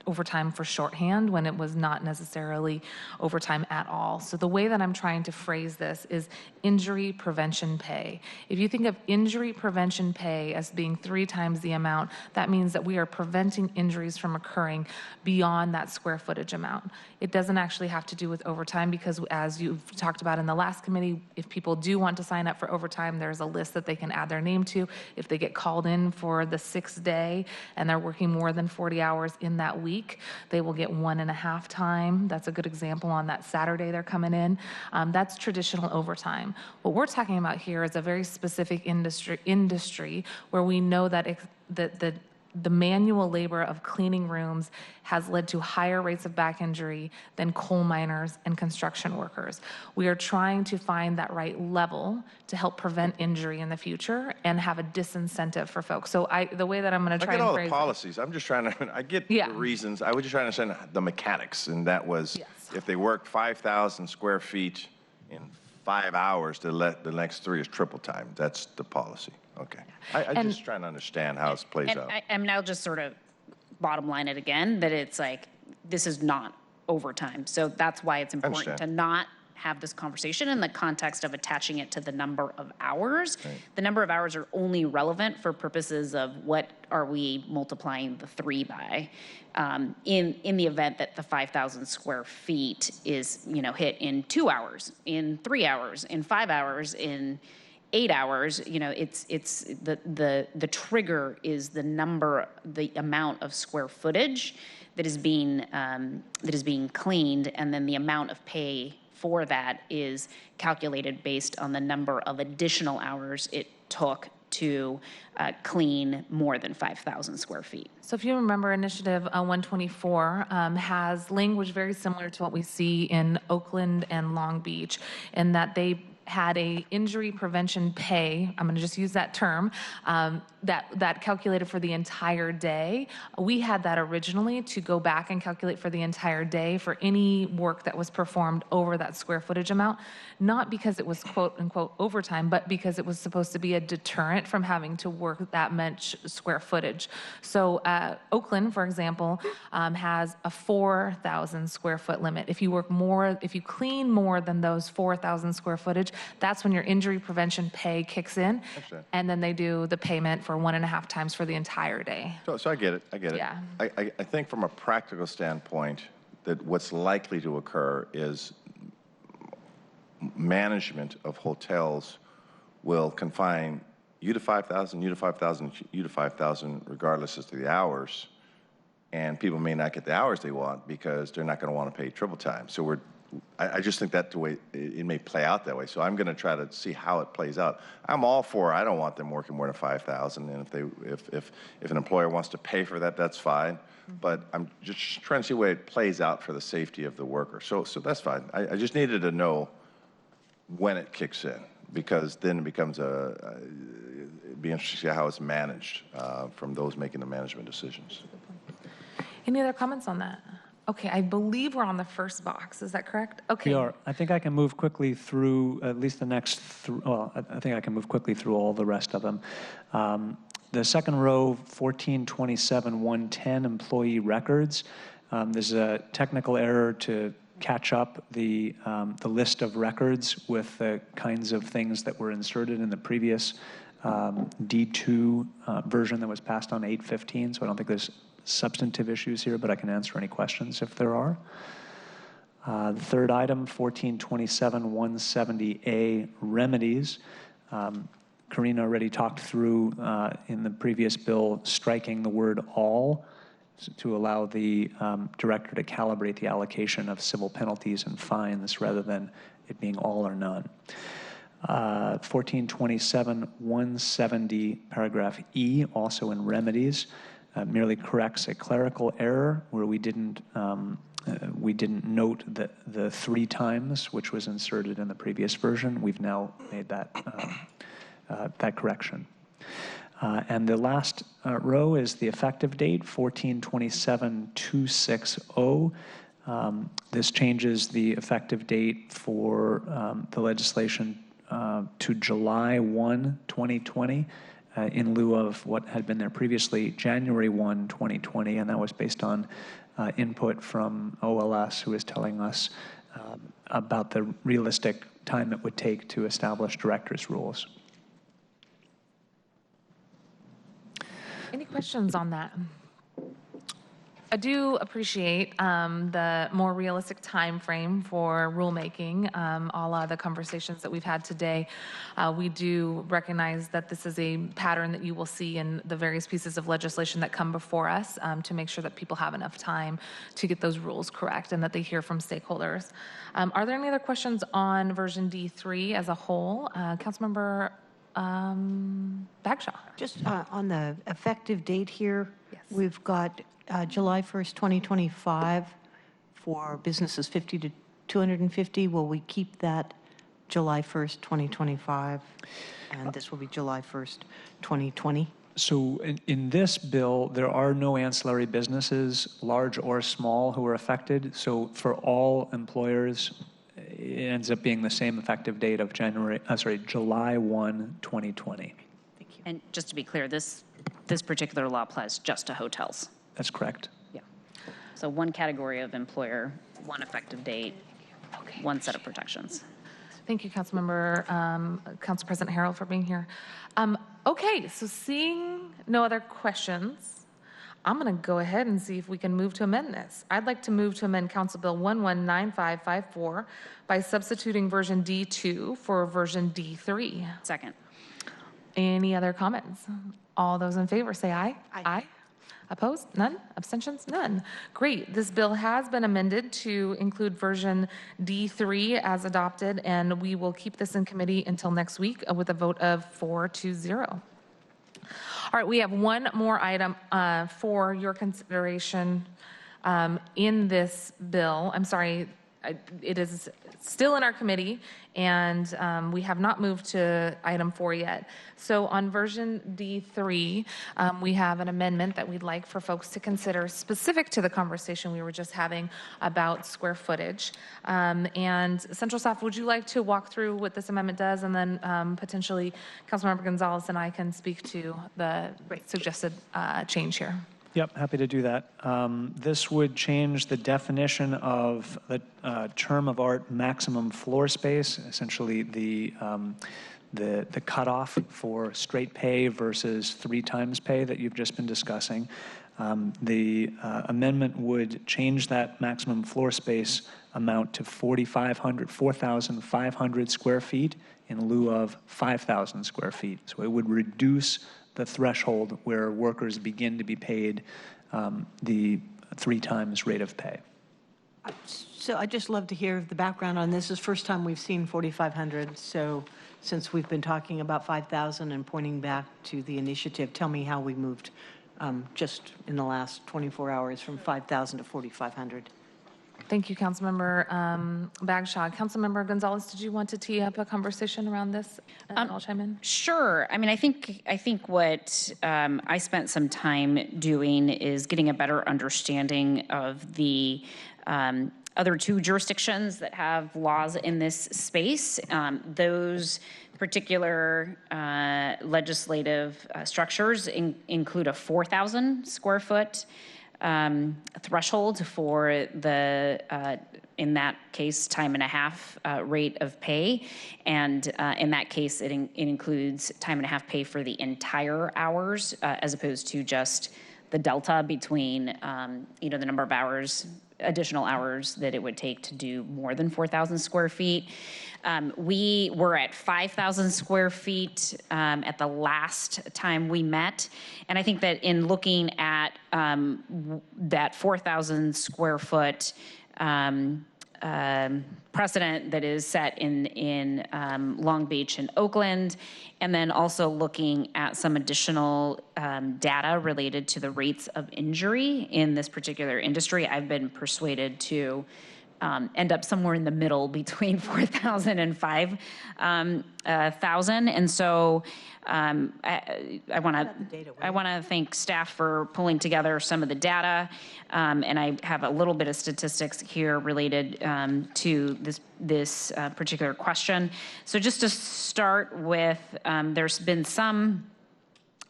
overtime for shorthand when it was not necessarily overtime at all. So the way that I'm trying to phrase this is injury prevention pay. If you think of injury prevention pay as being 3 times the amount, that means that we are preventing injuries from occurring beyond that square footage amount. It doesn't actually have to do with overtime because, as you've talked about in the last committee, if people do want to sign up for overtime, there's a list that they can add their name to. If they get called in for the 6th day and they're working more than 40 hours in that week, they will get 1.5 time. That's a good example on that Saturday they're coming in. That's traditional overtime. What we're talking about here is a very specific industry where we know that the manual labor of cleaning rooms has led to higher rates of back injury than coal miners and construction workers. We are trying to find that right level to help prevent injury in the future and have a disincentive for folks. So the way that I'm going to try I get and all phrase the policies. I'm just trying to, I get Yeah. the reasons. I was just trying to understand the mechanics, and that was if they work 5,000 square feet in 5 hours, the next 3 is triple time. That's the policy. Okay. I'm just trying to understand how it plays out. I'm now just sort of bottom line it again, that it's like, this is not overtime. So that's why it's important to understand. not have this conversation in the context of attaching it to the number of hours. Right. The number of hours are only relevant for purposes of what are we multiplying the 3 by. In the event that the 5,000 square feet is, hit in 2 hours, in 3 hours, in 5 hours, in 8 hours, it's the trigger is the amount of square footage that is being cleaned, and then the amount of pay for that is calculated based on the number of additional hours it took to clean more than 5,000 square feet. So if you remember, Initiative 124 has language very similar to what we see in Oakland and Long Beach, in that they had a injury prevention pay, I'm going to just use that term, that calculated for the entire day. We had that originally to go back and calculate for the entire day for any work that was performed over that square footage amount, not because it was quote unquote overtime, but because it was supposed to be a deterrent from having to work that much square footage. So Oakland, for example, has a 4,000 square foot limit. If you clean more than those 4,000 square footage, that's when your injury prevention pay kicks in, and then they do the payment for 1.5 times for the entire day. So I get it. Yeah. I think from a practical standpoint that what's likely to occur is management of hotels will confine you to 5,000, you to 5,000, you to 5,000, regardless as to the hours. And people may not get the hours they want because they're not going to want to pay triple time. So I just think that the way it may play out that way. So I'm going to try to see how it plays out. I'm all for. I don't want them working more than 5,000, and if an employer wants to pay for that, that's fine. But I'm just trying to see the way it plays out for the safety of the worker. So that's fine. I just needed to know when it kicks in, because then it becomes it'd be interesting to see how it's managed from those making the management decisions. Any other comments on that? Okay, I believe we're on the first box. Is that correct? Okay. We are. I think I can move quickly through at least the next, well, I think I can move quickly through all the rest of them. The second row, 1427-110, employee records. There's a technical error to catch up the list of records with the kinds of things that were inserted in the previous D2 version that was passed on 8/15. So I don't think there's substantive issues here, but I can answer any questions if there are. The third item, 1427-170A, remedies. Karina already talked through in the previous bill striking the word all to allow the director to calibrate the allocation of civil penalties and fines rather than it being all or none. 1427-170, paragraph E, also in remedies, merely corrects a clerical error where we didn't note the 3 times, which was inserted in the previous version. We've now made that correction. And the last row is the effective date, 1427-260. This changes the effective date for the legislation to July 1, 2020. In lieu of what had been there previously, January 1, 2020, and that was based on input from OLS, who is telling us about the realistic time it would take to establish director's rules. Any questions on that? I do appreciate the more realistic time frame for rulemaking, a la the conversations that we've had today. We do recognize that this is a pattern that you will see in the various pieces of legislation that come before us to make sure that people have enough time to get those rules correct and that they hear from stakeholders. Are there any other questions on version D3 as a whole? Councilmember Bagshaw. Just on the effective date here, we've got July 1st, 2025 for businesses 50 to 250. Will we keep that July 1st, 2025? And this will be July 1st, 2020? So in this bill, there are no ancillary businesses, large or small, who are affected. So for all employers, it ends up being the same effective date of July 1, 2020. And just to be clear, this particular law applies just to hotels. That's correct. Yeah. So one category of employer, one effective date, one set of protections. Thank you, Councilmember, Council President Harrell, for being here. Okay, so seeing no other questions, I'm going to go ahead and see if we can move to amend this. I'd like to move to amend Council Bill 119554 by substituting version D2 for version D3. Second. Any other comments? All those in favor say aye. Aye. Opposed? None. Abstentions? None. Great. This bill has been amended to include version D3 as adopted, and we will keep this in committee until next week with a vote of 4-0. All right, we have one more item for your consideration in this bill. I'm sorry, it is still in our committee, and we have not moved to item 4 yet. So on version D3, we have an amendment that we'd like for folks to consider specific to the conversation we were just having about square footage. And Central Staff, would you like to walk through what this amendment does, and then potentially Councilmember Gonzalez and I can speak to the suggested change here? Yep, happy to do that. This would change the definition of the term of art maximum floor space, essentially the cutoff for straight pay versus 3 times pay that you've just been discussing. The amendment would change that maximum floor space amount to 4,500 square feet in lieu of 5,000 square feet. So it would reduce the threshold where workers begin to be paid the 3 times rate of pay. So I'd just love to hear the background on this. This is the first time we've seen 4,500. So since we've been talking about 5,000 and pointing back to the initiative, tell me how we moved just in the last 24 hours from 5,000 to 4,500. Thank you, Councilmember Bagshaw. Councilmember Gonzalez, did you want to tee up a conversation around this? And I'll chime in. Sure. I mean, I think what I spent some time doing is getting a better understanding of the other two jurisdictions that have laws in this space. Those particular legislative structures include a 4,000 square foot threshold for the, in that case, time and a half rate of pay. And in that case, it includes time and a half pay for the entire hours as opposed to just the delta between, the number of hours, additional hours that it would take to do more than 4,000 square feet. We were at 5,000 square feet at the last time we met. And I think that in looking at that 4,000 square foot precedent that is set in Long Beach and Oakland, and then also looking at some additional data related to the rates of injury in this particular industry, I've been persuaded to end up somewhere in the middle between 4,000 and 5,000. And so I want to thank staff for pulling together some of the data. And I have a little bit of statistics here related to this particular question. So just to start with, there's been some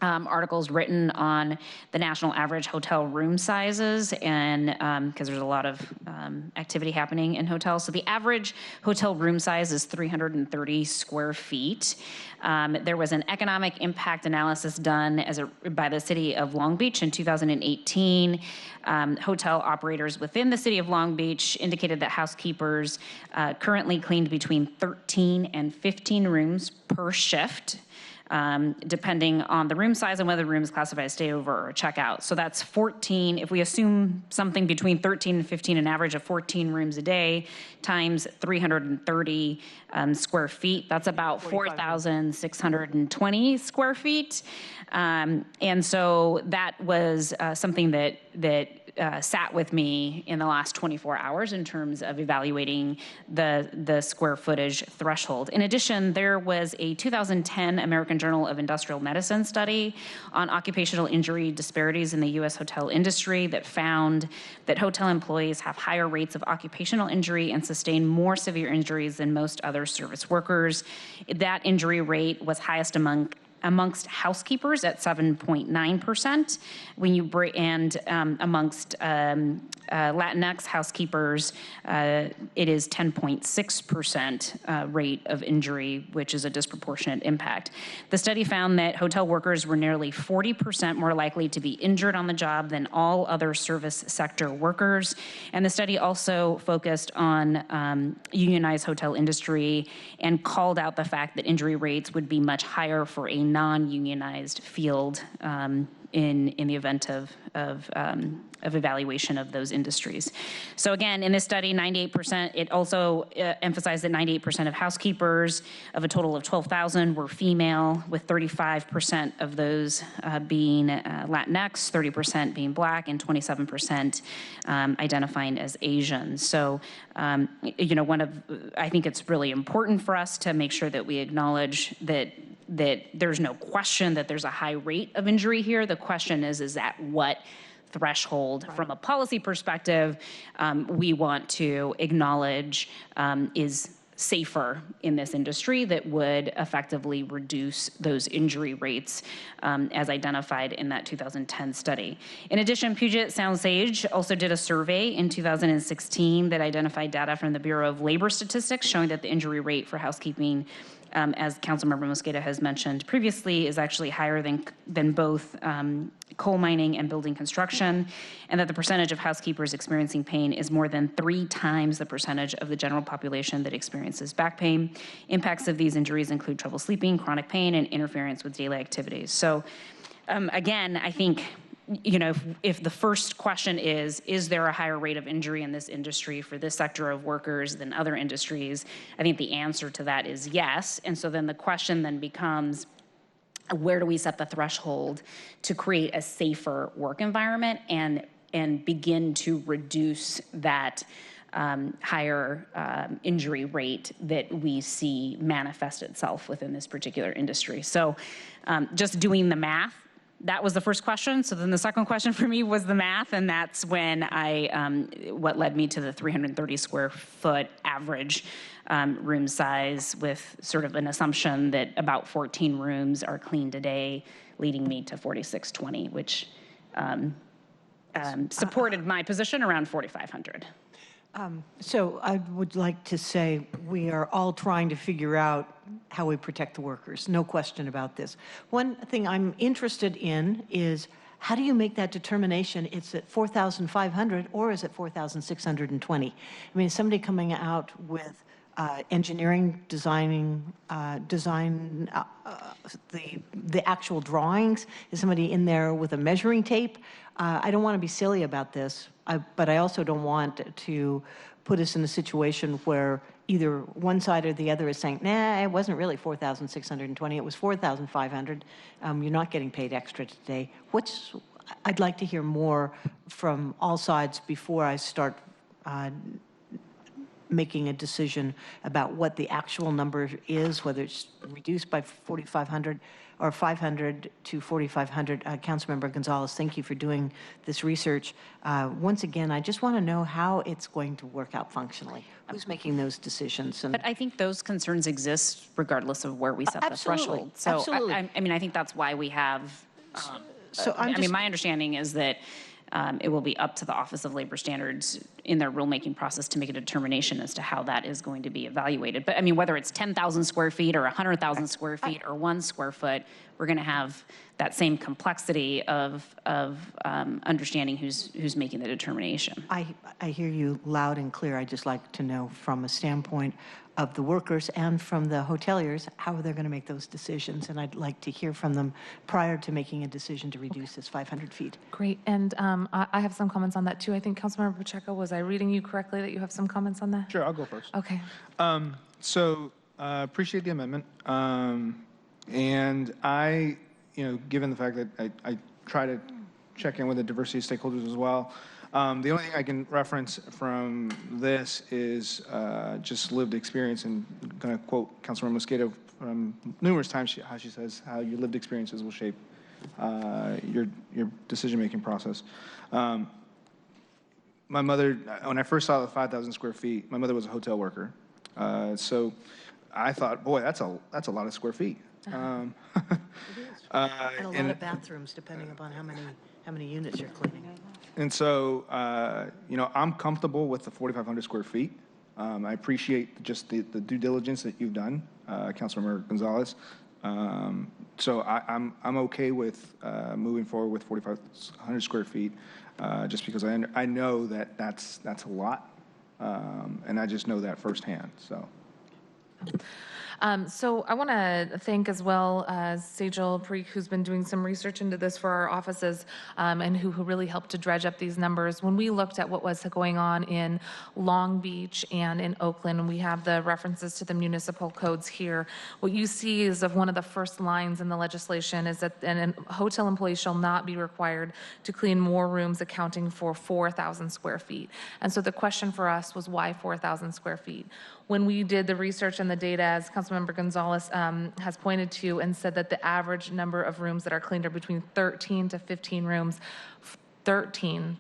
articles written on the national average hotel room sizes, and because there's a lot of activity happening in hotels. So the average hotel room size is 330 square feet. There was an economic impact analysis done by the city of Long Beach in 2018. Hotel operators within the city of Long Beach indicated that housekeepers currently cleaned between 13 and 15 rooms per shift. Depending on the room size and whether the room is classified as stay over or check out. So that's 14, if we assume something between 13 and 15, an average of 14 rooms a day, times 330 square feet, that's about 4,620 square feet. And so that was something that sat with me in the last 24 hours in terms of evaluating the square footage threshold. In addition, there was a 2010 American Journal of Industrial Medicine study on occupational injury disparities in the U.S. hotel industry that found that hotel employees have higher rates of occupational injury and sustain more severe injuries than most other service workers. That injury rate was highest amongst housekeepers at 7.9%. When you and amongst Latinx housekeepers, it is 10.6% rate of injury, which is a disproportionate impact. The study found that hotel workers were nearly 40% more likely to be injured on the job than all other service sector workers. And the study also focused on unionized hotel industry and called out the fact that injury rates would be much higher for a non-unionized field in the event of evaluation of those industries. So again, in this study, 98%, it also emphasized that 98% of housekeepers of a total of 12,000 were female, with 35% of those being Latinx, 30% being Black, and 27% identifying as Asian. So, I think it's really important for us to make sure that we acknowledge that there's no question that there's a high rate of injury here. The question is at what threshold, from a policy perspective, we want to acknowledge is safer in this industry that would effectively reduce those injury rates as identified in that 2010 study. In addition, Puget Sound Sage also did a survey in 2016 that identified data from the Bureau of Labor Statistics showing that the injury rate for housekeeping, as Councilmember Mosqueda has mentioned previously, is actually higher than both coal mining and building construction, and that the percentage of housekeepers experiencing pain is more than 3 times the percentage of the general population that experiences back pain. Impacts of these injuries include trouble sleeping, chronic pain, and interference with daily activities. So again, I think if the first question is there a higher rate of injury in this industry for this sector of workers than other industries? I think the answer to that is yes. And so then the question then becomes, where do we set the threshold to create a safer work environment and begin to reduce that higher injury rate that we see manifest itself within this particular industry? So just doing the math, that was the first question. So then the second question for me was the math, and that's when what led me to the 330 square foot average room size, with sort of an assumption that about 14 rooms are cleaned a day, leading me to 4620, which supported my position around 4,500. So I would like to say we are all trying to figure out how we protect the workers. No question about this. One thing I'm interested in is, how do you make that determination? It's at 4,500 or is it 4,620? I mean, somebody coming out with engineering, designing, the actual drawings? Is somebody in there with a measuring tape? I don't want to be silly about this, but I also don't want to put us in a situation where either one side or the other is saying, nah, it wasn't really 4,620, it was 4,500. You're not getting paid extra today. I'd like to hear more from all sides before I start making a decision about what the actual number is, whether it's reduced by 4,500 or 500 to 4,500. Councilmember Gonzalez, thank you for doing this research. Once again, I just want to know how it's going to work out functionally. Who's making those decisions? But I think those concerns exist regardless of where we set the threshold. So absolutely. I mean, I think that's why we have. My understanding is that it will be up to the Office of Labor Standards in their rulemaking process to make a determination as to how that is going to be evaluated. But I mean, whether it's 10,000 square feet or 100,000 square feet or 1 square foot, we're going to have that same complexity of understanding who's making the determination. I hear you loud and clear. I just like to know from a standpoint of the workers and from the hoteliers how they're going to make those decisions, and I'd like to hear from them prior to making a decision to reduce this 500 feet. Great, and I have some comments on that too. I think Councilmember Pacheco, was I reading you correctly that you have some comments on that? Sure, I'll go first. Okay. Appreciate the amendment, and I, given the fact that I try to check in with the diversity of stakeholders as well. The only thing I can reference from this is just lived experience, and I'm going to quote Councilmember Mosqueda from numerous times, how she says how your lived experiences will shape your decision-making process. My mother, when I first saw the 5,000 square feet, my mother was a hotel worker, so I thought, boy, that's a lot of square feet. And a lot of bathrooms, depending upon how many units you're cleaning. And so, I'm comfortable with the 4,500 square feet. I appreciate just the due diligence that you've done, Councilmember Gonzalez. So I'm okay with moving forward with 4,500 square feet, just because I know that that's a lot, and I just know that firsthand. So I want to thank as well Sejal Parikh, who's been doing some research into this for our offices, and who really helped to dredge up these numbers. When we looked at what was going on in Long Beach and in Oakland, and we have the references to the municipal codes here, what you see is of one of the first lines in the legislation is that a hotel employee shall not be required to clean more rooms accounting for 4,000 square feet. And so the question for us was, why 4,000 square feet? When we did the research and the data, as Councilmember Gonzalez has pointed to, and said that the average number of rooms that are cleaned are between 13 to 15 rooms. 13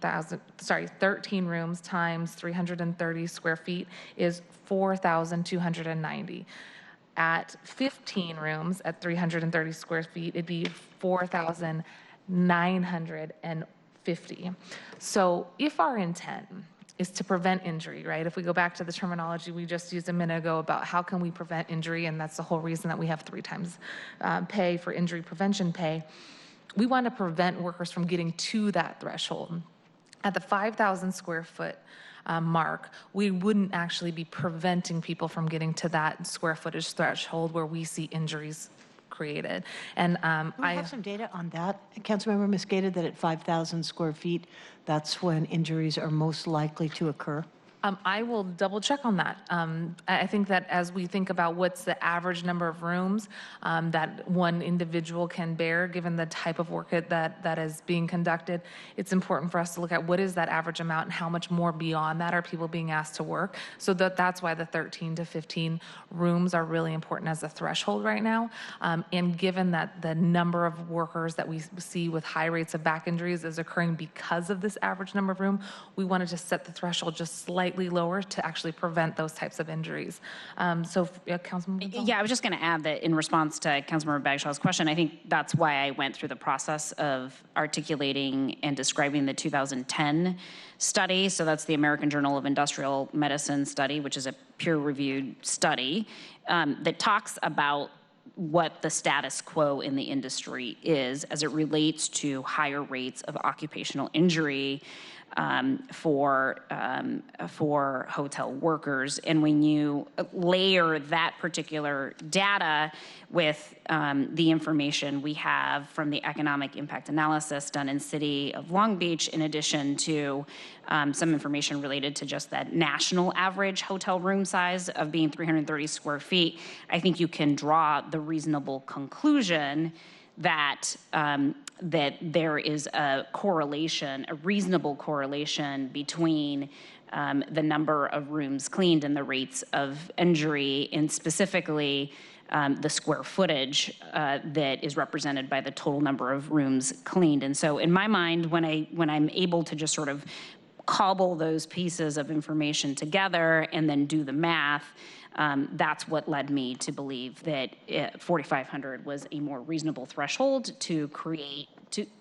rooms times 330 square feet is 4,290. At 15 rooms at 330 square feet, it'd be 4,950. So if our intent is to prevent injury, right? If we go back to the terminology we just used a minute ago about how can we prevent injury, and that's the whole reason that we have 3 times pay for injury prevention pay. We want to prevent workers from getting to that threshold. At the 5,000 square foot mark, we wouldn't actually be preventing people from getting to that square footage threshold where we see injuries created. And Do we have some data on that, Councilmember Mosqueda, that at 5,000 square feet, that's when injuries are most likely to occur? I will double check on that. I think that as we think about what's the average number of rooms that one individual can bear, given the type of work that is being conducted, it's important for us to look at what is that average amount and how much more beyond that are people being asked to work. So that's why the 13 to 15 rooms are really important as a threshold right now. And given that the number of workers that we see with high rates of back injuries is occurring because of this average number of room, we wanted to set the threshold just slightly lower to actually prevent those types of injuries. Councilmember Gonzalez? Yeah, I was just going to add that in response to Councilmember Bagshaw's question, I think that's why I went through the process of articulating and describing the 2010 study. So that's the American Journal of Industrial Medicine study, which is a peer-reviewed study that talks about what the status quo in the industry is as it relates to higher rates of occupational injury for hotel workers. And when you layer that particular data with the information we have from the economic impact analysis done in City of Long Beach, in addition to some information related to just that national average hotel room size of being 330 square feet, I think you can draw the reasonable conclusion that that there is a correlation, a reasonable correlation between the number of rooms cleaned and the rates of injury, and specifically the square footage that is represented by the total number of rooms cleaned. And so in my mind, when I'm able to just sort of cobble those pieces of information together and then do the math, that's what led me to believe that 4,500 was a more reasonable threshold to create,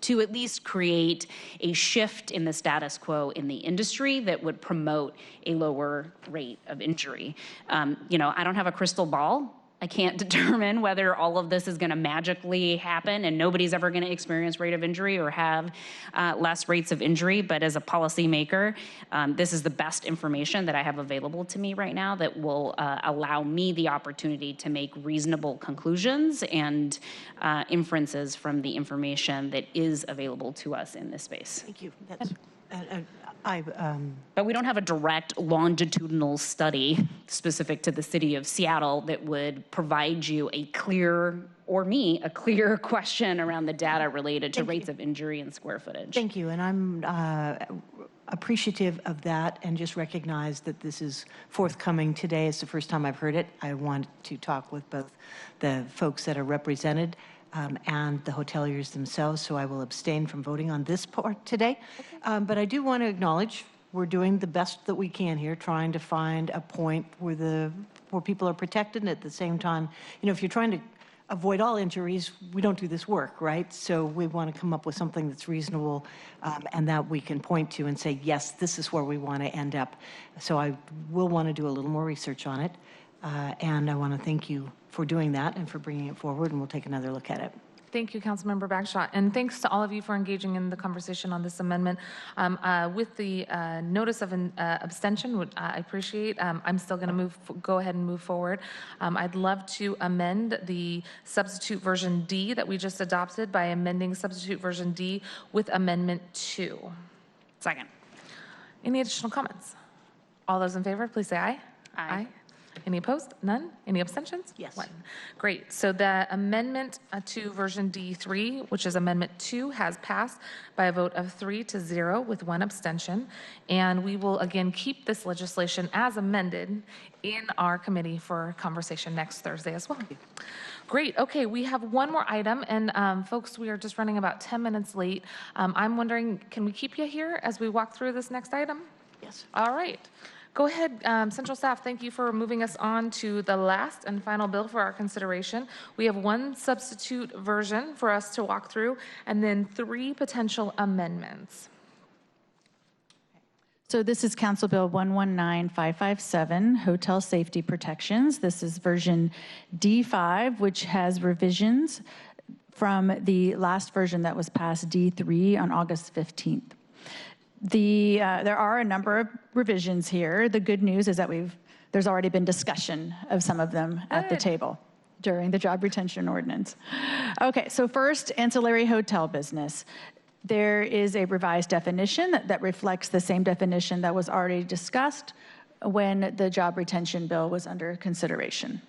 to at least create a shift in the status quo in the industry that would promote a lower rate of injury. You know, I don't have a crystal ball. I can't determine whether all of this is going to magically happen and nobody's ever going to experience rate of injury or have less rates of injury. But as a policymaker, this is the best information that I have available to me right now that will allow me the opportunity to make reasonable conclusions and inferences from the information that is available to us in this space. Thank you. But we don't have a direct longitudinal study specific to the city of Seattle that would provide you a clear, or me, a clear question around the data related to rates of injury and square footage. Thank you, and I'm appreciative of that and just recognize that this is forthcoming today. It's the first time I've heard it. I want to talk with both the folks that are represented and the hoteliers themselves, so I will abstain from voting on this part today. But I do want to acknowledge we're doing the best that we can here, trying to find a point where people are protected, and at the same time, you know, if you're trying to avoid all injuries, we don't do this work, right? So we want to come up with something that's reasonable and that we can point to and say, yes, this is where we want to end up. So I will want to do a little more research on it, and I want to thank you for doing that and for bringing it forward, and we'll take another look at it. Thank you, Councilmember Bagshaw, and thanks to all of you for engaging in the conversation on this amendment. With the notice of an abstention, I appreciate. I'm still going to go ahead and move forward. I'd love to amend the substitute version D that we just adopted by amending substitute version D with Amendment 2. Second. Any additional comments? All those in favor, please say aye. Aye. Any opposed? None? Any abstentions? Yes. One. Great. So the amendment to version D3, which is Amendment 2, has passed by a vote of 3-0 with 1 abstention. And we will again keep this legislation as amended in our committee for conversation next Thursday as well. Great. Okay, we have one more item, and folks, we are just running about 10 minutes late. I'm wondering, can we keep you here as we walk through this next item? Yes. All right. Go ahead, Central Staff. Thank you for moving us on to the last and final bill for our consideration. We have one substitute version for us to walk through, and then 3 potential amendments. So this is Council Bill 119557, Hotel Safety Protections. This is version D5, which has revisions from the last version that was passed, D3, on August 15th. There are a number of revisions here. The good news is that there's already been discussion of some of them at the table. during the job retention ordinance. Okay, so first, ancillary hotel business. There is a revised definition that reflects the same definition that was already discussed when the job retention bill was under consideration.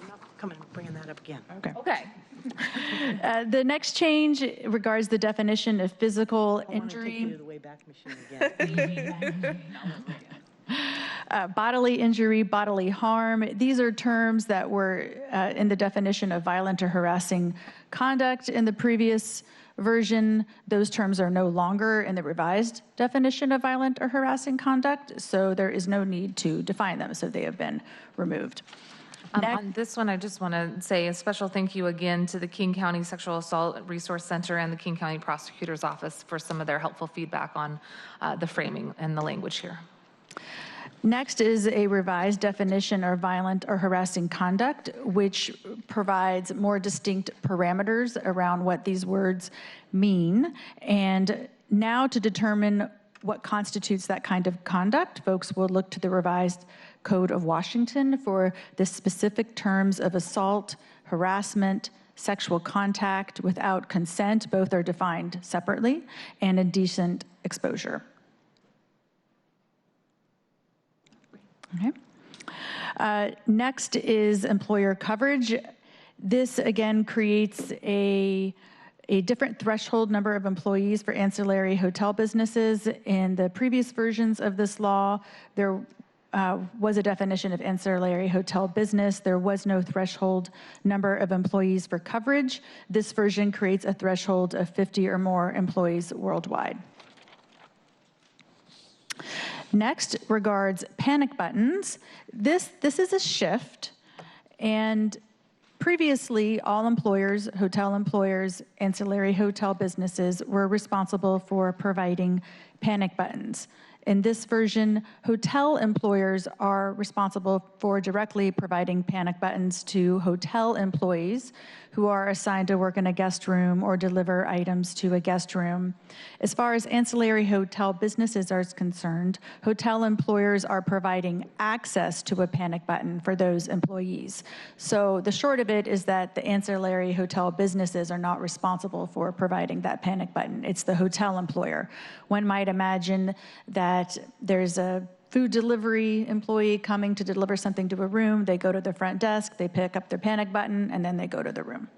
I'm not coming bringing that up again. Okay. The next change regards the definition of physical I want to take you injury. to the Wayback Machine again. Bodily injury, bodily harm. These are terms that were in the definition of violent or harassing conduct in the previous version. Those terms are no longer in the revised definition of violent or harassing conduct, so there is no need to define them, so they have been removed. On this one, I just want to say a special thank you again to the King County Sexual Assault Resource Center and the King County Prosecutor's Office for some of their helpful feedback on the framing and the language here. Next is a revised definition of violent or harassing conduct, which provides more distinct parameters around what these words mean. And now to determine what constitutes that kind of conduct, folks will look to the revised Code of Washington for the specific terms of assault, harassment, sexual contact without consent. Both are defined separately, and indecent exposure. Okay. Next is employer coverage. This again creates a different threshold number of employees for ancillary hotel businesses. In the previous versions of this law, there was a definition of ancillary hotel business. There was no threshold number of employees for coverage. This version creates a threshold of 50 or more employees worldwide. Next regards panic buttons. This is a shift, and previously all employers, hotel employers, ancillary hotel businesses were responsible for providing panic buttons. In this version, hotel employers are responsible for directly providing panic buttons to hotel employees who are assigned to work in a guest room or deliver items to a guest room. As far as ancillary hotel businesses are concerned, hotel employers are providing access to a panic button for those employees. So the short of it is that the ancillary hotel businesses are not responsible for providing that panic button. It's the hotel employer. One might imagine that there's a food delivery employee coming to deliver something to a room. They go to the front desk, they pick up their panic button, and then they go to the room.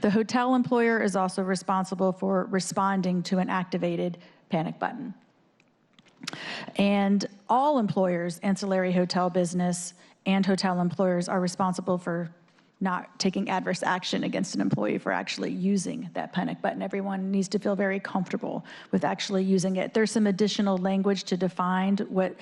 The hotel employer is also responsible for responding to an activated panic button. And all employers, ancillary hotel business and hotel employers, are responsible for not taking adverse action against an employee for actually using that panic button. Everyone needs to feel very comfortable with actually using it. There's some additional language to define what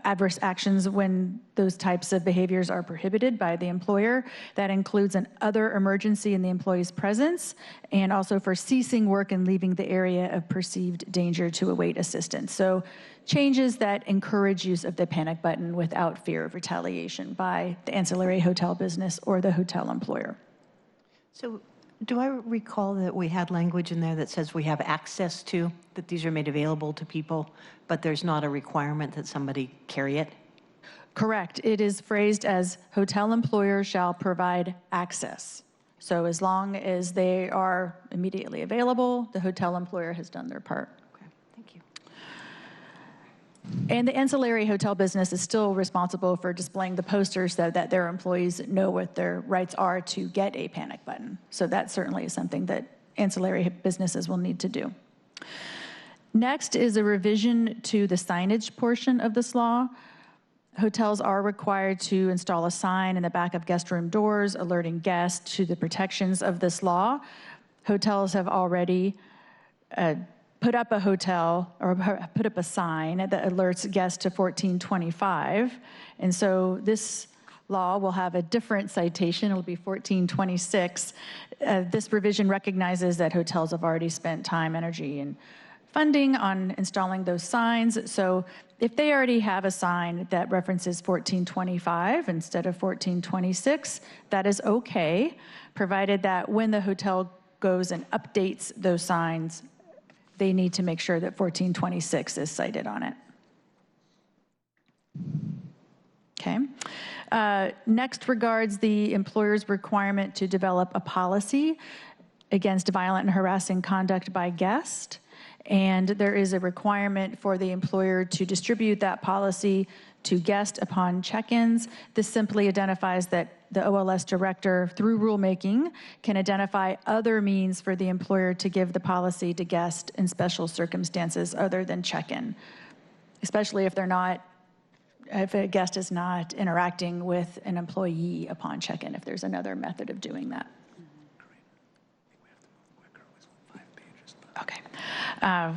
adverse actions when those types of behaviors are prohibited by the employer. That includes an other emergency in the employee's presence, and also for ceasing work and leaving the area of perceived danger to await assistance. So changes that encourage use of the panic button without fear of retaliation by the ancillary hotel business or the hotel employer. So do I recall that we had language in there that says we have access to, that these are made available to people, but there's not a requirement that somebody carry it? Correct. It is phrased as hotel employer shall provide access. So as long as they are immediately available, the hotel employer has done their part. And the ancillary hotel business is still responsible for displaying the posters so that their employees know what their rights are to get a panic button. So that certainly is something that ancillary businesses will need to do. Next is a revision to the signage portion of this law. Hotels are required to install a sign in the back of guest room doors alerting guests to the protections of this law. Hotels have already put up a sign that alerts guests to 1425. And so this law will have a different citation. It'll be 1426. This revision recognizes that hotels have already spent time, energy, and funding on installing those signs. So if they already have a sign that references 1425 instead of 1426, that is okay, provided that when the hotel goes and updates those signs, they need to make sure that 1426 is cited on it. Okay. Next regards the employer's requirement to develop a policy against violent and harassing conduct by guests. And there is a requirement for the employer to distribute that policy to guests upon check-ins. This simply identifies that the OLS director, through rulemaking, can identify other means for the employer to give the policy to guests in special circumstances other than check-in, especially if a guest is not interacting with an employee upon check-in, if there's another method of doing that. Okay.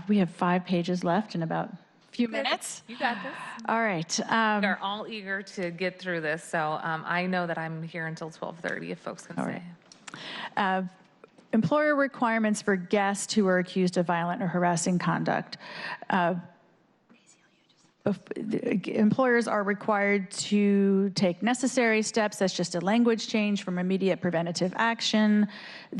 We have 5 pages left in about a few minutes. You got this. All right. We're all eager to get through this, so I know that I'm here until 12:30 if folks can stay. Employer requirements for guests who are accused of violent or harassing conduct. Employers are required to take necessary steps. That's just a language change from immediate preventative action.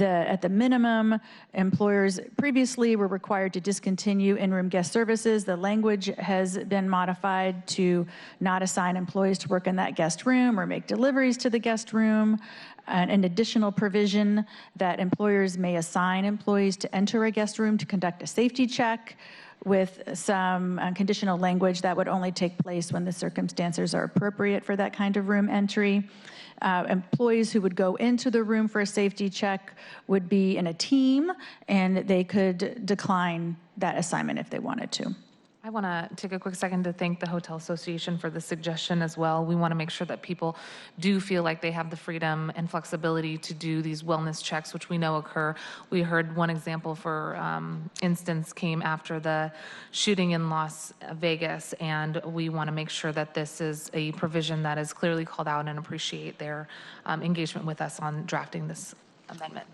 At the minimum, employers previously were required to discontinue in-room guest services. The language has been modified to not assign employees to work in that guest room or make deliveries to the guest room. An additional provision that employers may assign employees to enter a guest room to conduct a safety check, with some conditional language that would only take place when the circumstances are appropriate for that kind of room entry. Employees who would go into the room for a safety check would be in a team, and they could decline that assignment if they wanted to. I want to take a quick second to thank the Hotel Association for the suggestion as well. We want to make sure that people do feel like they have the freedom and flexibility to do these wellness checks, which we know occur. We heard one example, for instance, came after the shooting in Las Vegas, and we want to make sure that this is a provision that is clearly called out and appreciate their engagement with us on drafting this amendment.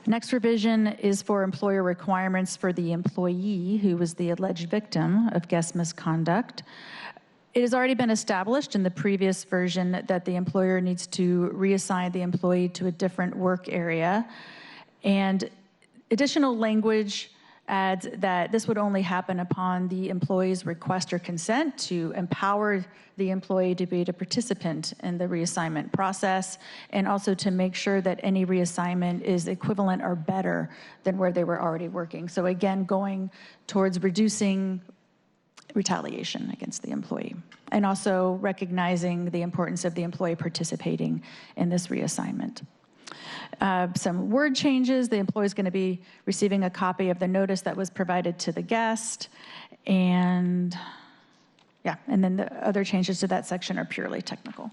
Next revision is for employer requirements for the employee who was the alleged victim of guest misconduct. It has already been established in the previous version that the employer needs to reassign the employee to a different work area. And additional language adds that this would only happen upon the employee's request or consent to empower the employee to be a participant in the reassignment process, and also to make sure that any reassignment is equivalent or better than where they were already working. So again, going towards reducing retaliation against the employee, and also recognizing the importance of the employee participating in this reassignment. Some word changes. The employee is going to be receiving a copy of the notice that was provided to the guest. And then the other changes to that section are purely technical.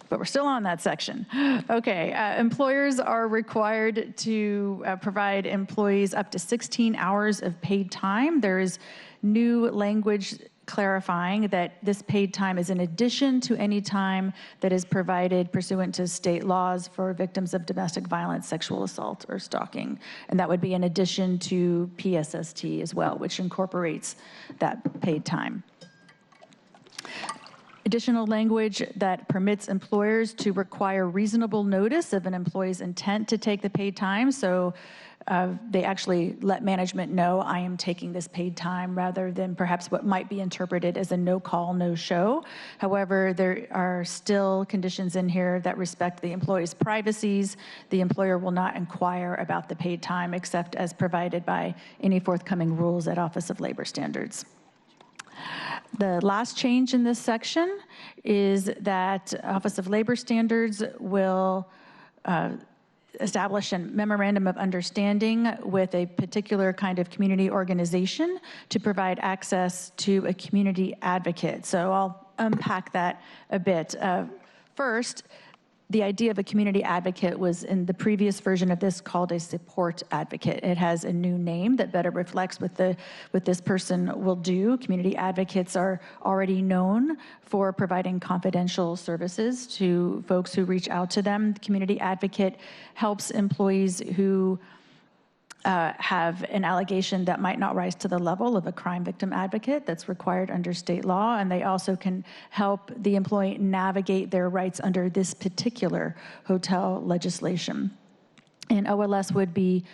But we're still on that section. Okay, employers are required to provide employees up to 16 hours of paid time. There is new language clarifying that this paid time is in addition to any time that is provided pursuant to state laws for victims of domestic violence, sexual assault, or stalking. And that would be in addition to PSST as well, which incorporates that paid time. Additional language that permits employers to require reasonable notice of an employee's intent to take the paid time. So they actually let management know, I am taking this paid time, rather than perhaps what might be interpreted as a no-call, no-show. However, there are still conditions in here that respect the employee's privacies. The employer will not inquire about the paid time except as provided by any forthcoming rules at Office of Labor Standards. The last change in this section is that Office of Labor Standards will establish a memorandum of understanding with a particular kind of community organization to provide access to a community advocate. So I'll unpack that a bit. First, the idea of a community advocate was in the previous version of this called a support advocate. It has a new name that better reflects what this person will do. Community advocates are already known for providing confidential services to folks who reach out to them. The community advocate helps employees who have an allegation that might not rise to the level of a crime victim advocate that's required under state law, and they also can help the employee navigate their rights under this particular hotel legislation. And OLS would be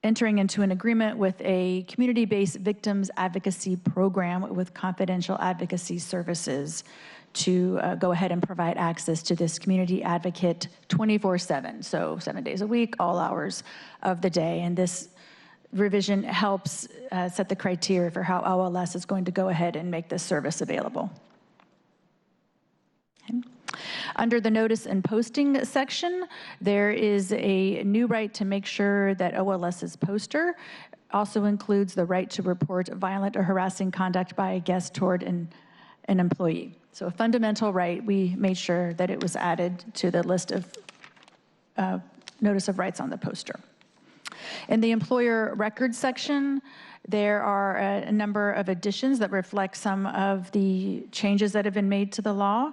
entering into an agreement with a community-based victims advocacy program with confidential advocacy services to go ahead and provide access to this community advocate 24/7, so 7 days a week, all hours of the day. And this revision helps set the criteria for how OLS is going to go ahead and make this service available. Okay. Under the notice and posting section, there is a new right to make sure that OLS's poster also includes the right to report violent or harassing conduct by a guest toward an employee. So a fundamental right, we made sure that it was added to the list of notice of rights on the poster. In the employer records section, there are a number of additions that reflect some of the changes that have been made to the law.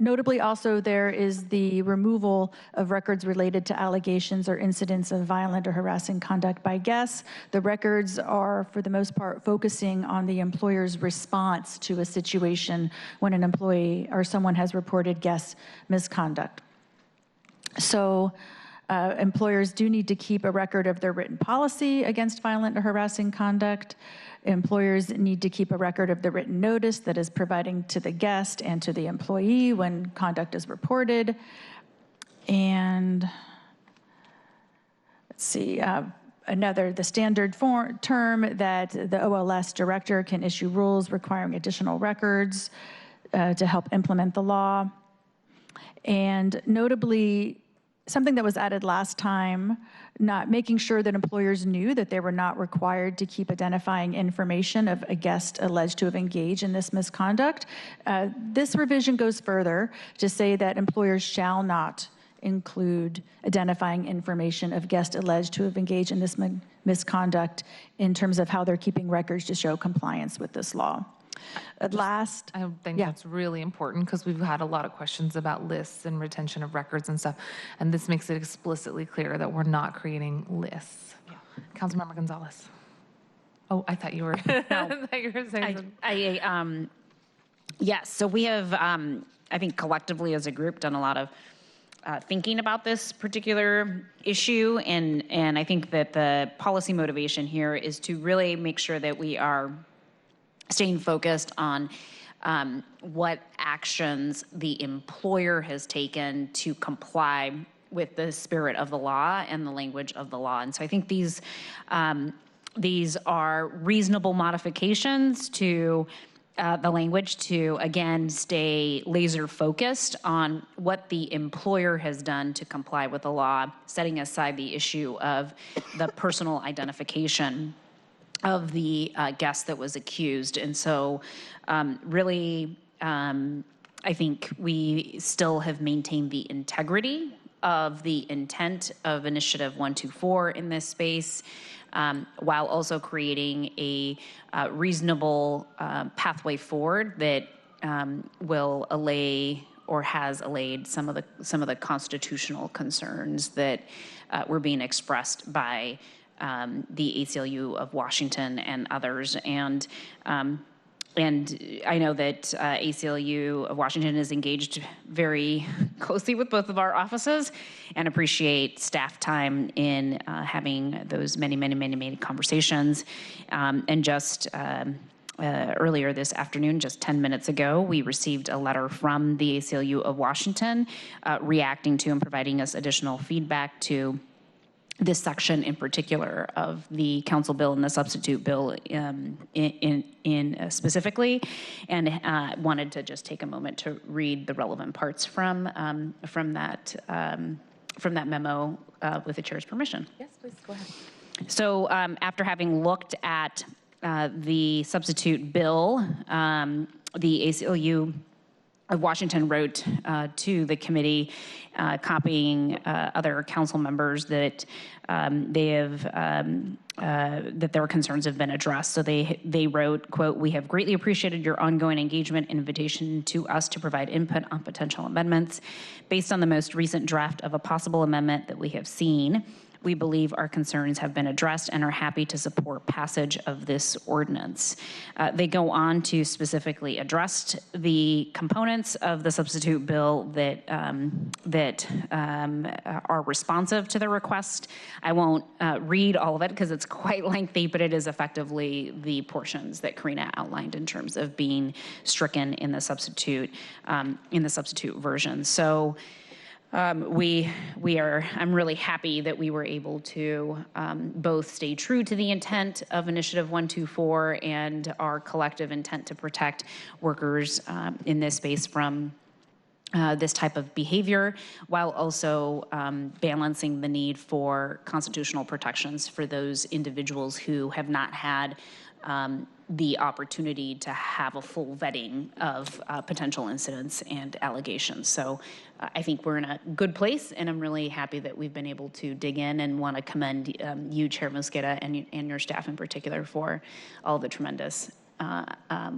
Notably also, there is the removal of records related to allegations or incidents of violent or harassing conduct by guests. The records are, for the most part, focusing on the employer's response to a situation when an employee or someone has reported guest misconduct. So employers do need to keep a record of their written policy against violent or harassing conduct. Employers need to keep a record of the written notice that is providing to the guest and to the employee when conduct is reported. And let's see, the standard term that the OLS director can issue rules requiring additional records to help implement the law. And notably, something that was added last time, not making sure that employers knew that they were not required to keep identifying information of a guest alleged to have engaged in this misconduct. This revision goes further to say that employers shall not include identifying information of guests alleged to have engaged in this misconduct in terms of how they're keeping records to show compliance with this law. Last, I think that's really important because we've had a lot of questions about lists and retention of records and stuff, and this makes it explicitly clear that we're not creating lists. Yeah. Councilmember Gonzalez. Oh, I thought you were. I thought you were saying. Yes. So we have, I think, collectively as a group, done a lot of thinking about this particular issue, and I think that the policy motivation here is to really make sure that we are staying focused on what actions the employer has taken to comply with the spirit of the law and the language of the law. And so I think these are reasonable modifications to the language to, again, stay laser focused on what the employer has done to comply with the law, setting aside the issue of the personal identification of the guest that was accused. And so really, I think we still have maintained the integrity of the intent of Initiative 124 in this space, while also creating a reasonable pathway forward that will allay or has allayed some of the constitutional concerns that were being expressed by the ACLU of Washington and others. And I know that ACLU of Washington is engaged very closely with both of our offices and appreciate staff time in having those many conversations. And just earlier this afternoon, just 10 minutes ago, we received a letter from the ACLU of Washington reacting to and providing us additional feedback to this section in particular of the council bill and the substitute bill in specifically, and wanted to just take a moment to read the relevant parts from that memo with the chair's permission. Yes, please go ahead. So after having looked at the substitute bill, the ACLU of Washington wrote to the committee, copying other council members that they have that their concerns have been addressed. So they wrote, quote, "We have greatly appreciated your ongoing engagement and invitation to us to provide input on potential amendments. Based on the most recent draft of a possible amendment that we have seen, we believe our concerns have been addressed and are happy to support passage of this ordinance. They go on to specifically address the components of the substitute bill that are responsive to the request. I won't read all of it because it's quite lengthy, but it is effectively the portions that Karina outlined in terms of being stricken in the substitute version. So I'm really happy that we were able to both stay true to the intent of Initiative 124 and our collective intent to protect workers in this space from this type of behavior, while also balancing the need for constitutional protections for those individuals who have not had the opportunity to have a full vetting of potential incidents and allegations. So I think we're in a good place, and I'm really happy that we've been able to dig in, and want to commend you, Chair Mosqueda, and your staff in particular for all the tremendous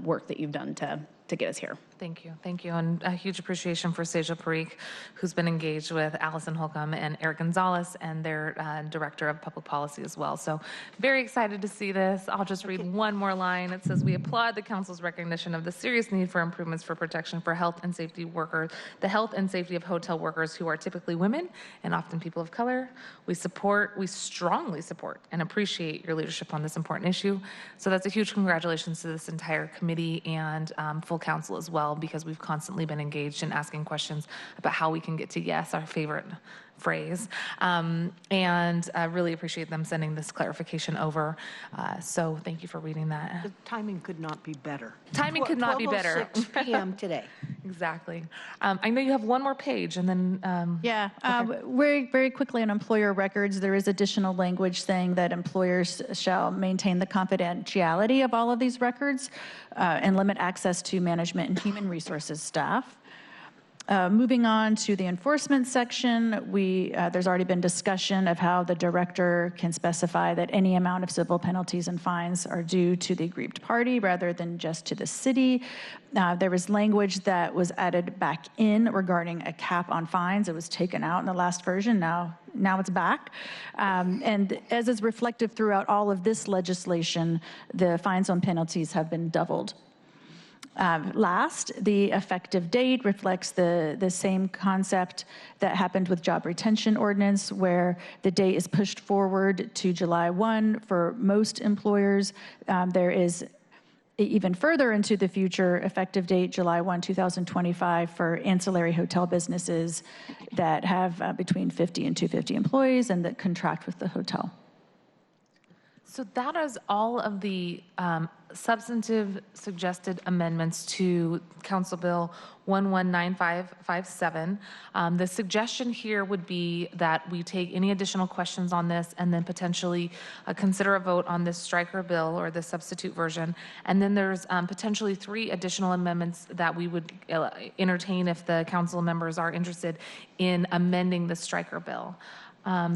work that you've done to get us here. Thank you. Thank you. And a huge appreciation for Seja Parikh, who's been engaged with Allison Holcomb and Eric Gonzalez and their Director of Public Policy as well. So very excited to see this. I'll just read one more line. It says, we applaud the Council's recognition of the serious need for improvements for protection for health and safety workers, the health and safety of hotel workers who are typically women and often people of color. We strongly support and appreciate your leadership on this important issue. So that's a huge congratulations to this entire committee and full council as well, because we've constantly been engaged in asking questions about how we can get to yes, our favorite phrase. And I really appreciate them sending this clarification over. So thank you for reading that. The timing could not be better. Timing could not be better. 12:06 p.m. today. Exactly. I know you have one more page, and then very quickly on employer records, there is additional language saying that employers shall maintain the confidentiality of all of these records and limit access to management and human resources staff. Moving on to the enforcement section, there's already been discussion of how the director can specify that any amount of civil penalties and fines are due to the aggrieved party rather than just to the city. There was language that was added back in regarding a cap on fines. It was taken out in the last version. Now it's back. And as is reflective throughout all of this legislation, the fines and penalties have been doubled. Last, the effective date reflects the same concept that happened with job retention ordinance, where the date is pushed forward to July 1 for most employers. There is even further into the future, effective date July 1, 2025 for ancillary hotel businesses that have between 50 and 250 employees and that contract with the hotel. So that is all of the substantive suggested amendments to Council Bill 119557. The suggestion here would be that we take any additional questions on this and then potentially consider a vote on this striker bill or the substitute version. And then there's potentially 3 additional amendments that we would entertain if the council members are interested in amending the striker bill.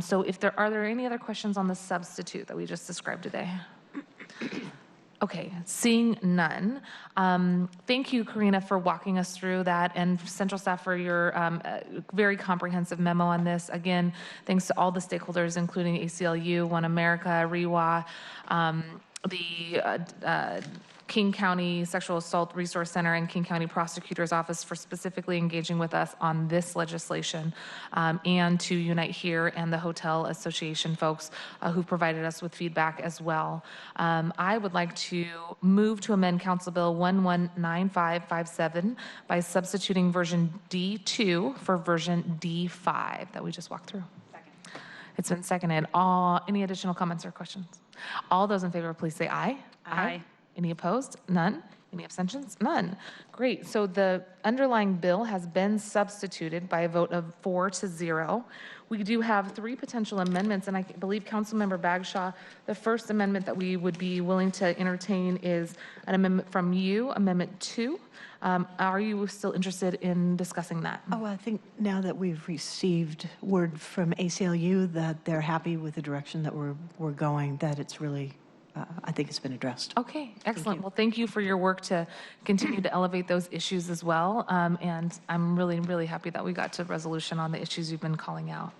So are there any other questions on the substitute that we just described today? Okay, seeing none. Thank you, Karina, for walking us through that, and Central staff for your very comprehensive memo on this. Again, thanks to all the stakeholders, including ACLU, One America, REWA, the King County Sexual Assault Resource Center and King County Prosecutor's Office for specifically engaging with us on this legislation, and to Unite Here and the Hotel Association folks who provided us with feedback as well. I would like to move to amend Council Bill 119557 by substituting version D2 for version D5 that we just walked through. It's been seconded. Any additional comments or questions? All those in favor, please say aye. Aye. Any opposed? None. Any abstentions? None. Great. So the underlying bill has been substituted by a vote of 4-0. We do have 3 potential amendments, and I believe Councilmember Bagshaw, the first amendment that we would be willing to entertain is an amendment from you, Amendment 2. Are you still interested in discussing that? Oh, I think now that we've received word from ACLU that they're happy with the direction that we're going, that it's really I think it's been addressed. Okay, excellent. Well, thank you for your work to continue to elevate those issues as well. And I'm really, really happy that we got to resolution on the issues you've been calling out.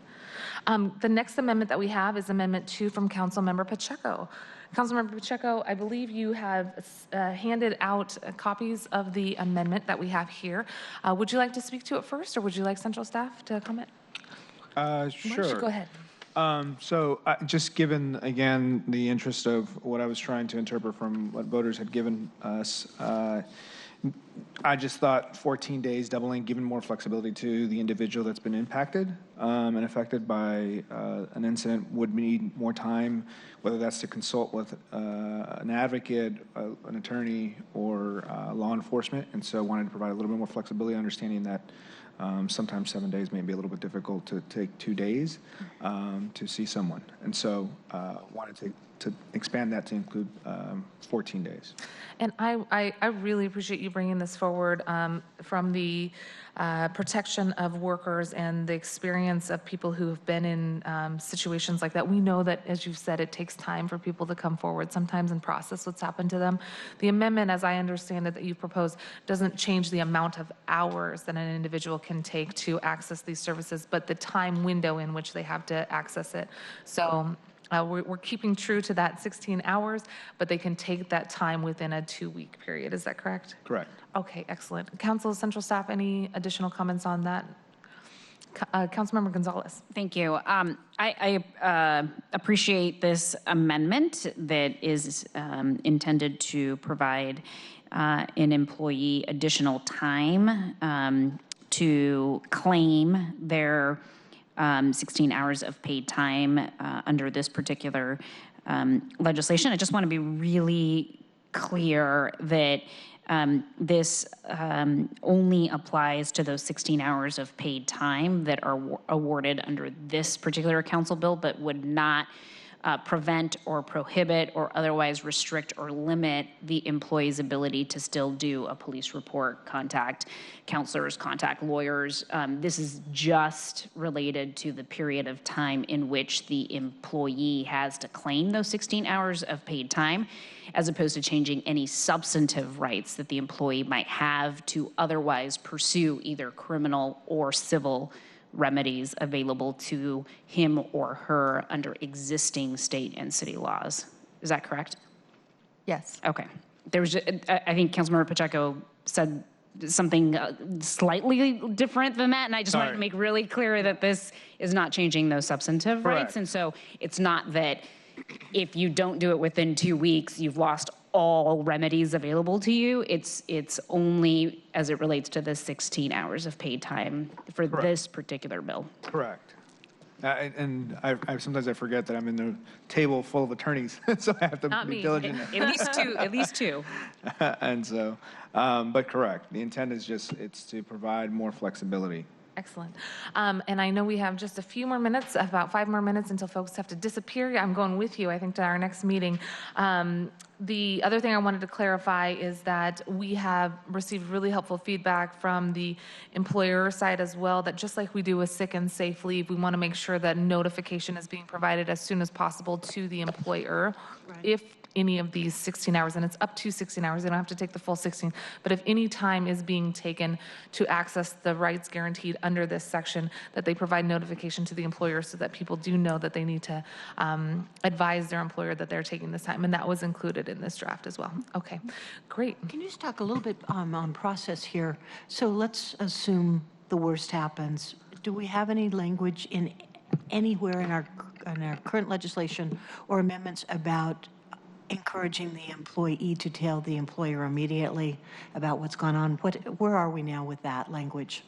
The next amendment that we have is Amendment 2 from Councilmember Pacheco. Councilmember Pacheco, I believe you have handed out copies of the amendment that we have here. Would you like to speak to it first, or would you like central staff to comment? Sure. Go ahead. So just given, again, the interest of what I was trying to interpret from what voters had given us, I just thought 14 days doubling, giving more flexibility to the individual that's been impacted and affected by an incident would need more time, whether that's to consult with an advocate, an attorney, or law enforcement. And so I wanted to provide a little bit more flexibility, understanding that sometimes 7 days may be a little bit difficult to take 2 days to see someone. And so wanted to expand that to include 14 days. And I really appreciate you bringing this forward from the protection of workers and the experience of people who have been in situations like that. We know that, as you've said, it takes time for people to come forward sometimes and process what's happened to them. The amendment, as I understand it, that you proposed, doesn't change the amount of hours that an individual can take to access these services, but the time window in which they have to access it. So we're keeping true to that 16 hours, but they can take that time within a 2-week period. Is that correct? Correct. Okay, excellent. Council, Central Staff, any additional comments on that? Councilmember Gonzalez. Thank you. I appreciate this amendment that is intended to provide an employee additional time to claim their 16 hours of paid time under this particular legislation. I just want to be really clear that this only applies to those 16 hours of paid time that are awarded under this particular council bill, but would not prevent or prohibit or otherwise restrict or limit the employee's ability to still do a police report, contact counselors, contact lawyers. This is just related to the period of time in which the employee has to claim those 16 hours of paid time, as opposed to changing any substantive rights that the employee might have to otherwise pursue either criminal or civil remedies available to him or her under existing state and city laws. Is that correct? Yes. Okay. I think Councilmember Pacheco said something slightly different than that, and I just wanted to make really clear that this is not changing those substantive rights. And so it's not that if you don't do it within 2 weeks, you've lost all remedies available to you. It's only as it relates to the 16 hours of paid time for this particular bill. Correct. And sometimes I forget that I'm in the table full of attorneys, so I have to be diligent. At least two. And so, but correct. The intent is it's to provide more flexibility. Excellent. And I know we have just a few more minutes, about 5 more minutes until folks have to disappear. I'm going with you, I think, to our next meeting. The other thing I wanted to clarify is that we have received really helpful feedback from the employer side as well, that just like we do with sick and safe leave, we want to make sure that notification is being provided as soon as possible to the employer if any of these 16 hours, and it's up to 16 hours, they don't have to take the full 16, but if any time is being taken to access the rights guaranteed under this section, that they provide notification to the employer so that people do know that they need to advise their employer that they're taking this time, and that was included in this draft as well. Okay, great. Can you just talk a little bit on process here? So let's assume the worst happens. Do we have any language anywhere in our current legislation or amendments about encouraging the employee to tell the employer immediately about what's gone on? Where are we now with that language?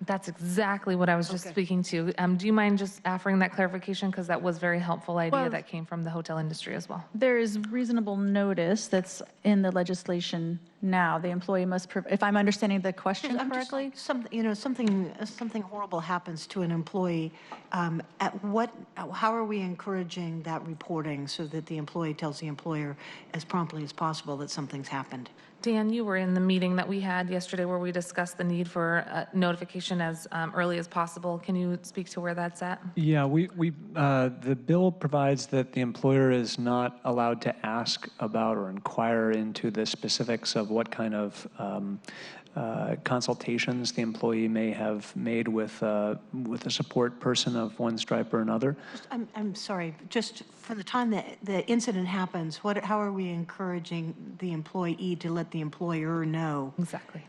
That's exactly what I was just speaking to. Do you mind just offering that clarification? Because that was a very helpful idea that came from the hotel industry as well. There is reasonable notice that's in the legislation now. The employee must, if I'm understanding the question correctly. Something horrible happens to an employee. How are we encouraging that reporting so that the employee tells the employer as promptly as possible that something's happened? Dan, you were in the meeting that we had yesterday where we discussed the need for notification as early as possible. Can you speak to where that's at? Yeah, the bill provides that the employer is not allowed to ask about or inquire into the specifics of what kind of consultations the employee may have made with a support person of one stripe or another. I'm sorry, just for the time that the incident happens, how are we encouraging the employee to let the employer know? Exactly.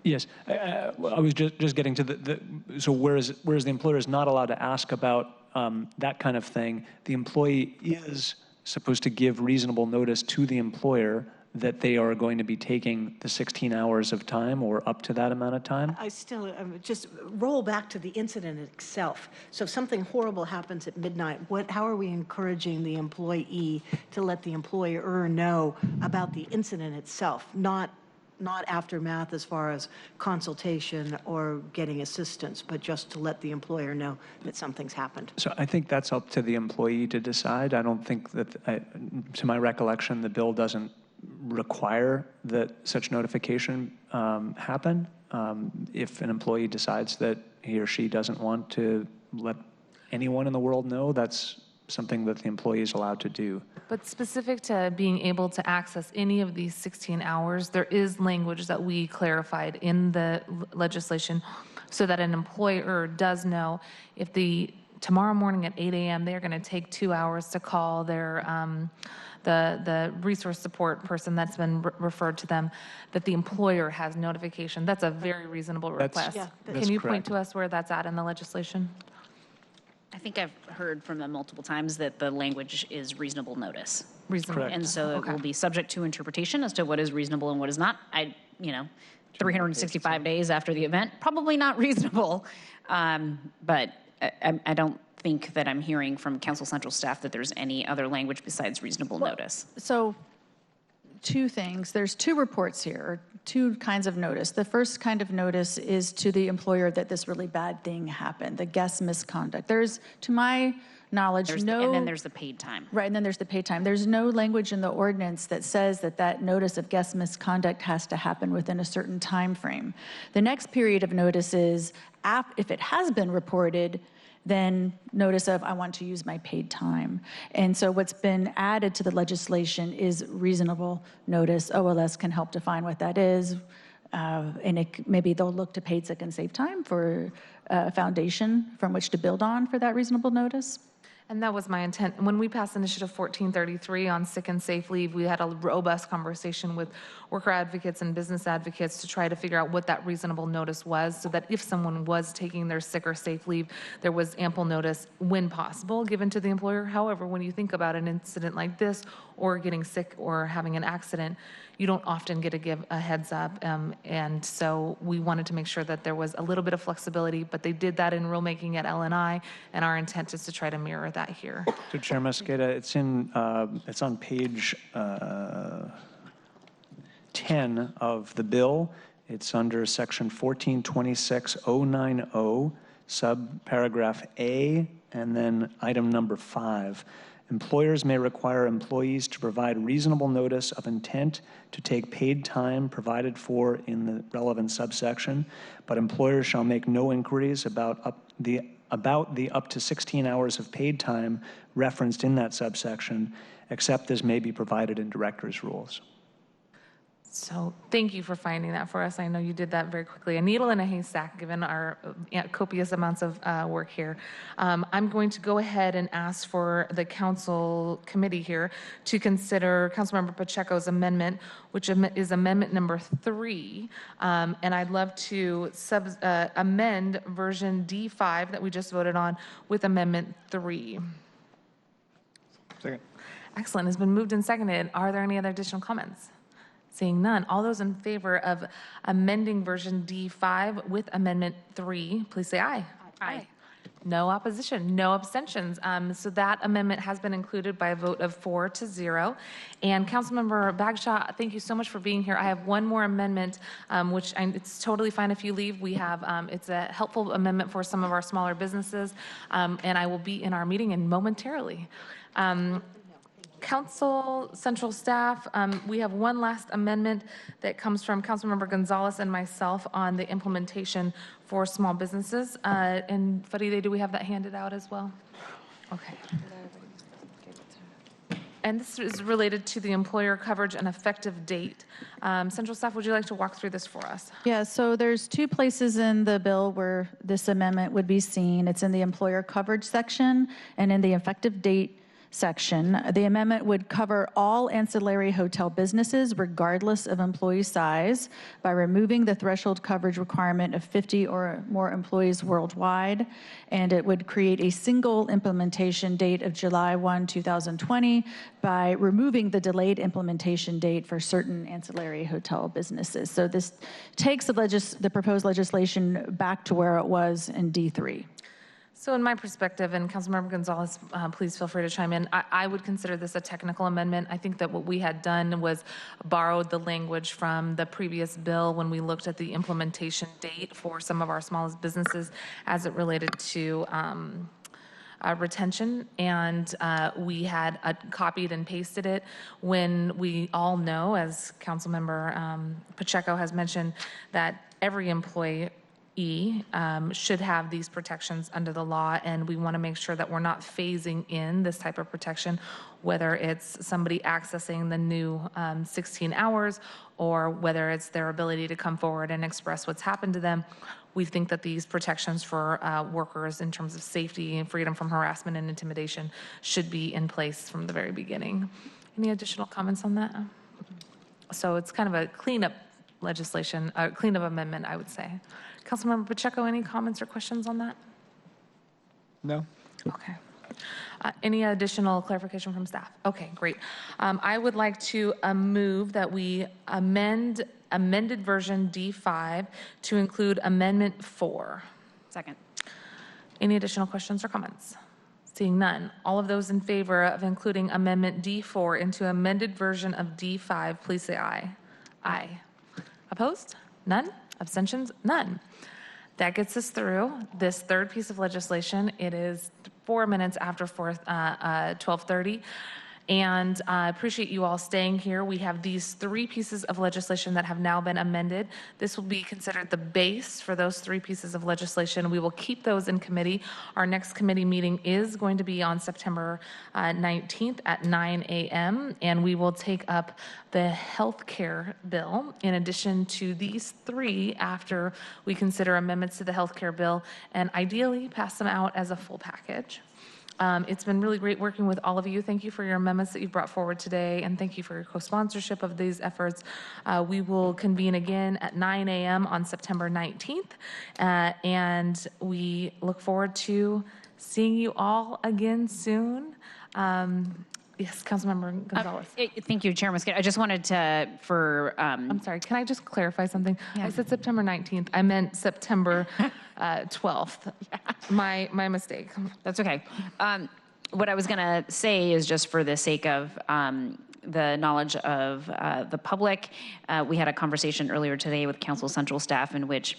Yes, I was just getting to so whereas the employer is not allowed to ask about that kind of thing, the employee is supposed to give reasonable notice to the employer that they are going to be taking the 16 hours of time or up to that amount of time? I still just roll back to the incident itself. So if something horrible happens at midnight, how are we encouraging the employee to let the employer know about the incident itself, not aftermath as far as consultation or getting assistance, but just to let the employer know that something's happened? So I think that's up to the employee to decide. I don't think that, to my recollection, the bill doesn't require that such notification happen. If an employee decides that he or she doesn't want to let anyone in the world know, that's something that the employee is allowed to do. But specific to being able to access any of these 16 hours, there is language that we clarified in the legislation so that an employer does know if tomorrow morning at 8 a.m. they're going to take 2 hours to call their the resource support person that's been referred to them, that the employer has notification. That's a very reasonable request. Can you point to us where that's at in the legislation? I think I've heard from them multiple times that the language is reasonable notice. Reasonable. Correct. And so it will be subject to interpretation as to what is reasonable and what is not. 365 days after the event, probably not reasonable. But I don't think that I'm hearing from Council Central staff that there's any other language besides reasonable notice. So two things. There's two reports here, two kinds of notice. The first kind of notice is to the employer that this really bad thing happened, the guest misconduct. There's, to my knowledge, and then there's the paid time. Right, and then there's the paid time. There's no language in the ordinance that says that notice of guest misconduct has to happen within a certain time frame. The next period of notice is, if it has been reported, then notice of, I want to use my paid time. And so what's been added to the legislation is reasonable notice. OLS can help define what that is. And maybe they'll look to paid sick and safe time for a foundation from which to build on for that reasonable notice. And that was my intent. When we passed Initiative 1433 on sick and safe leave, we had a robust conversation with worker advocates and business advocates to try to figure out what that reasonable notice was, so that if someone was taking their sick or safe leave, there was ample notice when possible given to the employer. However, when you think about an incident like this, or getting sick or having an accident, you don't often get to give a heads up. And so we wanted to make sure that there was a little bit of flexibility, but they did that in rulemaking at LNI, and our intent is to try to mirror that here. So Chair Mosqueda, it's on page 10 of the bill. It's under section 1426090, subparagraph A, and then item number 5. Employers may require employees to provide reasonable notice of intent to take paid time provided for in the relevant subsection, but employers shall make no inquiries about the up to 16 hours of paid time referenced in that subsection, except as may be provided in director's rules. So thank you for finding that for us. I know you did that very quickly. A needle in a haystack, given our copious amounts of work here. I'm going to go ahead and ask for the council committee here to consider Councilmember Pacheco's amendment, which is amendment number 3. And I'd love to amend version D5 that we just voted on with amendment 3. Second. Excellent. It's been moved and seconded. Are there any other additional comments? Seeing none, all those in favor of amending version D5 with amendment 3, please say aye. Aye. No opposition, no abstentions. So that amendment has been included by a vote of 4-0. And Councilmember Bagshaw, thank you so much for being here. I have one more amendment, which it's totally fine if you leave. We have, it's a helpful amendment for some of our smaller businesses, and I will be in our meeting in momentarily. Council Central staff, we have one last amendment that comes from Councilmember Gonzalez and myself on the implementation for small businesses. And Faride, do we have that handed out as well? Okay. And this is related to the employer coverage and effective date. Central staff, would you like to walk through this for us? Yeah, so there's two places in the bill where this amendment would be seen. It's in the employer coverage section and in the effective date section. The amendment would cover all ancillary hotel businesses regardless of employee size by removing the threshold coverage requirement of 50 or more employees worldwide, and it would create a single implementation date of July 1, 2020 by removing the delayed implementation date for certain ancillary hotel businesses. So this takes the proposed legislation back to where it was in D3. So in my perspective, and Councilmember Gonzalez, please feel free to chime in, I would consider this a technical amendment. I think that what we had done was borrowed the language from the previous bill when we looked at the implementation date for some of our smallest businesses as it related to retention, and we had copied and pasted it when we all know, as Councilmember Pacheco has mentioned, that every employee should have these protections under the law, and we want to make sure that we're not phasing in this type of protection, whether it's somebody accessing the new 16 hours or whether it's their ability to come forward and express what's happened to them. We think that these protections for workers in terms of safety and freedom from harassment and intimidation should be in place from the very beginning. Any additional comments on that? So it's kind of a cleanup legislation, a cleanup amendment, I would say. Councilmember Pacheco, any comments or questions on that? No. Okay. Any additional clarification from staff? Okay, great. I would like to move that we amended version D5 to include Amendment 4. Second. Any additional questions or comments? Seeing none. All of those in favor of including Amendment D4 into amended version of D5, please say aye. Aye. Opposed? None. Abstentions? None. That gets us through this third piece of legislation. It is 4 minutes after 12:30. And I appreciate you all staying here. We have these three pieces of legislation that have now been amended. This will be considered the base for those three pieces of legislation. We will keep those in committee. Our next committee meeting is going to be on September 19th at 9 a.m. And we will take up the health care bill in addition to these three after we consider amendments to the health care bill and ideally pass them out as a full package. It's been really great working with all of you. Thank you for your amendments that you've brought forward today, and thank you for your co-sponsorship of these efforts. We will convene again at 9 a.m. on September 19th, and we look forward to seeing you all again soon. Yes, Councilmember Gonzalez. Thank you, Chair Mosqueda. I just wanted to, I'm sorry, can I just clarify something? Yeah. I said September 19th. I meant September 12th. My mistake. That's okay. What I was going to say is just for the sake of the knowledge of the public, we had a conversation earlier today with Council Central staff in which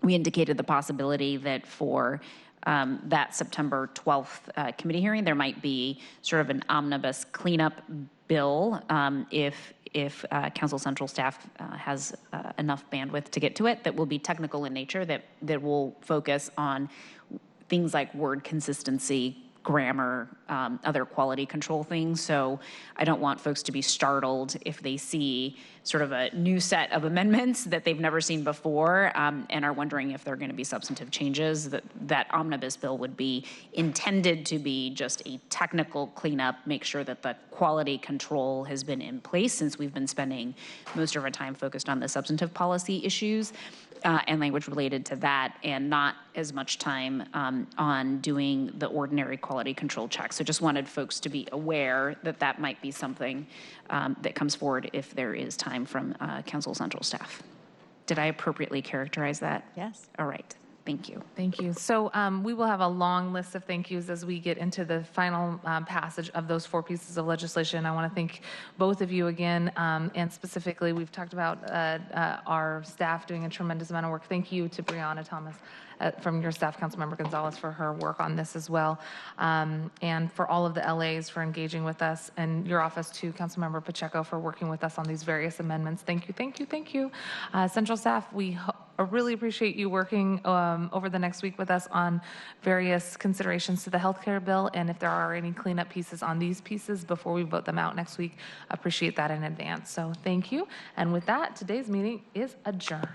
we indicated the possibility that for that September 12th committee hearing, there might be sort of an omnibus cleanup bill if Council Central staff has enough bandwidth to get to it, that will be technical in nature, that will focus on things like word consistency, grammar, other quality control things. So I don't want folks to be startled if they see sort of a new set of amendments that they've never seen before and are wondering if there are going to be substantive changes. That omnibus bill would be intended to be just a technical cleanup, make sure that the quality control has been in place since we've been spending most of our time focused on the substantive policy issues. And language related to that, and not as much time on doing the ordinary quality control checks. So just wanted folks to be aware that that might be something that comes forward if there is time from Council Central staff. Did I appropriately characterize that? Yes. All right. Thank you. Thank you. So we will have a long list of thank yous as we get into the final passage of those four pieces of legislation. I want to thank both of you again, and specifically, we've talked about our staff doing a tremendous amount of work. Thank you to Brianna Thomas from your staff, Councilmember Gonzalez, for her work on this as well, and for all of the LAs for engaging with us, and your office too, Councilmember Pacheco, for working with us on these various amendments. Thank you, thank you, thank you. Central staff, we I really appreciate you working over the next week with us on various considerations to the healthcare bill. And if there are any cleanup pieces on these pieces before we vote them out next week, appreciate that in advance. So thank you. And with that, today's meeting is adjourned.